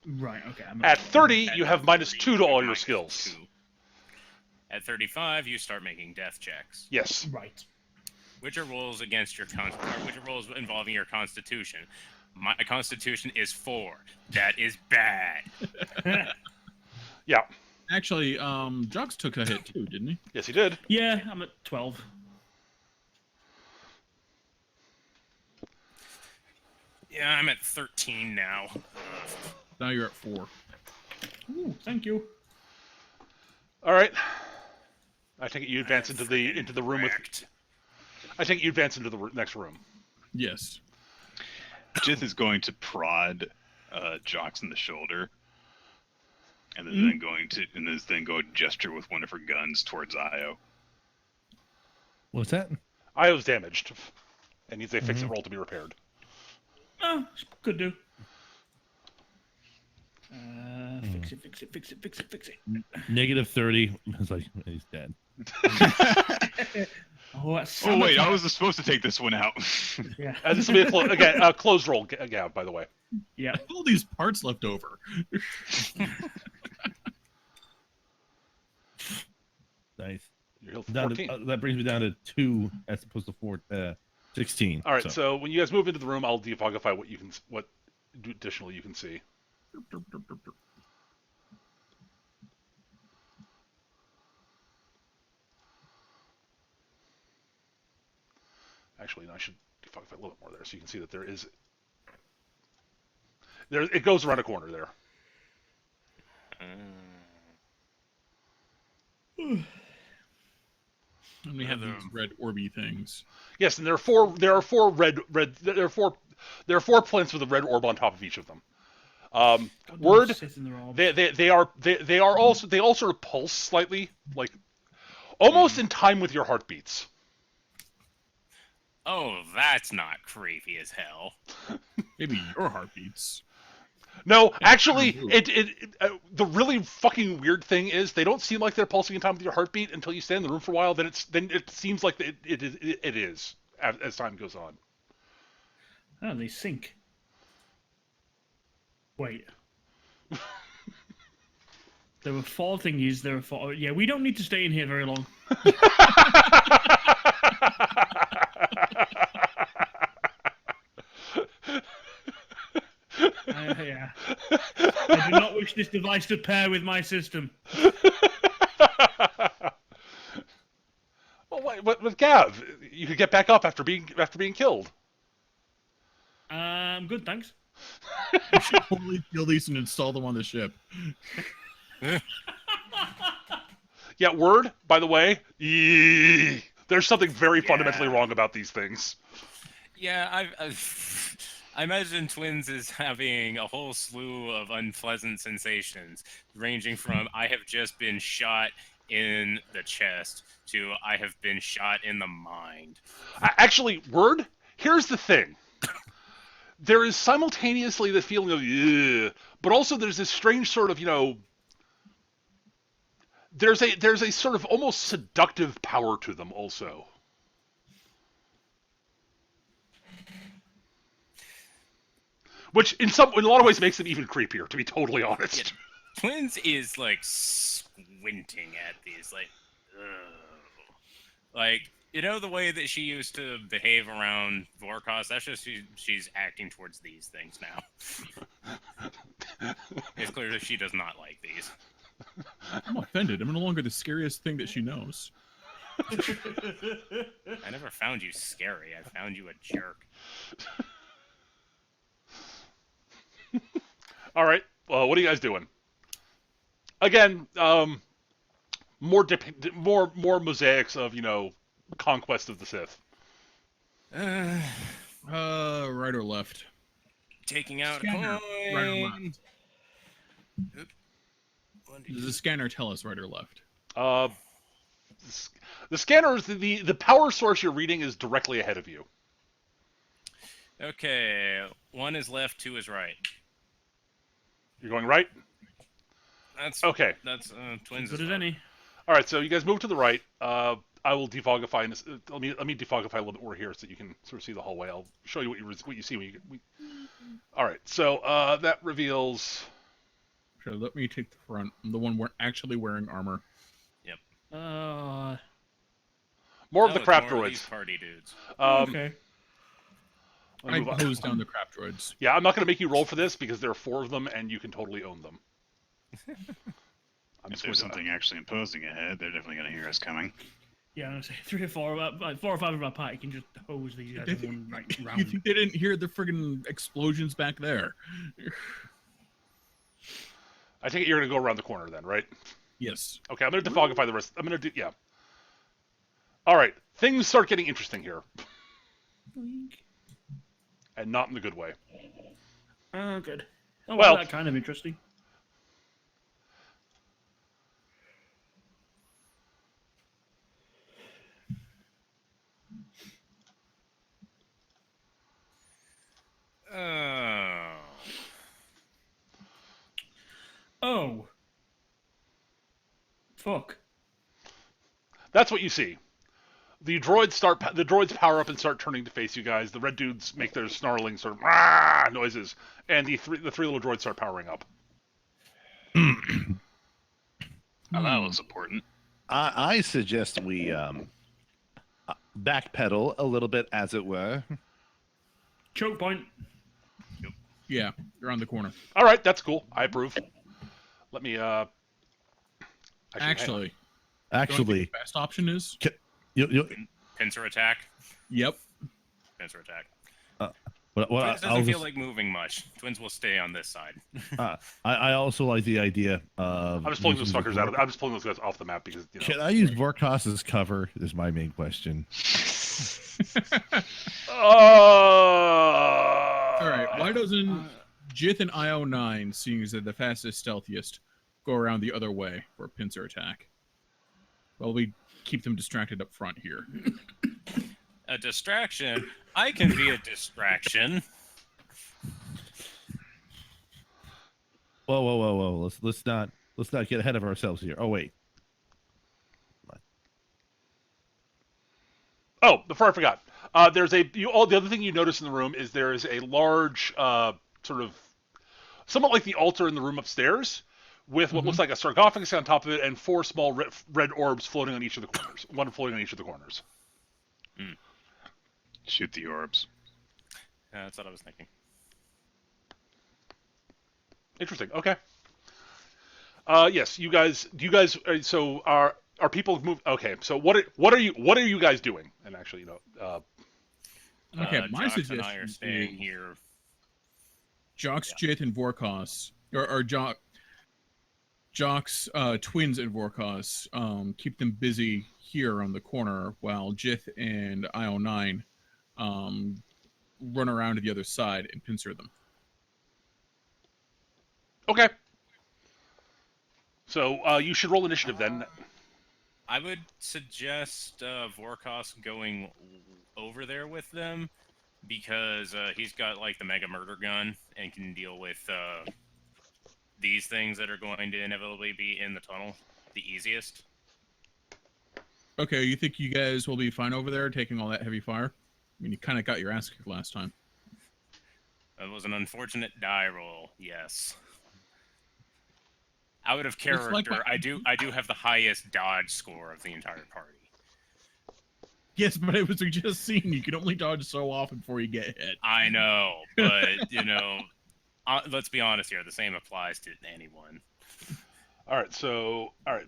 Right, okay. At 30, you have -2 to all your skills. -2. At 35, you start making death checks, Yes. Right. which are rolls against your which are rolls involving your constitution. My constitution is 4. That is bad. Yeah. Actually, Jux took a hit too, didn't he? Yes, he did. Yeah, I'm at 12. Yeah, I'm at 13 now. Now you're at 4. Ooh, thank you. All right. I think you advance into the room with. Wrecked. I think you advance into the next room. Yes. Jith is going to prod Jox in the shoulder, and then go gesture with one of her guns towards Io. What's that? Io's damaged, and needs a Mm-hmm. fix-it roll to be repaired. Oh, could do. Fix it. Negative 30. It's like he's dead. Oh, that's Oh wait, I sabotage. was supposed to take this one out. Yeah. This will be a close roll, Gav, by the way. Yeah. All these parts left over. Nice. You're healed for Down 14. to, that brings me down to 2 as opposed to 16. All right, so when you guys move into the room, I'll defogify what additionally you can see. Actually, no, I should defogify a little bit more there, so you can see that there is. It goes around a corner there. And we have these red orby things. Yes, and there are four plants with a red orb on top of each of them. Word, Sith in the robes. they all sort of pulse slightly, like almost in time with your heartbeats. Oh, that's not creepy as hell. Maybe your heartbeats. No, actually, the really fucking weird thing is they don't seem like they're pulsing in time with your heartbeat until you stay in the room for a while. Then it seems like it is as time goes on. Oh, they sink. Wait. There were 4 thingies. There were 4. Yeah, we don't need to stay in here very long. Yeah. I do not wish this device to pair with my system. Well, with Gav, you could get back up after being killed. Good, thanks. We should totally steal these and install them on the ship. Yeah, word, by the way, there's something very fundamentally wrong about these things. Yeah, I imagine Twins is having a whole slew of unpleasant sensations, ranging from I have just been shot in the chest to I have been shot in the mind. Actually, word, here's the thing. There is simultaneously the feeling of, ugh, but also there's this strange sort of, there's a sort of almost seductive power to them also. Which in a lot of ways makes them even creepier, to be totally honest. Yeah. Twins is like squinting at these, like, ugh. Like, you know the way that she used to behave around Vorkos? That's just she's acting towards these things now. It's clear that she does not like these. I'm offended. I'm no longer the scariest thing that she knows. I never found you scary. I found you a jerk. All right. Well, what are you guys doing? Again, more mosaics of conquest of the Sith. Right or left? Taking out Scanner, a coin. right or left? Does the scanner tell us right or left? The scanner is the power source you're reading is directly ahead of you. Okay, 1 is left, 2 is right. You're going right. That's Okay. That's Twins. Good is as right. any. All right. So you guys move to the right. I will defogify. Let me defogify a little bit more here so that you can sort of see the hallway. I'll show you what you see when you. All right. So that reveals. Sure, let me take the front. I'm the one actually wearing armor. More of No, the crap it's more of these droids. party dudes. Okay. I hose down the crap droids. Yeah, I'm not going to make you roll for this because there are 4 of them and you can totally own them. If there's something actually imposing ahead, they're definitely going to hear us coming. Yeah, I'm gonna say 3 or 4, like 4 or 5 of our party can just hose these guys in one round. You think they didn't hear the friggin' explosions back there? I take it you're going to go around the corner then, right? Yes. Okay, I'm going to defogify the rest. I'm going to do, yeah. All right, things start getting interesting here. And not in the good way. Oh, good. Oh, Well- well, that kind of interesting. fuck? That's what you see. The droids power up and start turning to face you guys. The red dudes make their snarling sort of "Rah!" noises, and the three little droids start powering up. Oh, that was important. I suggest we backpedal a little bit, as it were. Choke point. Yeah, you're on the corner. All right, that's cool. I approve. Let me. Actually, Actually, the best option is. you Pincer attack. Yep. Pincer attack. what Twins I'll doesn't feel just- like moving much. Twins will stay on this side. I also like the idea of. I'm just pulling those using the fuckers out. I'm just pulling those guys off the map because you know. Can I use Vorkos as cover? Is my main question. All right. Why doesn't Jith and IO9, seeing as they're the fastest, stealthiest, go around the other way for a pincer attack? Well, we keep them distracted up front here. A distraction. I can be a distraction. Whoa! Let's not get ahead of ourselves here. Oh wait, Oh, before I forgot, there's the other thing you notice in the room is there is a large sort of somewhat like the altar in the room upstairs with what looks like a sarcophagus on top of it and four small red orbs floating on each of the corners. One floating on each of the corners. Shoot the orbs. That's what I was thinking. Interesting. Okay. Yes, you guys. Do you guys? So are people moved? Okay. So what are you guys doing? And actually, Okay, my Jox and I suggestion are is staying here. Jox, Jith, and Vorkos, or Jox, twins and Vorkos, keep them busy here on the corner while Jith and IO9 run around to the other side and pincer them. okay. So you should roll initiative then. I would suggest Vorkos going over there with them because he's got like the mega murder gun and can deal with these things that are going to inevitably be in the tunnel the easiest. Okay, you think you guys will be fine over there taking all that heavy fire? I mean, you kind of got your ass kicked last time. It was an unfortunate die roll, yes. Out of It's character, like my- I do have the highest dodge score of the entire party. Yes, but it was just seen. You can only dodge so often before you get hit. I know, but let's be honest here. The same applies to anyone. All right.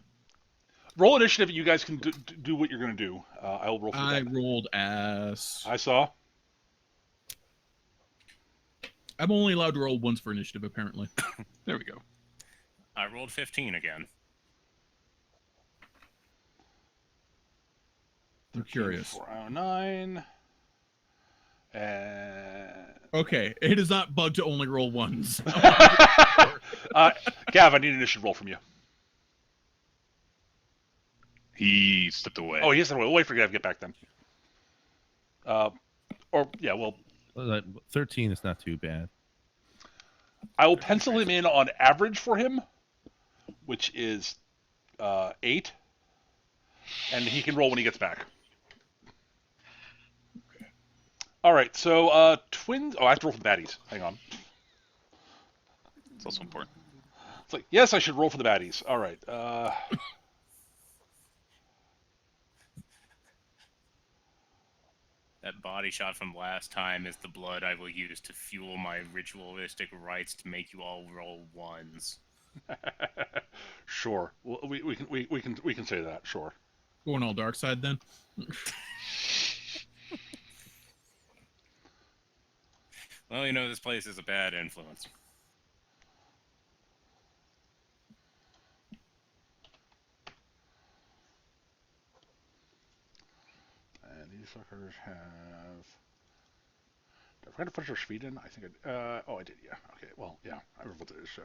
Roll initiative. You guys can do what you're going to do. I'll roll for I that. rolled ass. I saw. I'm only allowed to roll once for initiative, apparently. There we go. I rolled 15 again. I'm curious. 409. And Okay, it is not bugged to only roll once. Gav, I need an initiative roll from you. He stepped away. Oh, he is. We'll wait for Gav to get back then. Well, 13 is not too bad. I will pencil him in on average for him, which is 8, and he can roll when he gets back. All right, so twins. Oh, I have to roll for the baddies. Hang on. It's also important. It's like, yes, I should roll for the baddies. All right. That body shot from last time is the blood I will use to fuel my ritualistic rites to make you all roll ones. Sure. Well, we can say that. Sure. Going all dark side then? Well, this place is a bad influence. And these fuckers have. Did I forget to put your speed in? I think I. I did. Yeah. Okay. Well, yeah. I remember what it is. So.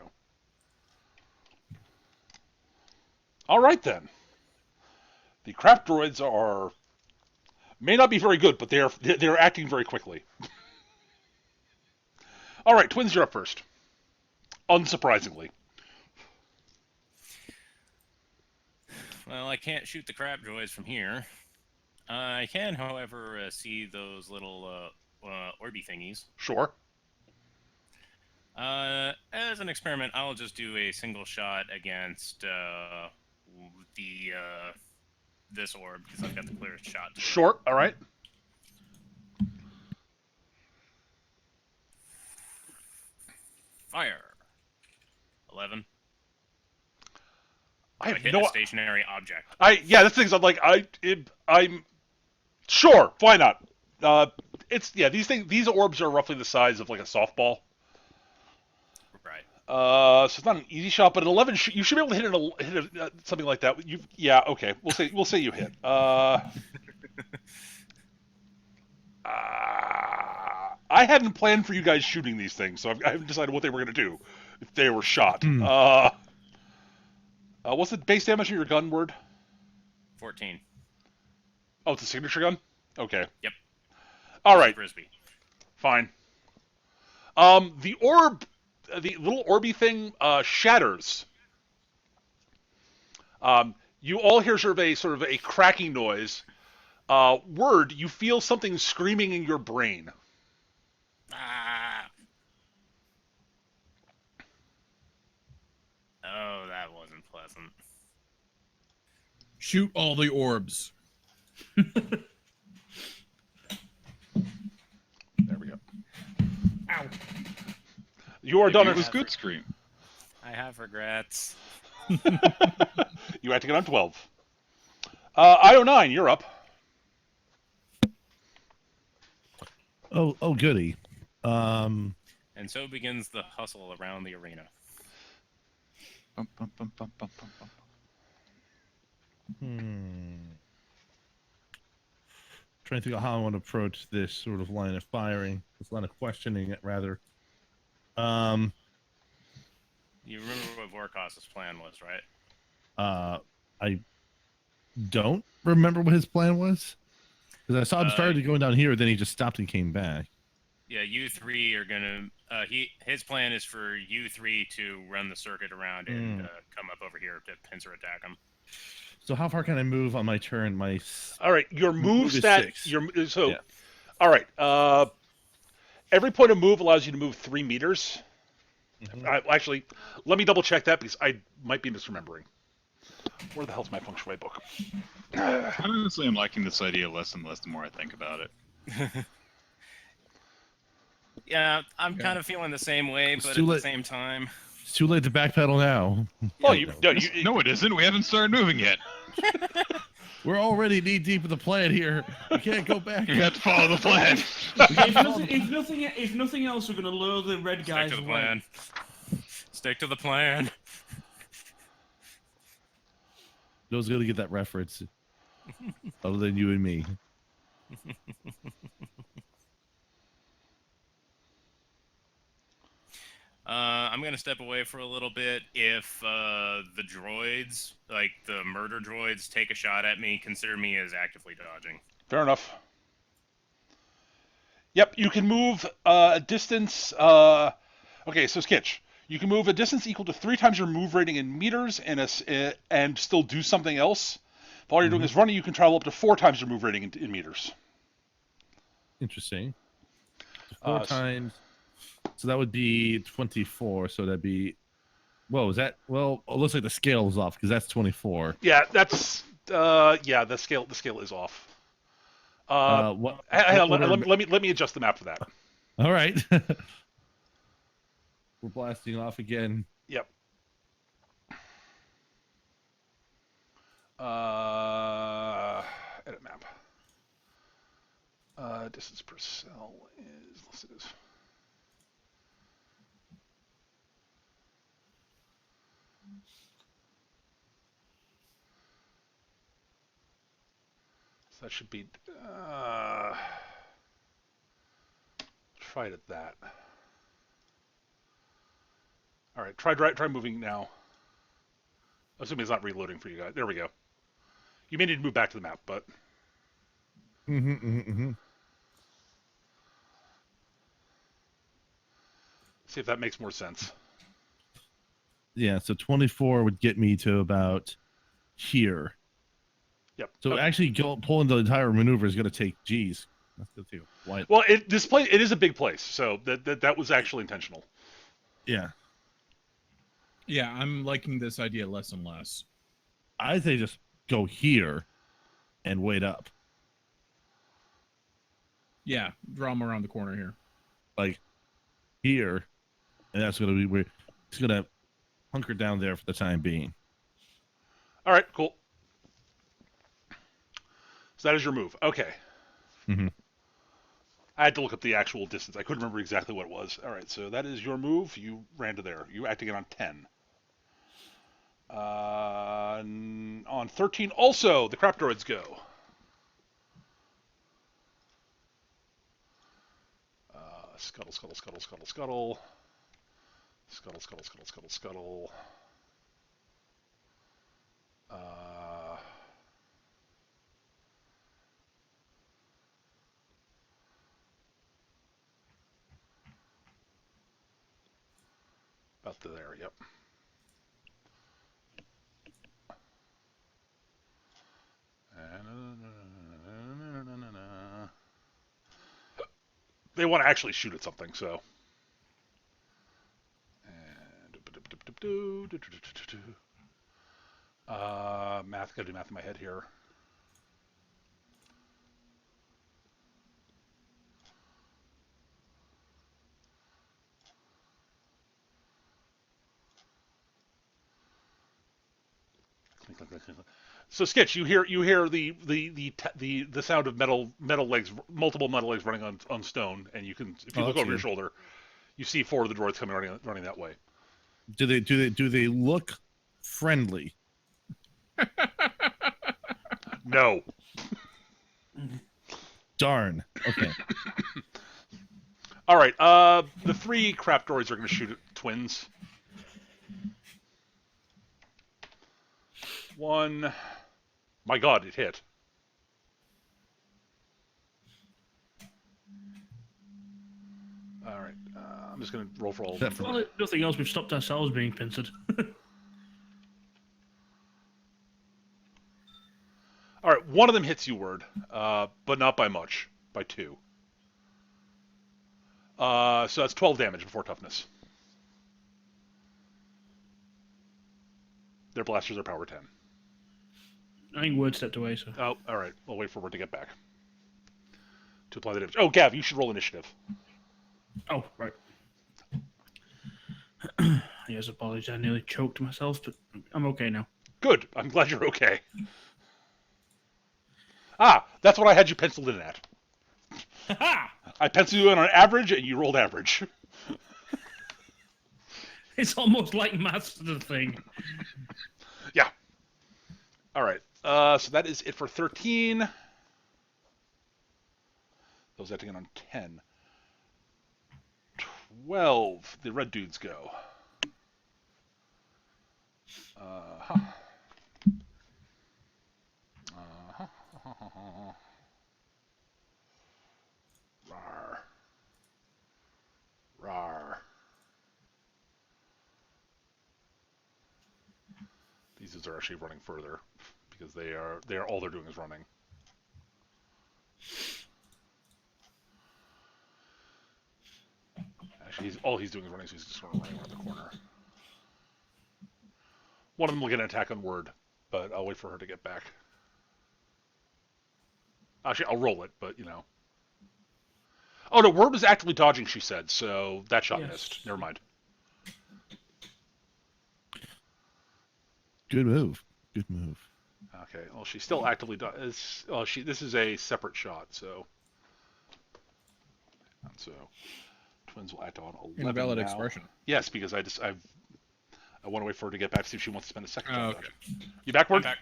All right then. The craft droids may not be very good, but they're acting very quickly. All right, twins, you're up first. Unsurprisingly. Well, I can't shoot the crab droids from here. I can, however, see those little orby thingies. Sure. As an experiment, I'll just do a single shot against this orb because I've got the clearest shot. Sure. All right. Fire. 11. I have hit no. a stationary object. Yeah, that's the thing. I'm like I'm sure. Why not? These orbs are roughly the size of like a softball. Right. So it's not an easy shot, but an 11, you should be able to hit something like that. Okay. We'll say you hit. I hadn't planned for you guys shooting these things, so I haven't decided what they were going to do if they were shot. What's the base damage of your gun word? 14. Oh, it's a signature gun? Okay. Yep. All right. Frisbee. Fine. The orb, the little orby thing, shatters. You all hear sort of a cracking noise. Word, you feel something screaming in your brain. Ah. Oh, that wasn't pleasant. Shoot all the orbs. There we go. Ow. You are done. It was good scream. I have regrets. You have to get on 12. IO9, you're up. Oh, goody. And so begins the hustle around the arena. Bum, bum, bum, bum, bum, bum, bum. Trying to think of how I want to approach this sort of line of firing, this line of questioning, rather. You remember what Vorkos's plan was, right? I don't remember what his plan was, because I saw him started going down here, then he just stopped and came back. Yeah, you three are gonna. His plan is for you three to run the circuit around and come up over here to pincer attack him. So how far can I move on my turn? All right, your move is stat. 6. Yeah. All right. Every point of move allows you to move 3 meters. Actually, let me double check that because I might be misremembering. Where the hell's my Feng Shui book? Honestly, I'm liking this idea less and less the more I think about it. Yeah, I'm kind of feeling the same way, but at the same time. It's too late to backpedal now. Well, No, it isn't. We haven't started moving yet. We're already knee deep in the plan here. We can't go back. You have to follow the plan. If nothing else, we're gonna lure the red guys Stick to the away. plan. Stick to the plan. No's gonna get that reference. Other than you and me. I'm gonna step away for a little bit. If the droids, like the murder droids, take a shot at me, consider me as actively dodging. Fair enough. Yep, you can move a distance. Okay, so Skitch, you can move a distance equal to 3 times your move rating in meters, and still do something else. If all you're doing is running, you can travel up to 4 times your move rating in meters. Interesting. 4 times. So that would be 24. So that'd be. Whoa, is that? Well, it looks like the scale is off because that's 24. Yeah, that's. The scale is off. Let me adjust the map for that. All right. We're blasting off again. Yep. Edit map. Distance per cell is listed as. So that should be. Try it at that. All right, try moving now. Assuming it's not reloading for you guys. There we go. You may need to move back to the map, but. See if that makes more sense. Yeah, so 24 would get me to about here. Yep. So Okay. actually pulling the entire maneuver is going to take G's. That's good too. Why? Well, this place it is a big place, so that was actually intentional. Yeah. Yeah, I'm liking this idea less and less. I say just go here and wait up. Yeah, draw them around the corner here. Like here. And that's going to be where he's going to hunker down there for the time being. All right, cool. So that is your move. Okay. Mm-hmm. I had to look up the actual distance. I couldn't remember exactly what it was. All right, so that is your move. You ran to there. You acting on 10. On 13, also, the crap droids go. Scuttle, scuttle, scuttle, scuttle, scuttle. Scuttle, scuttle, scuttle, scuttle, scuttle. About there, yep. They want to actually shoot at something, so. Math, gotta do math in my head here. So Skitch, you hear the sound of metal legs, multiple metal legs running on stone, and you can, if you look over your shoulder, you see 4 of the droids coming running that way. Do they look friendly? No. Darn. Okay. All right. The 3 crap droids are going to shoot at twins. 1. My God, it hit. All right. I'm just going to roll for all of them. Well, if nothing else, we've stopped ourselves being pincered. All right. One of them hits you, Word, but not by much. By 2. So that's 12 damage before toughness. Their blasters are power 10. I think Word stepped away, so. Oh, all right. I'll wait for Word to get back to apply the damage. Oh, Gav, you should roll initiative. Oh, right. Yes, apologies. I nearly choked myself, but I'm okay now. Good. I'm glad you're okay. Ah, that's what I had you penciled in at. Ha! I penciled you in on average, and you rolled average. It's almost like maths to the thing. Yeah. All right. So that is it for 13. Those acting in on 10. 12. The red dudes go. Uh-huh. Rawr. Rawr. These dudes are actually running further because they are all they're doing is running. Actually, all he's doing is running, so he's just sort of running around the corner. One of them will get an attack on Word, but I'll wait for her to get back. Actually, I'll roll it, but you know. Oh no, Word was actively dodging, she said, so that shot missed. Never mind. Good move. Good move. Okay. Well, she's still actively this is a separate shot, so. And so, twins will act on 11 Invalid now. expression. Yes, because I want to wait for her to get back to see if she wants to spend a second time Okay. dodging. You backward? I'm back.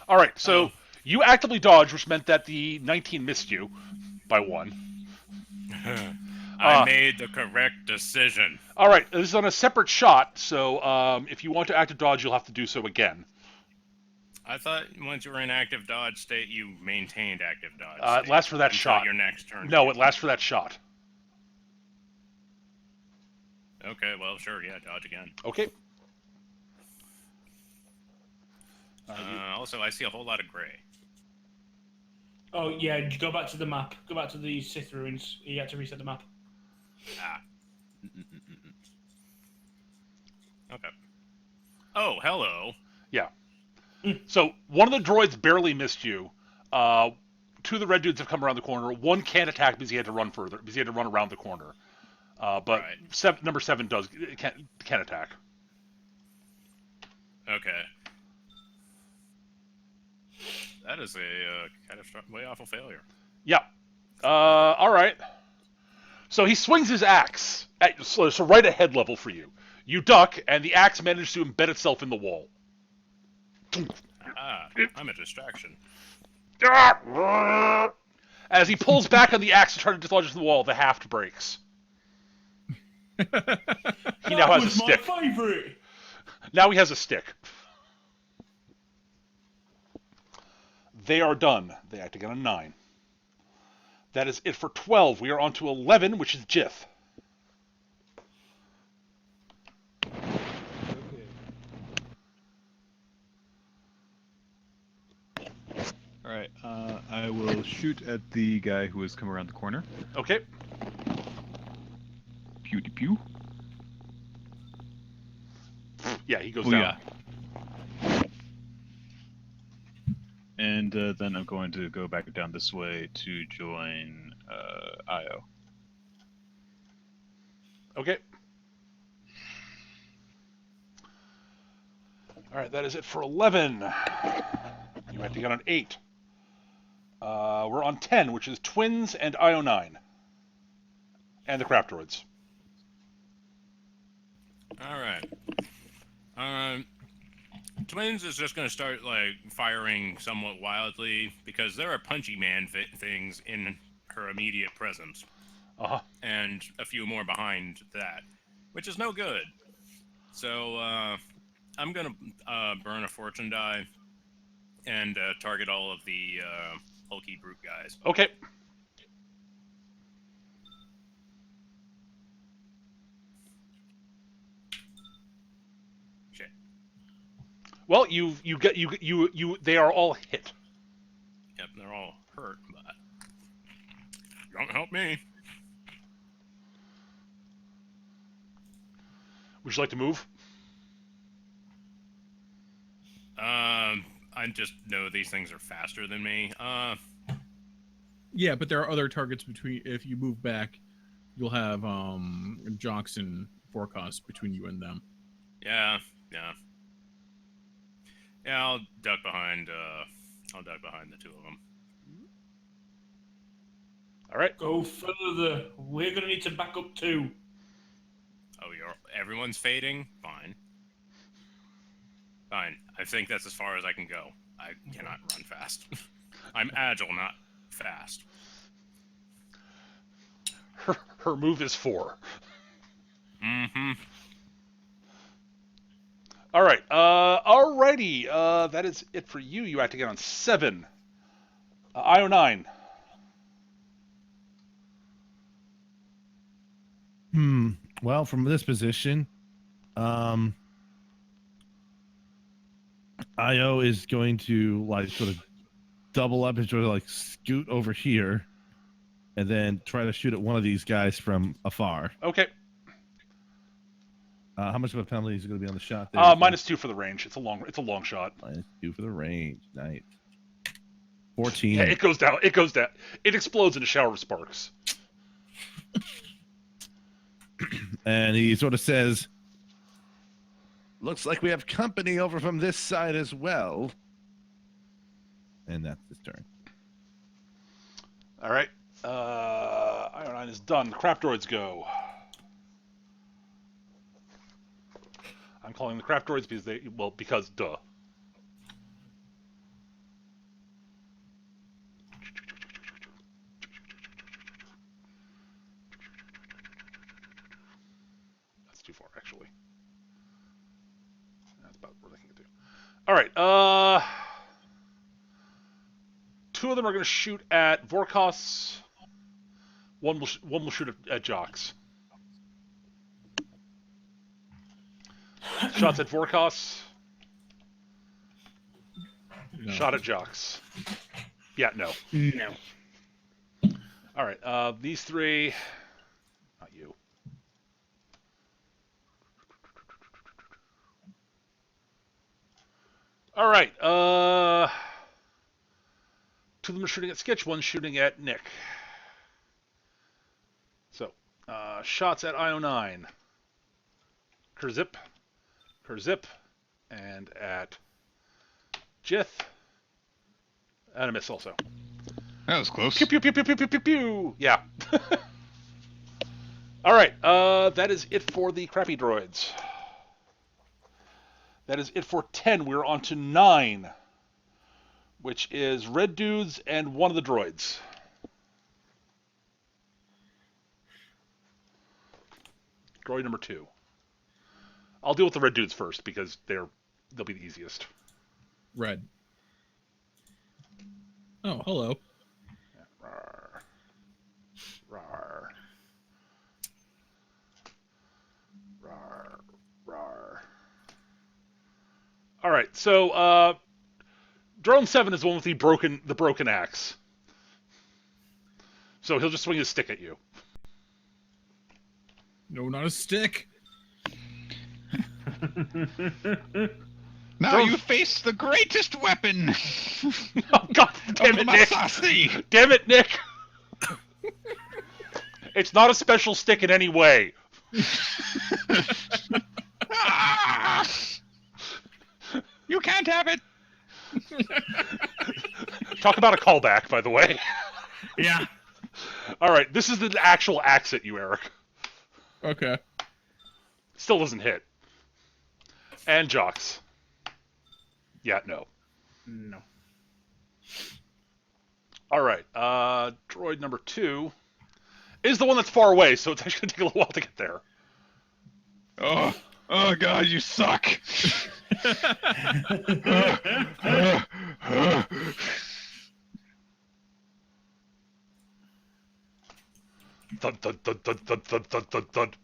All right. So you actively dodged, which meant that the 19 missed you by 1. I made the correct decision. All right. This is on a separate shot, so if you want to active dodge, you'll have to do so again. I thought once you were in active dodge state, you maintained active dodge. It lasts for that until shot. Your next turn. No, it lasts for that shot. Okay, well, sure, yeah, dodge again. Okay. Also, I see a whole lot of gray. Oh yeah, go back to the map. Go back to the Sith ruins. You had to reset the map. Ah. Okay. Oh, hello. Yeah. So one of the droids barely missed you. Two of the red dudes have come around the corner. One can't attack because he had to run further, because he had to run around the corner. But Right. number 7 can attack. Okay. That is a way awful failure. Yeah. All right. So he swings his axe so right at head level for you. You duck, and the axe manages to embed itself in the wall. Ah, I'm a distraction. As he pulls back on the axe to try to dislodge it from the wall, the haft breaks. He now has a stick. My favorite. Now he has a stick. They are done. They act again on 9. That is it for 12. We are on to 11, which is Jith. All right. I will shoot at the guy who has come around the corner. Okay. Pew de pew. Yeah, he goes Oh, down. yeah. And then I'm going to go back down this way to join Io. Okay. All right, that is it for 11. You have to get on 8. We're on 10, which is Twins and IO9. And the crap droids. All right. Twins is just going to start like firing somewhat wildly because there are punchy man things in her immediate presence, Uh-huh. and a few more behind that, which is no good. So I'm going to burn a fortune die and target all of the bulky brute guys. Okay. Shit. Well, they are all hit. Yep, they're all hurt, but don't help me. Would you like to move? I just know these things are faster than me. Yeah, but there are other targets between. If you move back, you'll have Jocks and Forecast between you and them. Yeah. I'll duck behind. I'll duck behind the two of them. All right. Go further. We're gonna need to back up too. Oh, everyone's fading. Fine. I think that's as far as I can go. I cannot run fast. I'm agile, not fast. Her move is 4. Mm-hmm. All right. Alrighty. That is it for you. You act again on 7. IO9. Well, from this position, IO is going to like sort of double up and sort of like scoot over here, and then try to shoot at one of these guys from afar. Okay. How much of a penalty is going to be on the shot there? -2 for the range. It's a long shot. -2 for the range. Nice. 14. Yeah, it goes down. It explodes in a shower of sparks. And he sort of says, "Looks like we have company over from this side as well." And that's his turn. All right. IO9 is done. The crap droids go. I'm calling the crap droids because duh. That's too far, actually. That's about what I can get to. All right. 2 of them are going to shoot at Vorkos. One will shoot at Jocks. Shots at Vorkos. No. Shot at Jocks. Yeah, no. No. All right, these three. Not you. All right. Two of them are shooting at Sketch. One's shooting at Nick. So, shots at IO9. Kurzip, and at Jith. And a miss also. That was close. Pew, pew, pew, pew, pew, pew, pew, pew. Yeah. All right, that is it for the crappy droids. That is it for 10. We're on to 9, which is red dudes and one of the droids. Droid number 2. I'll deal with the red dudes first because they'll be the easiest. Red. Oh, hello. Rawr. Rawr. Rawr. Rawr. All right, so Drone 7 is the one with the broken axe. So he'll just swing his stick at you. No, not a stick. Now you face the greatest weapon. Oh God! Damn it, Nick! Massassi. Damn it, Nick! It's not a special stick in any way. Ah! You can't have it. Talk about a callback, by the way. Yeah. All right, this is the actual axe at you, Eric. Okay. Still doesn't hit. And Jocks. Yeah, no. No. All right, droid number 2 is the one that's far away, so it's actually going to take a little while to get there. Oh God, you suck. Thud, thud, thud, thud, thud, thud, thud, thud, thud.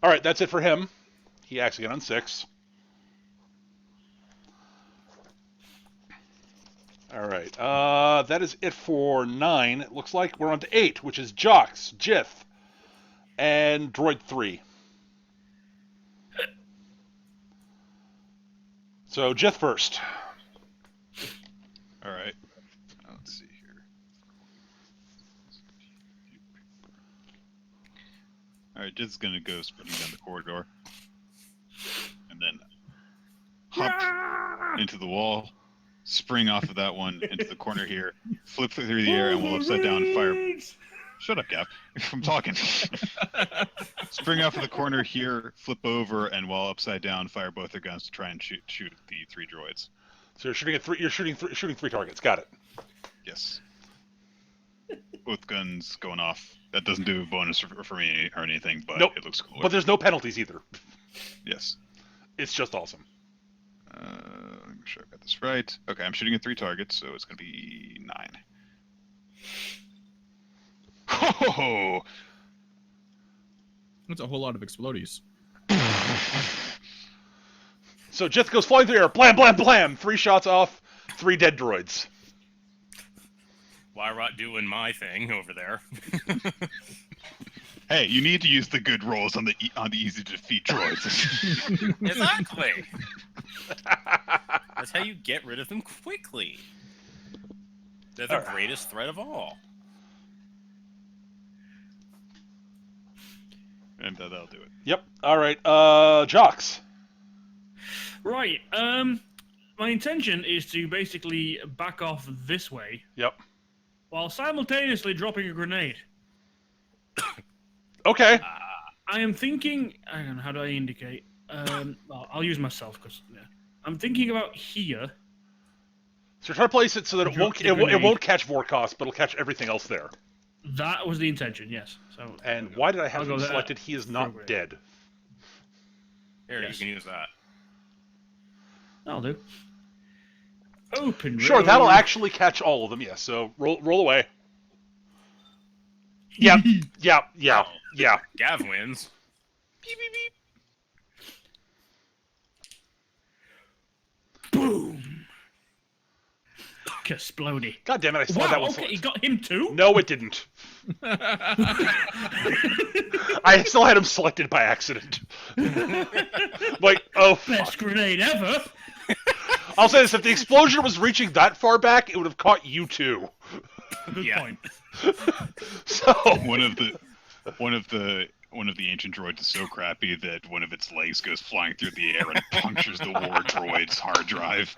All right, that's it for him. He acts again on 6. All right, that is it for 9. It looks like we're on to 8, which is Jocks, Jith, and Droid 3. So Jith first. All right. Let's see here. All right, Jit's gonna go sprinting down the corridor, and then hop into the wall, spring off of that one into the corner here, flip through the air, and we'll upside down and fire. Shut up, Gap. I'm talking. Spring off of the corner here, flip over, and while upside down, fire both their guns to try and shoot the 3 droids. So you're shooting at 3. You're shooting 3 targets. Got it. Yes. Both guns going off. That doesn't do a bonus for me or anything, but Nope. it looks cool. But there's no penalties either. Yes. It's just awesome. Make sure I got this right. Okay, I'm shooting at 3 targets, so it's going to be 9. Ho! That's a whole lot of explodies. So Jith goes flying through the air. Blam, blam, blam. 3 shots off. 3 dead droids. Wyrot doing my thing over there. Hey, you need to use the good rolls on the easy to defeat droids. Exactly. That's how you get rid of them quickly. They're the greatest threat of all. And that'll do it. Yep. All right. Jocks. Right. My intention is to basically back off this way Yep. while simultaneously dropping a grenade. Okay. I am thinking. Hang on, how do I indicate? Well, I'll use myself because I'm thinking about here. So try to place it so that it won't catch Vorkos, but it'll catch everything else there. That was the intention, yes. So. And why did I have I'll him go there. selected? He is not Program. dead. Here, Yes. you can use that. That'll do. Open. Sure, road. that'll actually catch all of them. Yes. So roll away. Yeah. Yeah. Gav wins. Beep, beep, beep. Explodey. God damn it! I still had Wow, that one. okay, you selected. got him too? No, it didn't. I still had him selected by accident. Like, oh, fuck. Best grenade ever. I'll say this: if the explosion was reaching that far back, it would have caught you too. Good point. So One of the ancient droids is so crappy that one of its legs goes flying through the air and punctures the war droid's hard drive.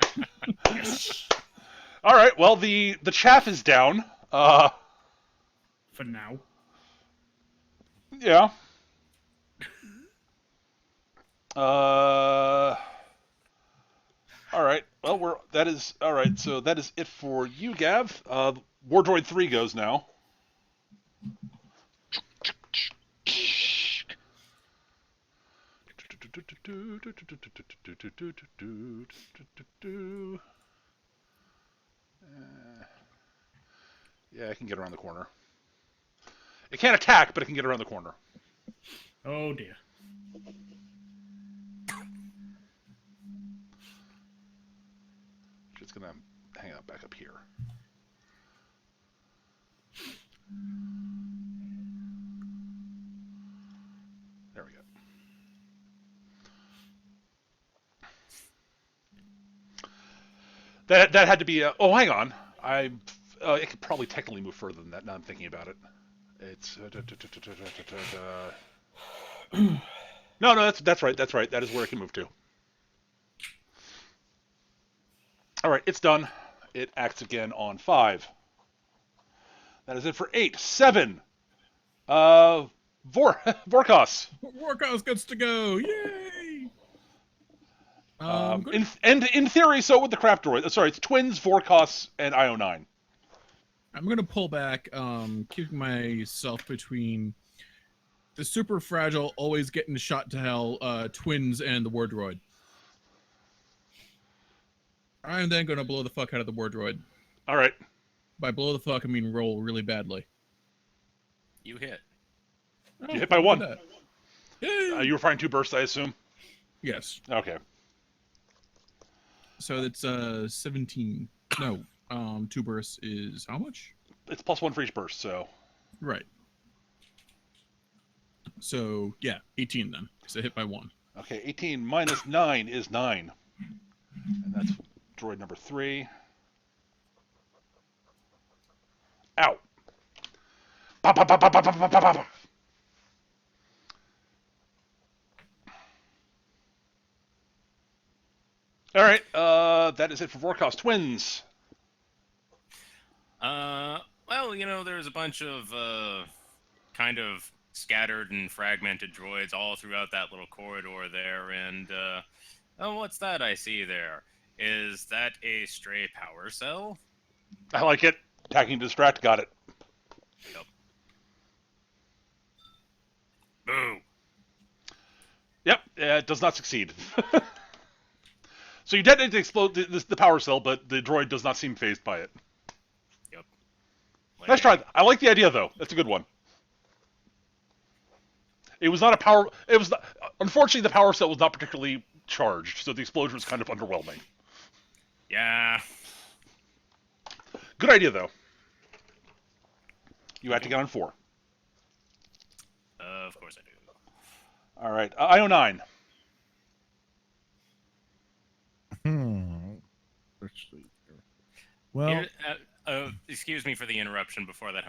all right, well the chaff is down. For now. Yeah. All right. Well, that is all right. So that is it for you, Gav. War Droid 3 goes now. Yeah, I can get around the corner. It can't attack, but it can get around the corner. Oh dear. It's gonna hang out back up here. There we go. That had to be a... Oh, hang on. It could probably technically move further than that. Now I'm thinking about it. It's... No, that's right. That's right. That is where it can move to. All right, it's done. It acts again on 5. That is it for 8. 7. Vorkos. Vorkos gets to go. Yay! In theory, so would the craft droid. Sorry, it's twins, Vorkos, and IO9. I'm gonna pull back, keeping myself between the super fragile, always getting shot to hell, twins and the war droid. I'm then gonna blow the fuck out of the war droid. All right. By blow the fuck, I mean roll really badly. You hit. Oh, You hit by look 1. at that. Yay! You were firing 2 bursts, I assume? Yes. Okay. So that's 17. No, 2 bursts is how much? It's +1 for each burst, so... Right. So yeah, 18 then. So hit by 1. Okay, 18 minus 9 is 9. And that's droid number 3. Ow! Pop, pop, pop, pop, pop, pop, pop, pop. All right, that is it for Vorkos twins. Well, there's a bunch of kind of scattered and fragmented droids all throughout that little corridor there, and oh, what's that I see there? Is that a stray power cell? I like it. Attacking distract, got it. Yep. Boo. Yep, it does not succeed. So you detonate to explode the power cell, but the droid does not seem phased by it. Yep. Nice try. I like the idea, though. That's a good one. It was not a power... It was not, unfortunately, the power cell was not particularly charged, so the explosion was kind of underwhelming. Yeah. Good idea, though. You had to get on 4. Of course I do. All right. IO9. Well, Excuse me for the interruption before that.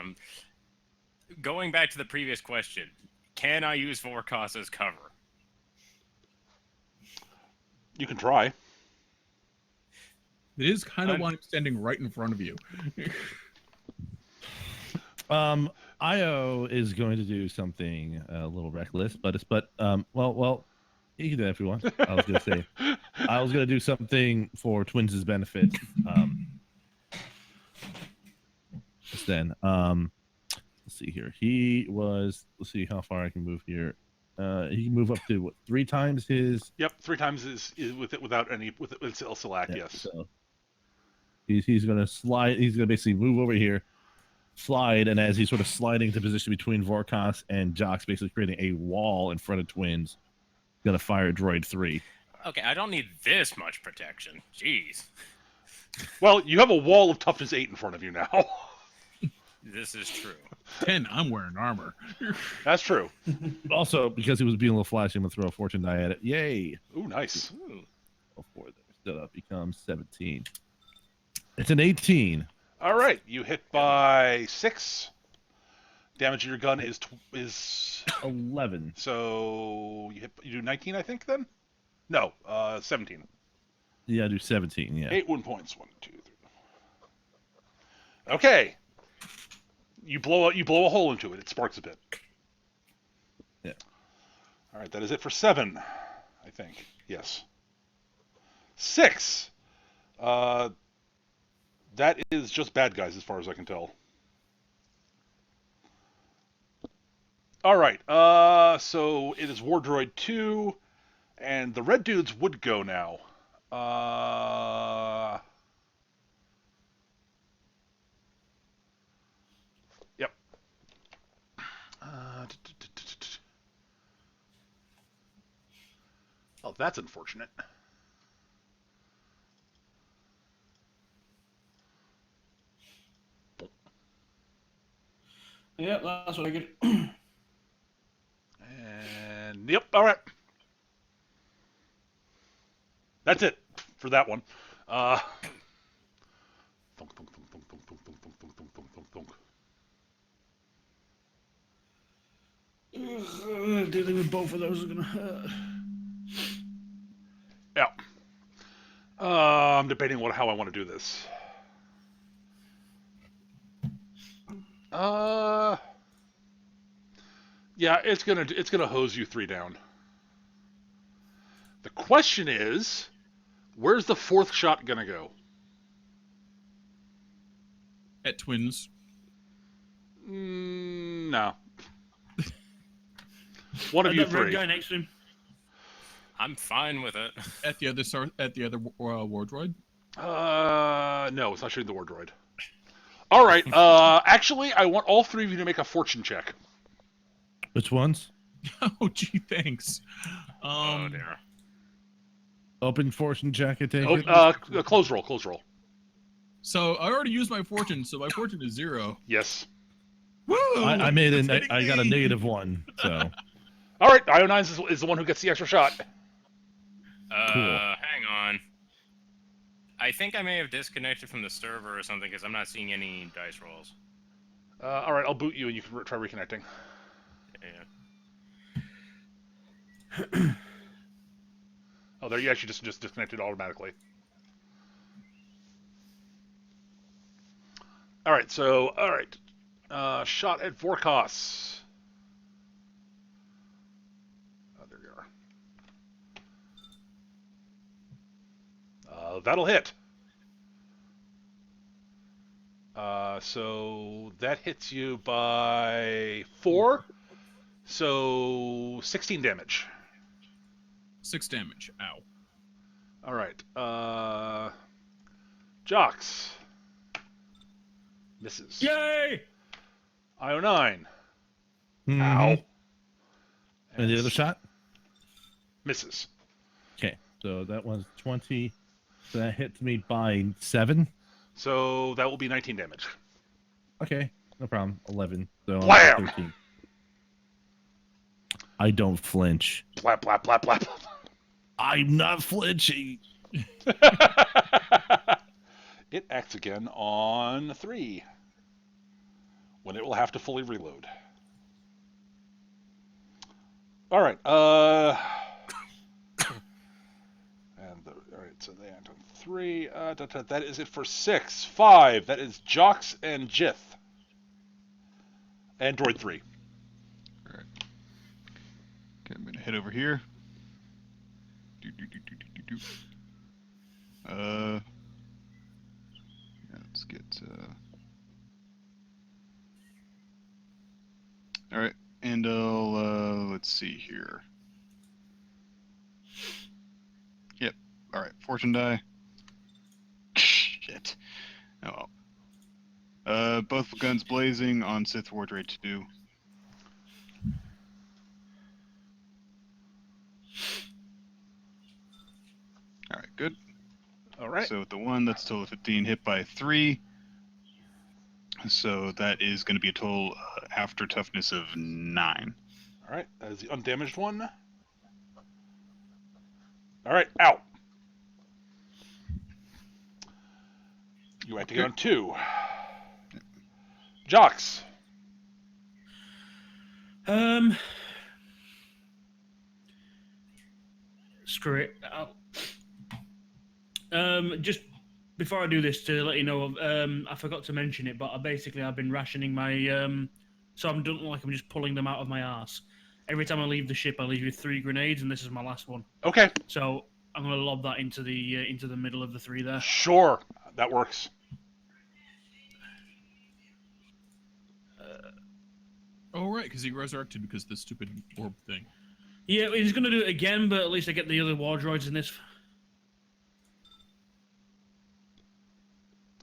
Going back to the previous question, can I use Vorkos as cover? You can try. It is kind of why I'm standing right in front of you. Io is going to do something a little reckless, well, you can do that if you want. I was going to say, I was going to do something for Twins' benefit. Just then, let's see here. Let's see how far I can move here. He can move up to what, 3 times his. Yep, 3 times is with it without any with it select. Yeah, yes. So he's going to slide. He's going to basically move over here, slide, and as he's sort of sliding to position between Vorkos and Jox, basically creating a wall in front of Twins, going to fire Droid 3. Okay, I don't need this much protection. Jeez. Well, you have a wall of toughness 8 in front of you now. This is true. 10. I'm wearing armor. That's true. Also, because he was being a little flashy, I'm gonna throw a fortune die at it. Yay! Ooh, nice. Ooh. Before that stood up becomes 17. It's an 18. All right, you hit by 6. Damage of your gun is 11. so you do 19, I think. Then no, 17. Yeah, I do 17. Yeah. 8 wound points. 1, 2, 3. Okay. You blow a hole into it. It sparks a bit. Yeah. All right, that is it for 7. I think. Yes. 6. That is just bad guys, as far as I can tell. All right. So it is War Droid 2, and the red dudes would go now. Yep. Oh, that's unfortunate. Yeah, that's what I get. And yep, all right. That's it for that one. Thunk, thunk, thunk, thunk, thunk, thunk, thunk, thunk, thunk, thunk, thunk, thunk, thunk. Dealing with both of those is gonna hurt. Yeah. I'm debating how I want to do this. Yeah, it's gonna hose you 3 down. The question is, where's the 4th shot gonna go? At twins. No. One of you That red 3. guy next to him. I'm fine with it. At the other war droid. No, it's not shooting the war droid. All right. Actually, I want all 3 of you to make a fortune check. Which ones? Oh, gee, thanks. Oh dear. Open fortune check, I take it? Close roll. Close roll. So I already used my fortune, so my fortune is 0. Yes. Woo! I made It's a hitting I got a me. -1, so All right. IO9 is the one who gets the extra shot. Hang on. I think I may have disconnected from the server or something because I'm not seeing any dice rolls. All right. I'll boot you, and you can try reconnecting. Yeah. Oh, there you actually just disconnected automatically. All right. So, all right. Shot at Vorkos. Oh, there you are. That'll hit. So that hits you by 4. So 16 damage. 6 damage. Ow. All right. Jocks. Misses. Yay! IO9. Mhm. Ow. And the other shot? Misses. Okay, so that was 20. So that hits me by 7. So that will be 19 damage. Okay, no problem. 11. So I'm Blam! 13. I don't flinch. Blap, blap, blap, blap. I'm not flinching. It acts again on 3. When it will have to fully reload. All right. All right. So they act on 3. That is it for 6. 5. That is Jocks and Jith. And Droid 3. Okay, I'm gonna head over here. Yeah, let's get. All right, and let's see here. Yep. All right, fortune die. Shit. Oh well. Both guns blazing on Sith Ward Rate 2. All right, good. All All right. So with the 1, that's a total of 15, hit by 3. So that is going to be a total after toughness of 9. All right. That is the undamaged one. All right. Out. You have to get on 2. Jocks. Screw it. Just before I do this, to let you know, I forgot to mention it, but I've been rationing my so I'm don't like I'm just pulling them out of my arse. Every time I leave the ship, I leave with 3 grenades, and this is my last one. Okay. So I'm gonna lob that into the middle of the 3 there. Sure. That works. Oh, right, because he resurrected because of the stupid orb thing. Yeah, he's gonna do it again, but at least I get the other war droids in this.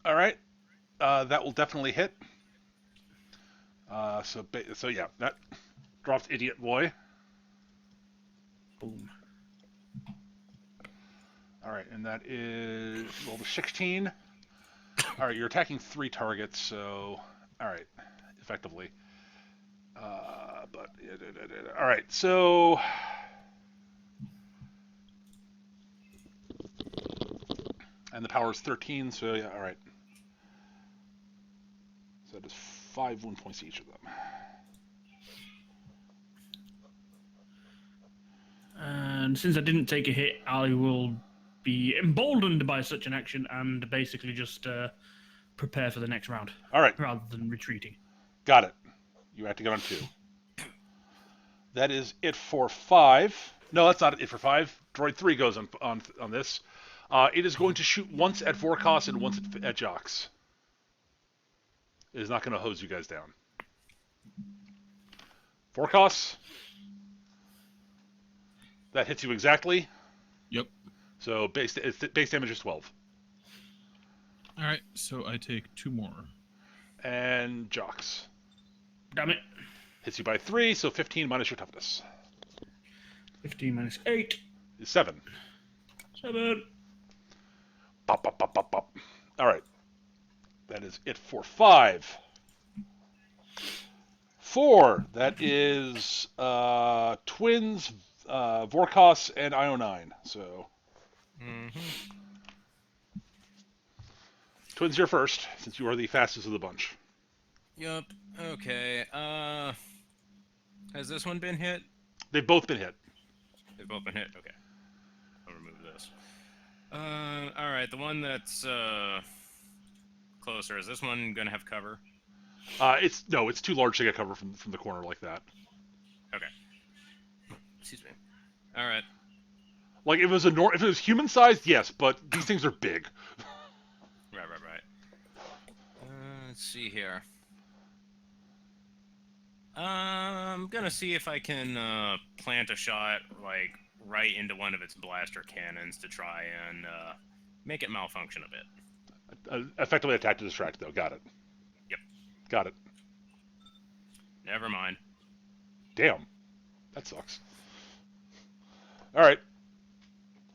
All right. That will definitely hit. So yeah, that drops idiot boy. Boom. All right, and that is roll the 16. All right, you're attacking 3 targets, so all right, effectively. All right, so and the power is 13, so yeah, all right. So that is 5 wound points each of them. And since I didn't take a hit, I will be emboldened by such an action and basically just prepare for the next round. All right, Rather than retreating. got it. You have to get on 2. That is it for 5. No, that's not it for 5. Droid 3 goes on this. It is going to shoot once at Vorkos and once at Jox. It is not going to hose you guys down. Vorkos. That hits you exactly. Yep. So base damage is 12. All right, so I take 2 more. And Jox. Damn it. Hits you by 3, so 15 minus your toughness. 15 minus 8. Is 7. 7. Bop, bop, bop, bop, bop. All right. That is it for 5. 4. That is twins, Vorkos, and Io9. So twins, you're first, since you are the fastest of the bunch. Yup. Okay. Has this one been hit? They've both been hit. They've both been hit. Okay. I'll remove this. All right. The one that's closer. Is this one gonna have cover? It's too large to get cover from the corner like that. Okay. Excuse me. All right. Like if it was human sized, yes, but these things are big. Right. Let's see here. I'm gonna see if I can plant a shot like right into one of its blaster cannons to try and make it malfunction a bit. Effectively attack to distract, though. Got it. Yep. Got it. Never mind. Damn. That sucks. All right.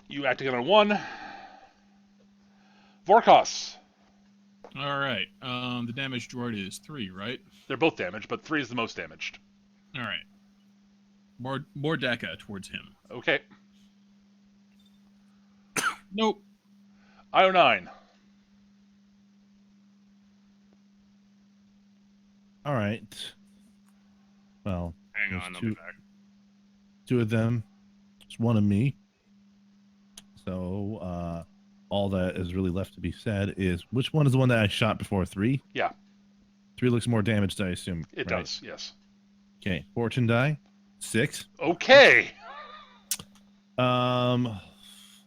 You acting on 1. Vorkos. All right, the damaged droid is 3, right? They're both damaged, but 3 is the most damaged. All right. More Deca towards him. Okay. Nope. Io9. All right. Well, Hang there's on, I'll be back. 2 of them. There's 1 of me. So, all that is really left to be said is which one is the one that I shot before? 3? Yeah. 3 looks more damaged, I assume. It right? does, yes. Okay. Fortune die. 6. Okay.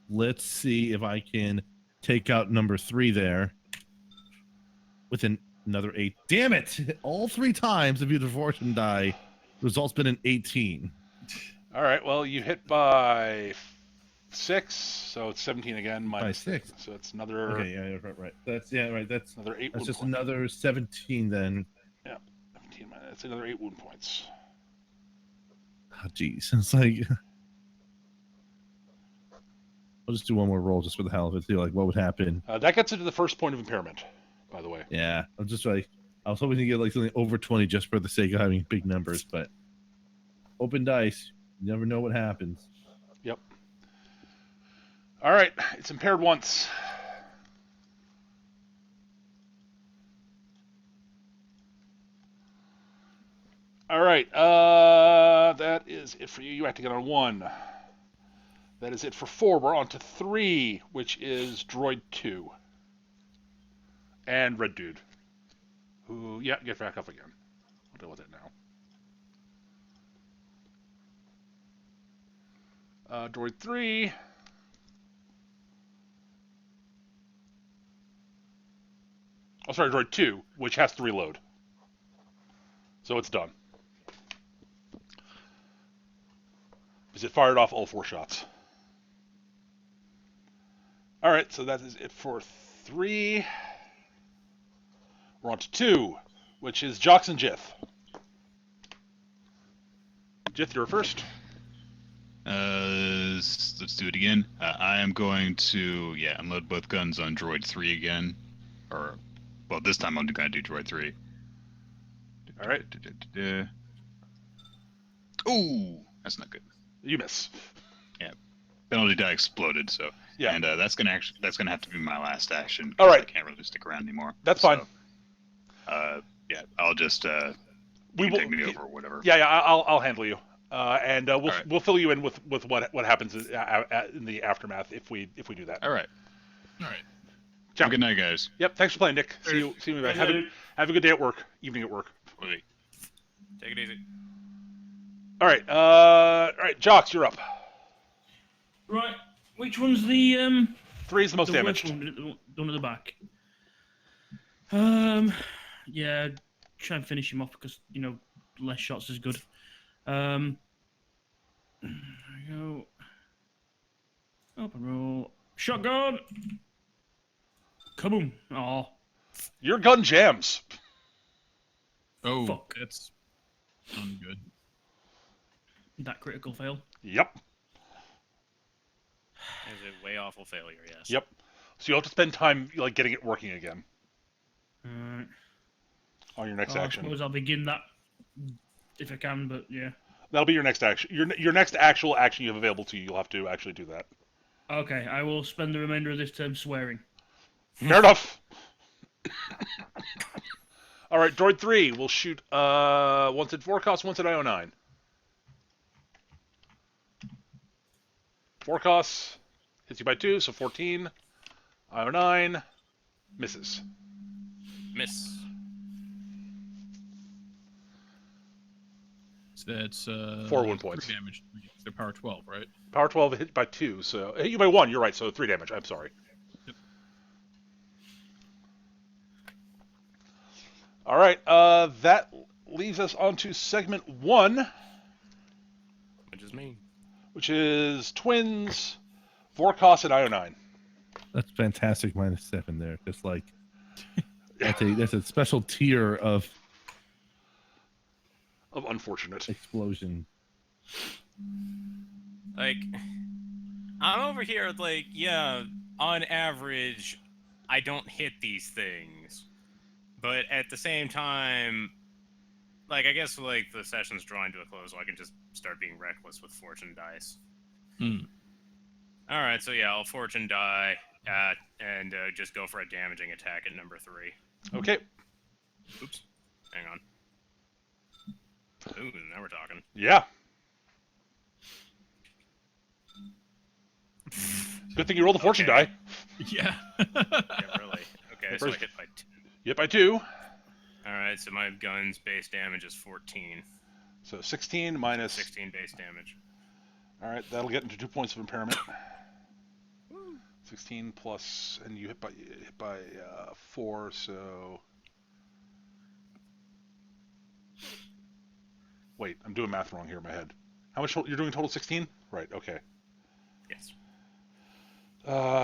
Let's see if I can take out number 3 there with another 8. Damn it! All 3 times if you do fortune die, result's been an 18. All right, well, you hit by 6, so it's 17 again. Minus 6. So it's another... Okay, yeah, right. That's right. That's another 8 that's wound just points. another 17 then. Yeah, 17 minus. That's another 8 wound points. Oh, jeez. It's like I'll just do one more roll just for the hell of it. See like what would happen. That gets into the first point of impairment, by the way. Yeah, I'm just like I was hoping to get like something over 20 just for the sake of having big numbers, but open dice, you never know what happens. Yep. All right, it's impaired once. All right, that is it for you. You have to get on 1. That is it for 4. We're on to 3, which is Droid 2. And Red Dude. Who, yeah, get back up again. I'll deal with it now. Droid 3. Oh, sorry, Droid 2, which has to reload. So it's done. Because it fired off all 4 shots. Alright, so that is it for 3. We're on to 2, which is Jox and Jith. Jith, you're first. Let's do it again. I am going to, unload both guns on Droid 3 again. Or, well, this time I'm going to do Droid 3. Alright. Ooh, that's not good. You miss. Yeah, penalty die exploded, so Yeah. And that's gonna have to be my last action. 'Cause All right. I can't really stick around anymore. That's fine. Yeah, I'll just We you will can take me over or whatever. Yeah, I'll handle you. And we'll right. we'll fill you in with what happens in the aftermath if we do that. All right. All right. Ciao. Have a good night, guys. Yep. Thanks for playing, Nick. See you back. Have a good day at work. Evening at work. Wait. Take it easy. All right. All right. Jox, you're up. Right. Which one's the 3 is the most the damaged. worst one, the one at the back? Yeah. Try and finish him off because less shots is good. There we go. Open roll. Shotgun. Kaboom. Oh, Your gun jams. Oh, Fuck. that's ungood. that critical fail. Yep. Is a way awful failure, yes. Yep. So you'll have to spend time like getting it working again Alright. on your next I action. suppose I'll begin that if I can, but yeah. That'll be your next action. Your next actual action you have available to you. You'll have to actually do that. Okay, I will spend the remainder of this term swearing. Fair enough. All right, Droid 3 will shoot once at 4 costs, once at IO9. 4 costs, hits you by 2, so 14. IO9, misses. Miss. So that's 4 wound points. 3 damage. They're power 12, right? Power 12 hit by 2, so hit you by 1. You're right, so 3 damage. I'm sorry. Yep. All right, that leaves us on to segment 1, Which is me. which is twins, Vorkos, and IO9. That's fantastic. -7 there. Just like that's a special tier of Unfortunate. explosion. Like, I'm over here, like, yeah, on average, I don't hit these things. But at the same time, like, I guess, like, the session's drawing to a close, so I can just start being reckless with fortune dice. Alright, so yeah, I'll fortune die and just go for a damaging attack at number 3. Okay. Oops. Hang on. Ooh, now we're talking. Yeah. Good thing you rolled a fortune die. Yeah. Yeah, really. Okay, so I hit by 2. Yep, by 2. Alright, so my gun's base damage is 14. So 16 minus... 16 base damage. Alright, that'll get into 2 points of impairment. 16 plus... And you hit by 4, so... Wait, I'm doing math wrong here in my head. How much... You're doing total 16? Right, okay. Yes.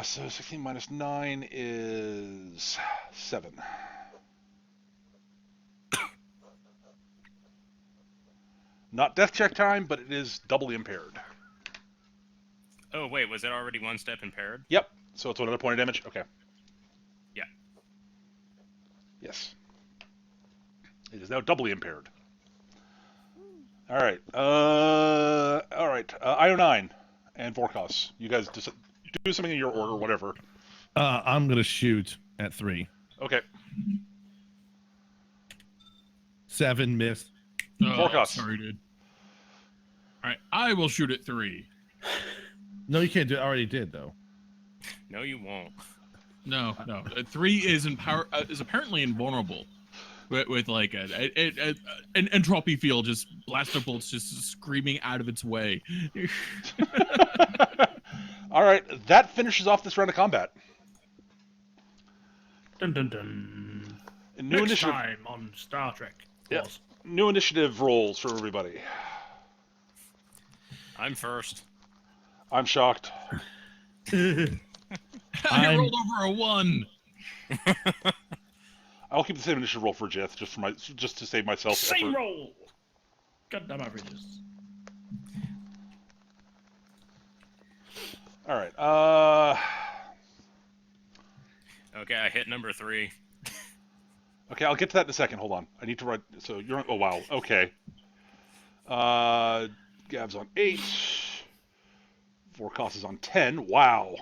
So 16 minus 9 is 7. Not death check time, but it is doubly impaired. Oh wait, was it already one step impaired? Yep. So it's another point of damage. Okay. Yeah. Yes. It is now doubly impaired. All right. All right. Io9 and Vorkos. You guys just do something in your order, whatever. I'm gonna shoot at 3. Okay. 7 missed. Vorkos. Sorry, dude. All right, I will shoot at 3. No, you can't do it. I already did though. No, you won't. No. 3 is is apparently invulnerable, with like an entropy field, just blaster bolts just screaming out of its way. All right. That finishes off this round of combat. Dun dun dun. New Next initiative. time on Star Trek. Yep. New initiative rolls for everybody. I'm first. I'm shocked. I rolled over a 1. I'll keep the same initiative roll for Jith, just to save myself Same effort. roll. Goddamn averages. All right. Okay, I hit number 3. Okay, I'll get to that in a second. Hold on. I need to write. So you're on. Oh wow. Okay. Gav's on 8. Vorkos is on 10. Wow.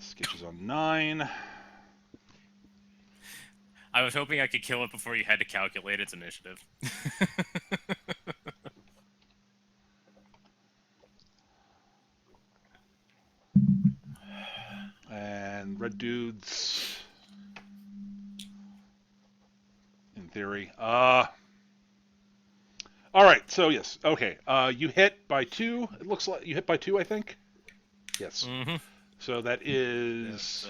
Skitch is on 9. I was hoping I could kill it before you had to calculate its initiative. And red dudes. In theory. All right. So yes. Okay. You hit by 2. It looks like you hit by 2. I think. Yes. Mm-hmm. So that is That's,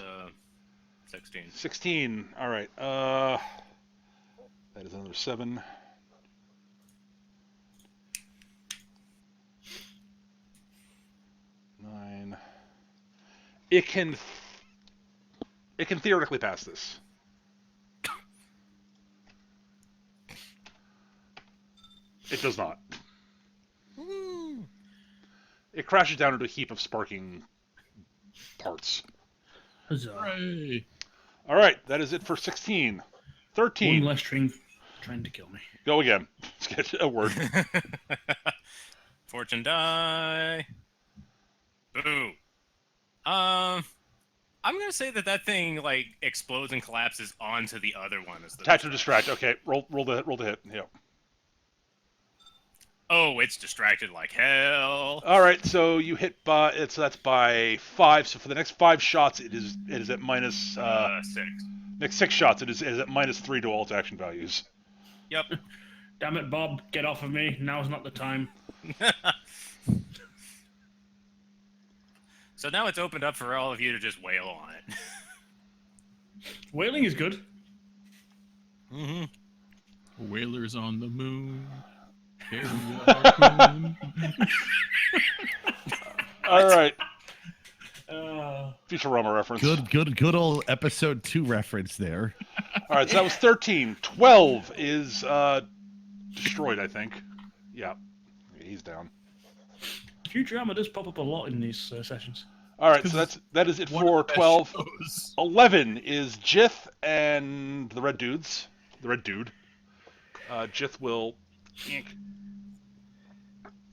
16. 16. All right. That is another 7. Nine. It can theoretically pass this. It does not. It crashes down into a heap of sparking parts. Huzzah. Hooray. All right, that is it for 16. 13. One less string trying to kill me. Go again. Let's get a word. Fortune die. Boo. I'm gonna say that thing like explodes and collapses onto the other one as the Tactical distract. Okay, roll the hit. Yeah. Oh, it's distracted like hell. All right, so you hit by that's by 5. So for the next 5 shots, it is at minus 6. next 6 shots. It is at -3 to all its action values. Yep. Damn it, Bob. Get off of me. Now's not the time. So now it's opened up for all of you to just wail on it. Whaling is good. Mm-hmm. Whalers on the moon. Here we are, moon. All right, Uh, Futurama reference. Good old episode 2 reference there. All right, so that was 13. 12 is destroyed, I think. Yeah, he's down. Futurama does pop up a lot in these sessions. All right, so that is it One for of the best 12. shows. 11 is Jith and the red dudes. The red dude. Jith will.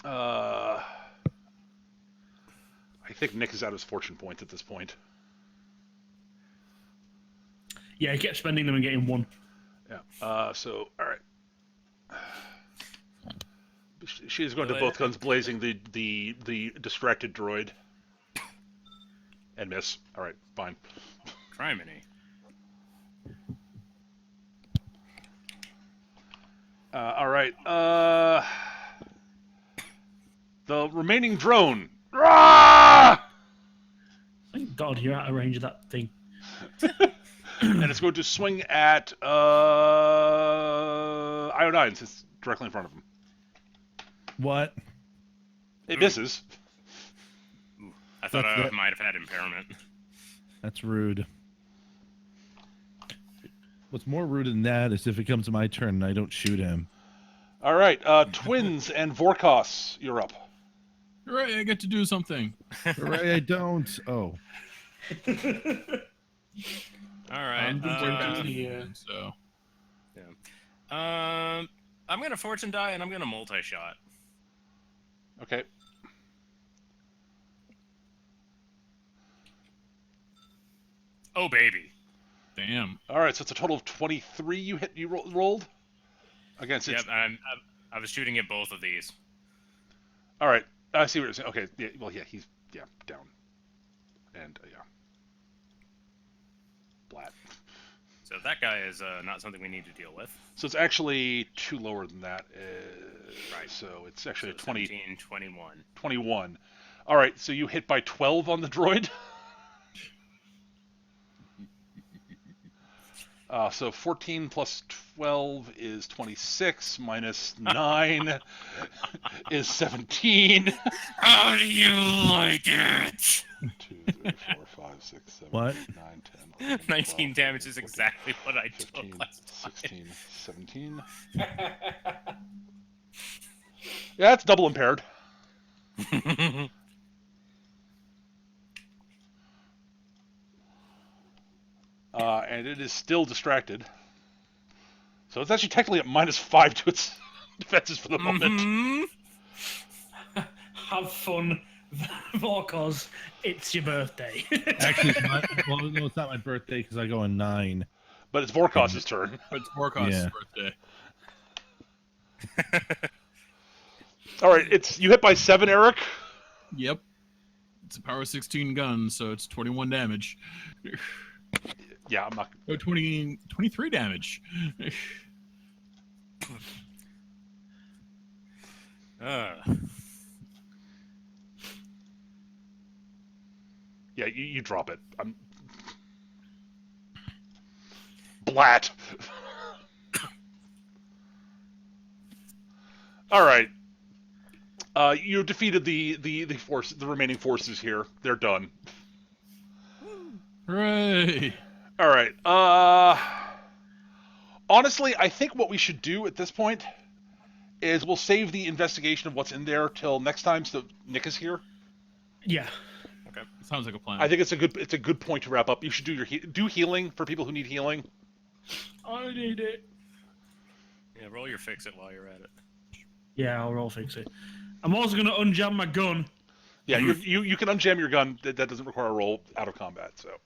I think Nick is out his fortune points at this point. Yeah, he kept spending them and getting 1. Yeah. So, all right. She is going to both guns blazing the distracted droid. And miss. All right, fine. Criminy. All right. The remaining drone. Rah! Thank God you're out of range of that thing. And it's going to swing at Iodine, since it's directly in front of him. What? It misses. I thought I That's- might have had impairment. That's rude. What's more rude than that is if it comes to my turn and I don't shoot him. All right. Twins and Vorkos, you're up. Hooray, I get to do something. Hooray, I don't. Oh. All right. I'm the going back to duty, the so. I'm gonna fortune die and I'm gonna multi-shot. Okay. Oh baby. Damn. All right, so it's a total of 23 you rolled against it. Yep. I was shooting at both of these. All right, I see what you're saying. Okay, yeah, well, yeah, he's down, and yeah, Blat. So that guy is not something we need to deal with. So it's actually 2 lower than that. Right. So it's actually So a 20, 17, 21. 21. All right, so you hit by 12 on the droid. So 14 plus 12 is 26, minus 9 is 17. How do you like it? 2, 3, 4, 5, 6, 7, What? 8, 9, 10, 11, 19 12, damage 13, is 14, exactly what I 15, took last time. 16, 17. Yeah, it's double impaired. And it is still distracted. So it's actually technically at -5 to its defenses for the moment. Mhm. Have fun, Vorkos. It's your birthday. Actually, no, it's not my birthday because I go on 9. But it's Vorkos' turn. But it's Vorkos' Yeah. birthday. All right, you hit by 7, Eric. Yep. It's a power 16 gun, so it's 21 damage. Yeah, I'm not. No, 23 damage. Yeah, you drop it. I'm. Blat. All right. You defeated the remaining forces here. They're done. Hooray! All right. Honestly, I think what we should do at this point is we'll save the investigation of what's in there till next time, so Nick is here. Yeah. Sounds like a plan. I think it's a good point to wrap up. You should do do healing for people who need healing. I need it. Yeah, roll your fix it while you're at it. Yeah, I'll roll fix it. I'm also gonna unjam my gun. Yeah, you can unjam your gun. That doesn't require a roll out of combat. So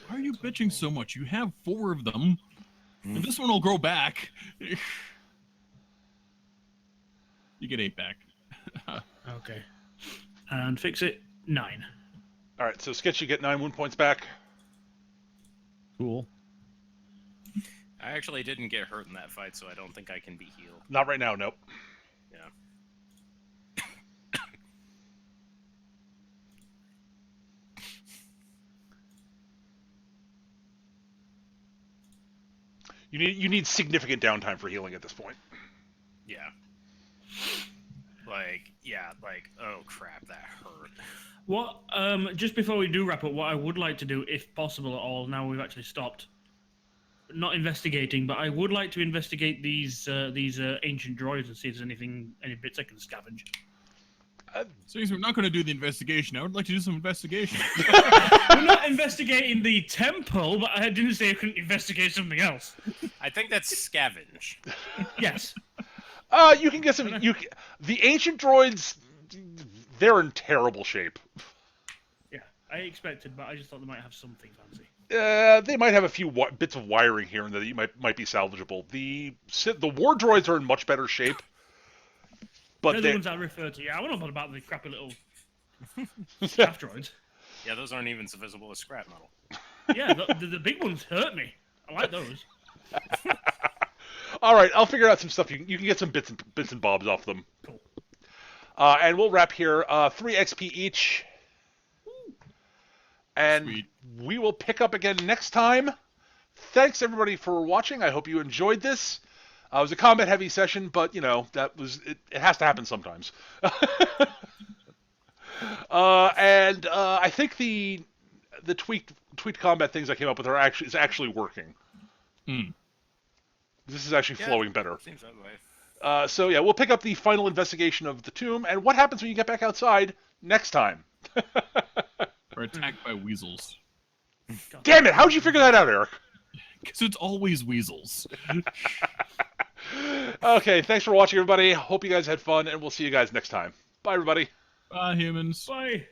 Why are you bitching so much? You have 4 of them. And this one will grow back. You get 8 back. Okay. And fix it 9. all right, so Sketch, you get 9 wound points back. Cool. I actually didn't get hurt in that fight, so I don't think I can be healed. Not right now, nope. Yeah. You need significant downtime for healing at this point. Yeah. Oh crap, that hurt. What? Just before we do wrap up, what I would like to do, if possible at all, now we've actually stopped, not investigating, but I would like to investigate these ancient droids and see if there's any bits I can scavenge. Since we're not going to do the investigation, I would like to do some investigation. We're not investigating the temple, but I didn't say I couldn't investigate something else. I think that's scavenge. Yes. You can get some. The ancient droids, they're in terrible shape. Yeah, I expected, but I just thought they might have something fancy. They might have a few bits of wiring here and there that you might be salvageable. The war droids are in much better shape. But They're the ones I refer to. Yeah, I don't know about the crappy little staff droids. Yeah, those aren't even visible as scrap metal. Yeah, the big ones hurt me. I like those. All right, I'll figure out some stuff. You can get some bits and bobs off them. Cool. And we'll wrap here. 3 XP each. And Sweet. we will pick up again next time. Thanks everybody for watching. I hope you enjoyed this. It was a combat-heavy session, but that was it has to happen sometimes. And I think the tweaked combat things I came up with is actually working. Hmm. This is actually flowing better. Seems that way. So yeah, we'll pick up the final investigation of the tomb and what happens when you get back outside next time. We're attacked by weasels. Damn it! How'd you figure that out, Eric? Because it's always weasels. Okay, thanks for watching, everybody. Hope you guys had fun, and we'll see you guys next time. Bye, everybody. Bye, humans. Bye.